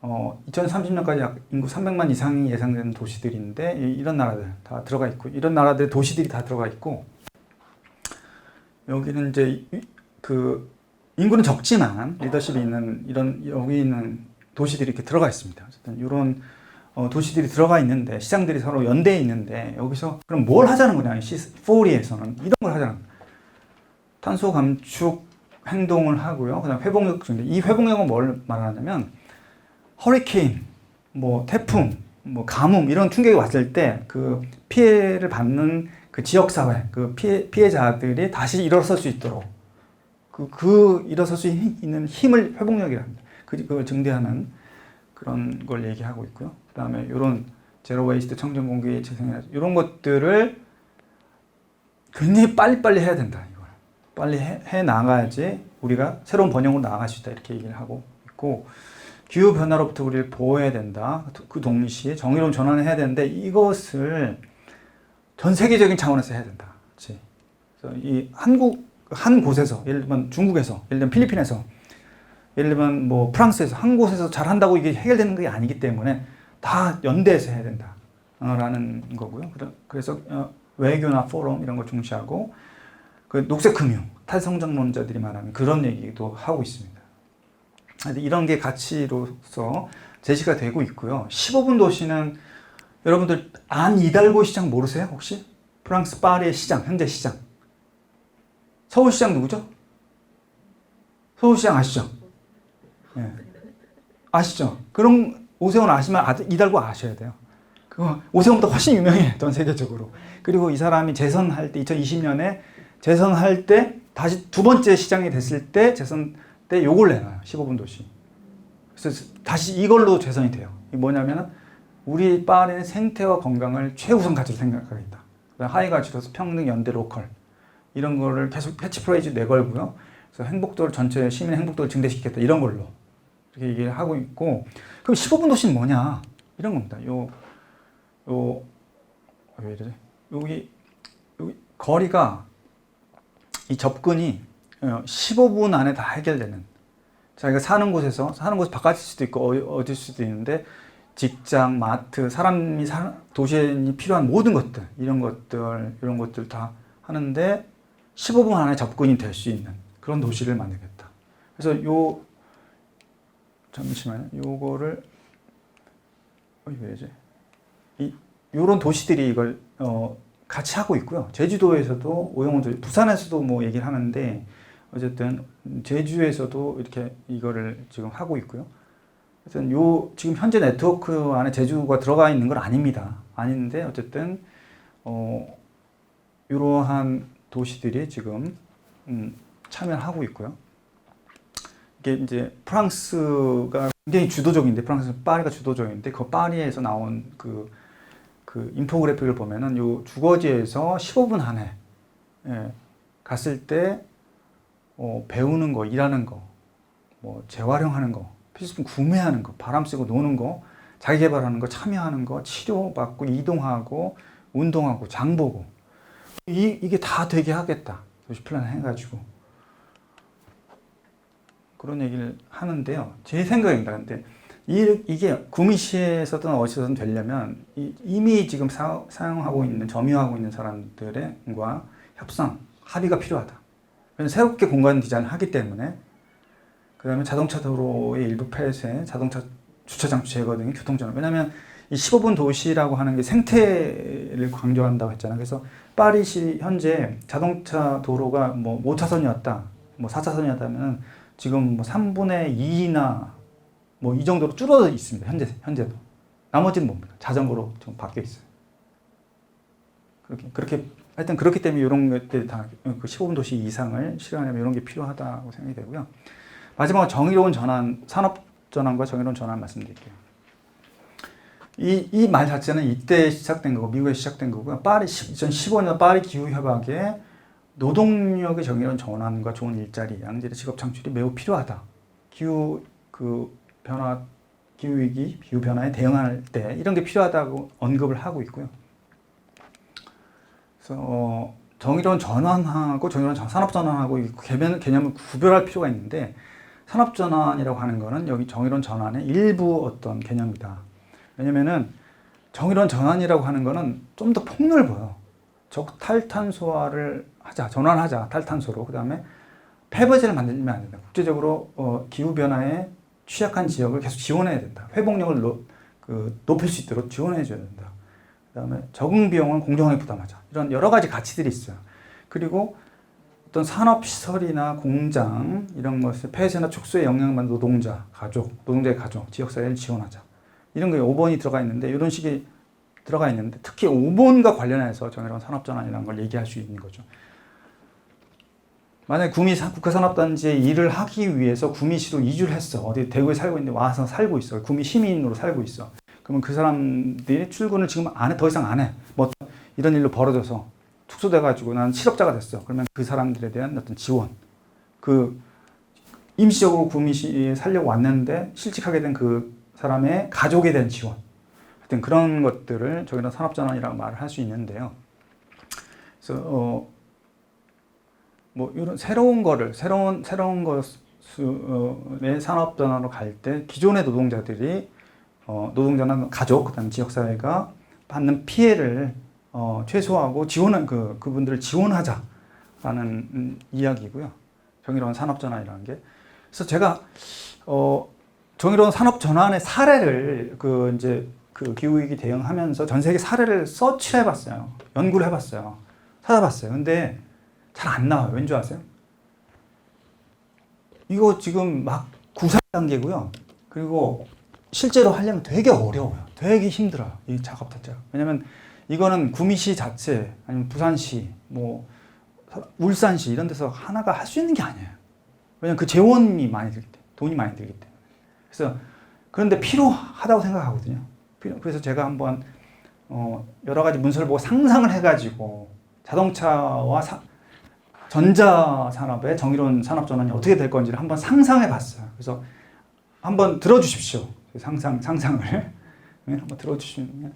2030년까지 약 인구 300만 이상이 예상되는 도시들인데, 이런 나라들 다 들어가 있고, 이런 나라들의 도시들이 다 들어가 있고, 여기는 이제 그 인구는 적지만 리더십이 있는 여기 있는 도시들이 이렇게 들어가 있습니다. 어쨌든 이런 도시들이 들어가 있는데, 시장들이 서로 연대해 있는데, 여기서 그럼 뭘 하자는 거냐? C40에서는 이런 걸 하자는 거예요. 탄소 감축 행동을 하고요. 그다음 회복력 증대. 이 회복력은 뭘 말하냐면 허리케인, 뭐 태풍, 뭐 가뭄 이런 충격이 왔을 때 그 피해를 받는 그 지역 사회, 그 피해자들이 다시 일어설 수 있도록 그 일어설 수 있는 힘을 회복력이랍니다. 그걸 증대하는 그런 걸 얘기하고 있고요. 그다음에 이런 제로 웨이스트, 청정 공기 재생 이런 것들을 굉장히 빨리빨리 해야 된다. 이걸 빨리 해 나가야지 우리가 새로운 번영으로 나아갈 수 있다. 이렇게 얘기를 하고 있고 기후 변화로부터 우리를 보호해야 된다. 그 동시에 정의로운 전환을 해야 되는데 이것을 전 세계적인 차원에서 해야 된다. 그렇지? 그래서 이 한 곳에서 예를 들면 중국에서 예를 들면 필리핀에서 예를 들면 뭐 프랑스에서 한 곳에서 잘 한다고 이게 해결되는 게 아니기 때문에 다 연대해서 해야 된다라는 거고요. 그래서 외교나 포럼 이런 걸 중시하고 그 녹색 금융 탈성장론자들이 말하는 그런 얘기도 하고 있습니다. 이런 게 가치로서 제시가 되고 있고요. 15분 도시는 여러분들 안 이달고 시장 모르세요? 혹시? 프랑스 파리의 시장, 현재 시장. 서울시장 누구죠? 서울시장 아시죠? 네. 아시죠? 그럼 오세훈 아시면 이달고 아셔야 돼요. 그거 오세훈보다 훨씬 유명해, 전 세계적으로. 그리고 이 사람이 재선할 때 2020년에 재선할 때 다시 두 번째 시장이 됐을 때 재선 때 요걸 내놔요. 15분 도시. 그래서 다시 이걸로 재선이 돼요. 이게 뭐냐면 우리 파리는 생태와 건강을 최우선 가치로 생각하겠다. 하이 가치로서 평등, 연대, 로컬 이런 거를 계속 캐치프레이즈 내걸고요. 그래서 행복도를 전체 시민의 행복도를 증대시키겠다 이런 걸로 이렇게 얘기를 하고 있고 그럼 15분 도시는 뭐냐 이런 겁니다. 왜 이러지? 여기 거리가 이 접근이 15분 안에 다 해결되는 자기가 사는 곳에서 바깥일 수도 있고 어딜 수도 있는데 직장, 마트, 도시에 필요한 모든 것들 이런 것들 다 하는데 15분 안에 접근이 될 수 있는 그런 도시를 만들겠다. 그래서 잠시만요. 요거를 왜지? 요런 도시들이 이걸 같이 하고 있고요. 제주도에서도 오영훈 도시, 부산에서도 뭐 얘기를 하는데 어쨌든 제주에서도 이렇게 이거를 지금 하고 있고요. 하여튼 지금 현재 네트워크 안에 제주가 들어가 있는 건 아닙니다. 아닌데 어쨌든 이러한 도시들이 지금 참여하고 있고요. 이게 이제 프랑스가 굉장히 주도적인데 프랑스 파리가 주도적인데 그 파리에서 나온 그 인포그래픽을 보면은 요 주거지에서 15분 안에 갔을 때 배우는 거, 일하는 거, 뭐 재활용하는 거, 필수품 구매하는 거, 바람 쐬고 노는 거, 자기 개발하는 거, 참여하는 거, 치료받고 이동하고 운동하고 장 보고 이게 다 되게 하겠다. 도시 플랜 해가지고 그런 얘기를 하는데요. 제 생각입니다. 근데 이게 구미시에서든 어디서든 되려면 이미 지금 사용하고 있는 점유하고 있는 사람들과 협상, 합의가 필요하다. 새롭게 공간 디자인을 하기 때문에 그 다음에 자동차 도로의 일부 폐쇄, 자동차 주차장 제거 등의 교통전환. 왜냐하면 이 15분 도시라고 하는 게 생태를 강조한다고 했잖아요. 그래서 파리시 현재 자동차 도로가 뭐 5차선이었다, 뭐 4차선이었다면 지금 뭐 3분의 2나 뭐 이 정도로 줄어져 있습니다. 현재도. 나머지는 뭡니까? 자전거로 지금 바뀌어 있어요. 그렇게 하여튼 그렇기 때문에 이런 것들 다 그 15분 도시 이상을 실현하려면 이런 게 필요하다고 생각이 되고요. 마지막으로 정의로운 전환, 산업 전환과 정의로운 전환 말씀드릴게요. 이 말 자체는 이때 시작된 거고 미국에 시작된 거고요. 2015년 파리 기후 협약에 노동력의 정의로운 전환과 좋은 일자리, 양질의 직업 창출이 매우 필요하다. 기후 위기, 기후 변화에 대응할 때 이런 게 필요하다고 언급을 하고 있고요. 그래서 정의로운 전환하고 정의로운 산업 전환하고 개념을 구별할 필요가 있는데 산업 전환이라고 하는 거는 여기 정의로운 전환의 일부 어떤 개념이다. 왜냐면은 정의로운 전환이라고 하는 거는 좀 더 폭넓어요. 저탄소화를 하자, 전환하자, 탈탄소로. 그 다음에 폐버제를 만들면 안 된다. 국제적으로 기후변화에 취약한 지역을 계속 지원해야 된다. 회복력을 높일 수 있도록 지원해줘야 된다. 그 다음에 적응 비용은 공정하게 부담하자. 이런 여러 가지 가치들이 있어요. 그리고 어떤 산업시설이나 공장 이런 것을 폐쇄나 축소에 영향받는 노동자, 가족, 노동자의 가족, 지역사회를 지원하자. 이런 게 5번이 들어가 있는데 이런 식이 들어가 있는데 특히 5번과 관련해서 정의로운 산업전환이라는 걸 얘기할 수 있는 거죠. 만약에 구미 국가산업단지에 일을 하기 위해서 구미시로 이주를 했어. 어디 대구에 살고 있는데 와서 살고 있어. 구미 시민으로 살고 있어. 그러면 그 사람들이 출근을 지금 안 해. 더 이상 안 해. 뭐 이런 일로 벌어져서 축소돼가지고 난 실업자가 됐어. 그러면 그 사람들에 대한 어떤 지원. 그 임시적으로 구미시에 살려고 왔는데 실직하게 된 그 사람의 가족에 대한 지원. 하여튼 그런 것들을 저기는 산업전환이라고 말을 할 수 있는데요. 그래서 뭐 이런 새로운 것의 산업전환으로 갈 때 기존의 노동자들이 노동자나 가족, 그다음 지역사회가 받는 피해를 최소화하고 지원한 그분들을 지원하자라는 이야기고요. 정의로운 산업전환이라는 게. 그래서 제가 정의로운 산업전환의 사례를 이제 그 기후위기 대응하면서 전 세계 사례를 서치를 해봤어요. 연구를 해봤어요. 찾아봤어요. 근데 잘 안 나와요. 왠지 아세요? 이거 지금 막 구상 단계고요. 그리고 실제로 하려면 되게 어려워요. 되게 힘들어요. 이 작업 자체가. 왜냐면 이거는 구미시 자체, 아니면 부산시, 뭐 울산시 이런 데서 하나가 할 수 있는 게 아니에요. 왜냐면 그 재원이 많이 들기 때문에, 돈이 많이 들기 때문에. 그래서 그런데 필요하다고 생각하거든요. 그래서 제가 한번 여러 가지 문서를 보고 상상을 해가지고 자동차와 전자산업의 정의로운 산업전환이 어떻게 될 건지를 한번 상상해 봤어요. 그래서 한번 들어주십시오. 상상을. 네, 한번 들어주시면.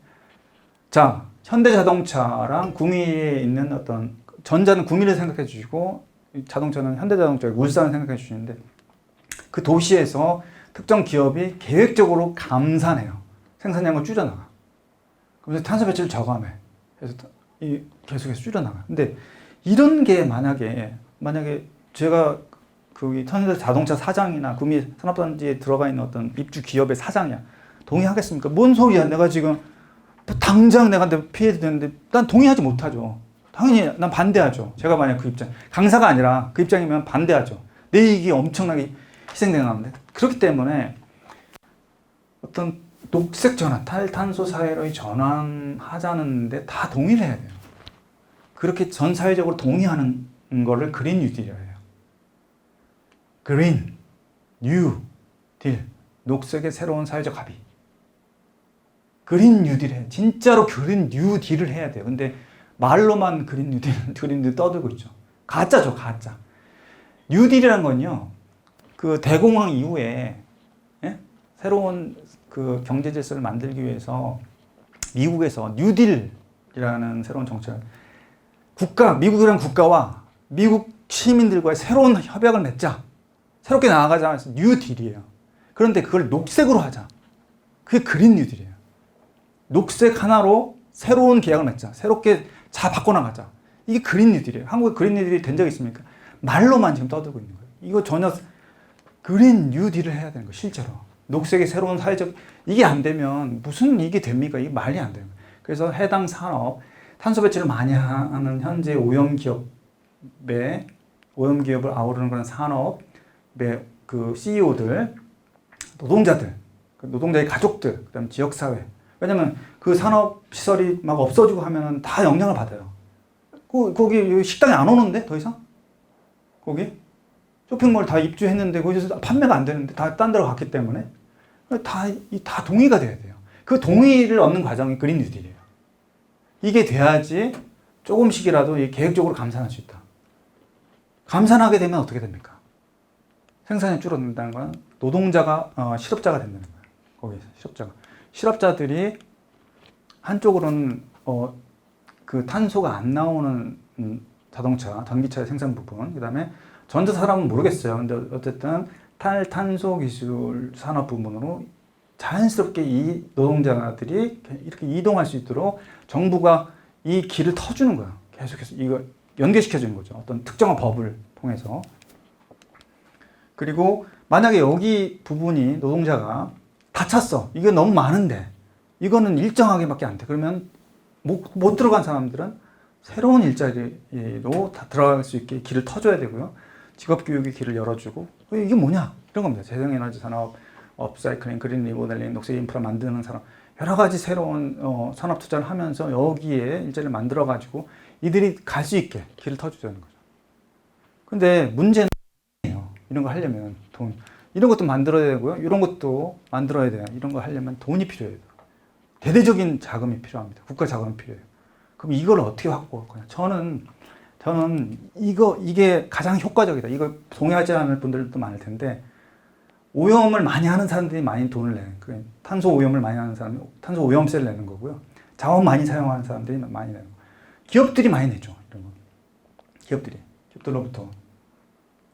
자, 현대자동차랑 구미에 있는 어떤, 전자는 구미를 생각해 주시고, 자동차는 현대자동차, 울산을 생각해 주시는데, 그 도시에서 특정 기업이 계획적으로 감산해요. 생산량을 줄여나가. 그래서 탄소 배출을 저감해. 그래서 계속해서 줄여나가. 근데 이런 게 만약에 제가 그 현대자동차 사장이나 구미 산업단지에 들어가 있는 어떤 입주 기업의 사장이야. 동의하겠습니까? 뭔 소리야? 내가 지금 당장 내가 피해도 되는데 난 동의하지 못하죠. 당연히 난 반대하죠. 제가 만약 그 입장, 강사가 아니라 그 입장이면 반대하죠. 내 이익이 엄청나게 희생되는데. 그렇기 때문에 어떤 녹색 전환, 탈탄소 사회로의 전환하자는데 다 동의를 해야 돼요. 그렇게 전 사회적으로 동의하는 거를 그린 뉴딜이라고 해요. 그린 뉴 딜, 녹색의 새로운 사회적 합의. 그린 뉴딜 해. 진짜로 그린 뉴딜을 해야 돼요. 근데 말로만 그린 뉴딜 떠들고 있죠. 가짜죠, 가짜. 뉴딜이란 건요, 그 대공황 이후에 새로운 그 경제 질서를 만들기 위해서 미국에서 뉴딜이라는 새로운 정책을 미국이라는 국가와 미국 시민들과의 새로운 협약을 맺자. 새롭게 나아가자. 해서 뉴딜이에요. 그런데 그걸 녹색으로 하자. 그게 그린 뉴딜이에요. 녹색 하나로 새로운 계약을 맺자. 새롭게 바꿔나가자. 이게 그린 뉴딜이에요. 한국에 그린 뉴딜이 된 적이 있습니까? 말로만 지금 떠들고 있는 거예요. 이거 전혀 그린 뉴딜을 해야 되는 거예요. 실제로. 녹색의 새로운 사회적, 이게 안 되면 무슨 이게 됩니까? 이게 말이 안 돼요. 그래서 해당 산업, 탄소 배출을 많이 하는 현재 오염기업을 아우르는 그런 산업의 그 CEO들, 노동자들, 노동자의 가족들, 그다음 지역사회. 왜냐면 그 산업시설이 막 없어지고 하면은 다 영향을 받아요. 거기 식당에 안 오는데? 더 이상? 거기? 쇼핑몰 다 입주했는데 거기서 판매가 안 되는데 다 딴 데로 갔기 때문에 다 동의가 돼야 돼요. 그 동의를 얻는 과정이 그린 뉴딜이에요. 이게 돼야지 조금씩이라도 계획적으로 감산할 수 있다. 감산하게 되면 어떻게 됩니까? 생산이 줄어든다는 건 노동자가 실업자가 된다는 거예요. 거기서 실업자들이 한쪽으로는 그 탄소가 안 나오는 자동차, 전기차의 생산 부분, 그다음에 전자 산업은 모르겠어요. 근데 어쨌든 탈탄소 기술 산업 부분으로 자연스럽게 이 노동자들이 이렇게 이동할 수 있도록 정부가 이 길을 터주는 거예요. 계속해서 이거 연계시켜주는 거죠. 어떤 특정한 법을 통해서. 그리고 만약에 여기 부분이 노동자가 다쳤어. 이게 너무 많은데 이거는 일정하게밖에 안 돼. 그러면 못 들어간 사람들은 새로운 일자리로 다 들어갈 수 있게 길을 터줘야 되고요. 직업교육의 길을 열어주고 이게 뭐냐 이런 겁니다. 재생에너지 산업, 업사이클링, 그린 리모델링, 녹색 인프라 만드는 사람 여러 가지 새로운 산업 투자를 하면서 여기에 일자리를 만들어 가지고 이들이 갈 수 있게 길을 터주자는 거죠. 근데 문제는 이런 거 하려면 돈 이런 것도 만들어야 되고요. 이런 것도 만들어야 돼요. 이런 거 하려면 돈이 필요해요. 대대적인 자금이 필요합니다. 국가 자금이 필요해요. 그럼 이걸 어떻게 확보할 거냐? 저는 이게 가장 효과적이다. 이걸 동의하지 않을 분들도 많을 텐데 오염을 많이 하는 사람들이 많이 돈을 내는 거예요. 탄소 오염을 많이 하는 사람이 탄소 오염세를 내는 거고요. 자원 많이 사용하는 사람들이 많이 내는 거예요. 기업들이 많이 내죠. 이런 거. 기업들로부터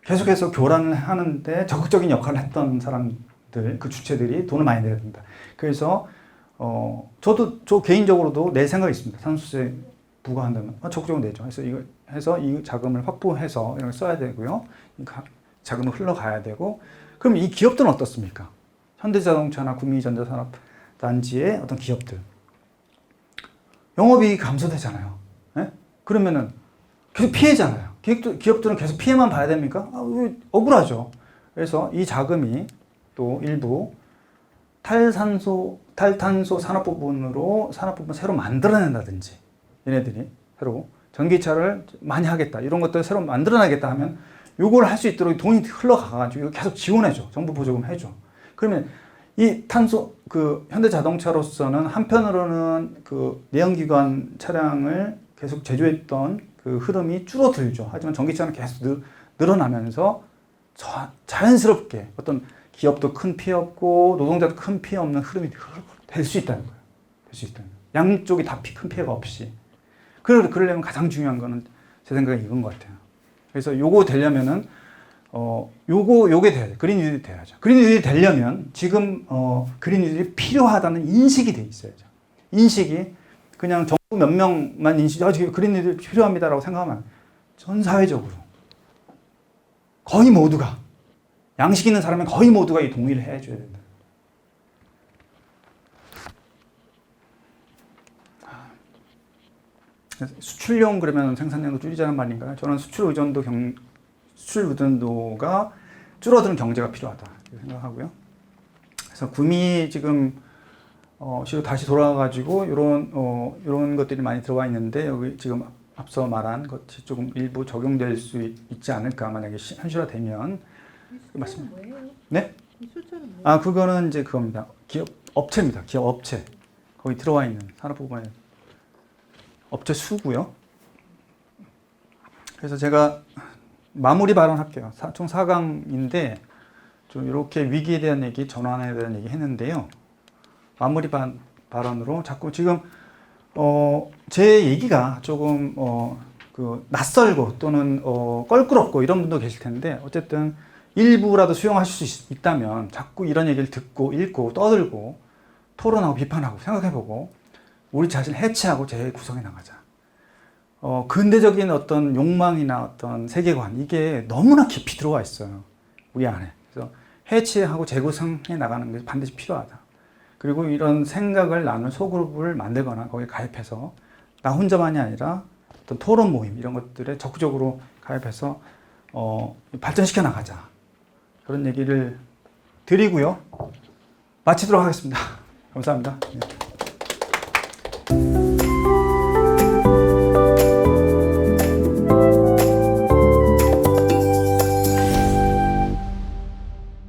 계속해서 교란을 하는데 적극적인 역할을 했던 사람들, 그 주체들이 돈을 많이 내야 된다. 그래서 저 개인적으로도 낼 생각이 있습니다. 탄소세 부과한다면 적극적으로 내죠. 그래서 이 자금을 확보해서 이런 걸 써야 되고요. 자금은 흘러가야 되고. 그럼 이 기업들은 어떻습니까? 현대자동차나 구미전자산업단지의 어떤 기업들 영업이익이 감소되잖아요. 네? 그러면은 계속 피해잖아요. 기업들은 계속 피해만 봐야 됩니까? 억울하죠. 그래서 이 자금이 또 일부 탈탄소 산업 부분 새로 만들어낸다든지 얘네들이 새로 전기차를 많이 하겠다 이런 것들 새로 만들어내겠다 하면 요걸 할 수 있도록 돈이 흘러가가지고 계속 지원해줘. 정부 보조금 해줘. 그러면 이 현대자동차로서는 한편으로는 그 내연기관 차량을 계속 제조했던 그 흐름이 줄어들죠. 하지만 전기차는 계속 늘어나면서 자연스럽게 어떤 기업도 큰 피해 없고 노동자도 큰 피해 없는 흐름이 될 수 있다는 거예요. 될 수 있다는 거예요. 양쪽이 다 큰 피해가 없이. 그러려면 가장 중요한 거는 제 생각에 이건 것 같아요. 그래서 요거 되려면은 요게 돼야 돼. 그린 뉴딜이 돼야죠. 그린 뉴딜이 되려면 지금 그린 뉴딜이 필요하다는 인식이 돼 있어야죠. 인식이 그냥 정부 몇 명만 지금 그린 뉴딜이 필요합니다라고 생각하면 전 사회적으로 거의 모두가 양식 있는 사람은 거의 모두가 이 동의를 해줘야 된다. 수출용 그러면 생산량도 줄이자는 말인가요? 저는 수출 의존도가 줄어드는 경제가 필요하다 생각하고요. 그래서 구미 지금 시로 다시 돌아가가지고 이런 것들이 많이 들어와 있는데 여기 지금 앞서 말한 것이 조금 일부 적용될 수 있지 않을까 만약에 현실화되면 맞습니다. 뭐예요? 네? 이 숫자는 뭐예요? 아 그거는 이제 그겁니다. 기업 업체 거기 들어와 있는 산업 부분에 업체 수고요. 그래서 제가 마무리 발언할게요. 총 4강인데 좀 이렇게 위기에 대한 얘기, 전환에 대한 얘기 했는데요. 마무리 발언으로 자꾸 지금 제 얘기가 조금 낯설고 또는 껄끄럽고 이런 분도 계실 텐데 어쨌든 일부라도 수용하실 수 있다면 자꾸 이런 얘기를 듣고 읽고 떠들고 토론하고 비판하고 생각해보고 우리 자신을 해체하고 재구성해 나가자. 근대적인 어떤 욕망이나 어떤 세계관 이게 너무나 깊이 들어와 있어요. 우리 안에. 그래서 해체하고 재구성해 나가는 게 반드시 필요하다. 그리고 이런 생각을 나눌 소그룹을 만들거나 거기에 가입해서 나 혼자만이 아니라 어떤 토론 모임 이런 것들에 적극적으로 가입해서 발전시켜 나가자. 그런 얘기를 드리고요. 마치도록 하겠습니다. 감사합니다.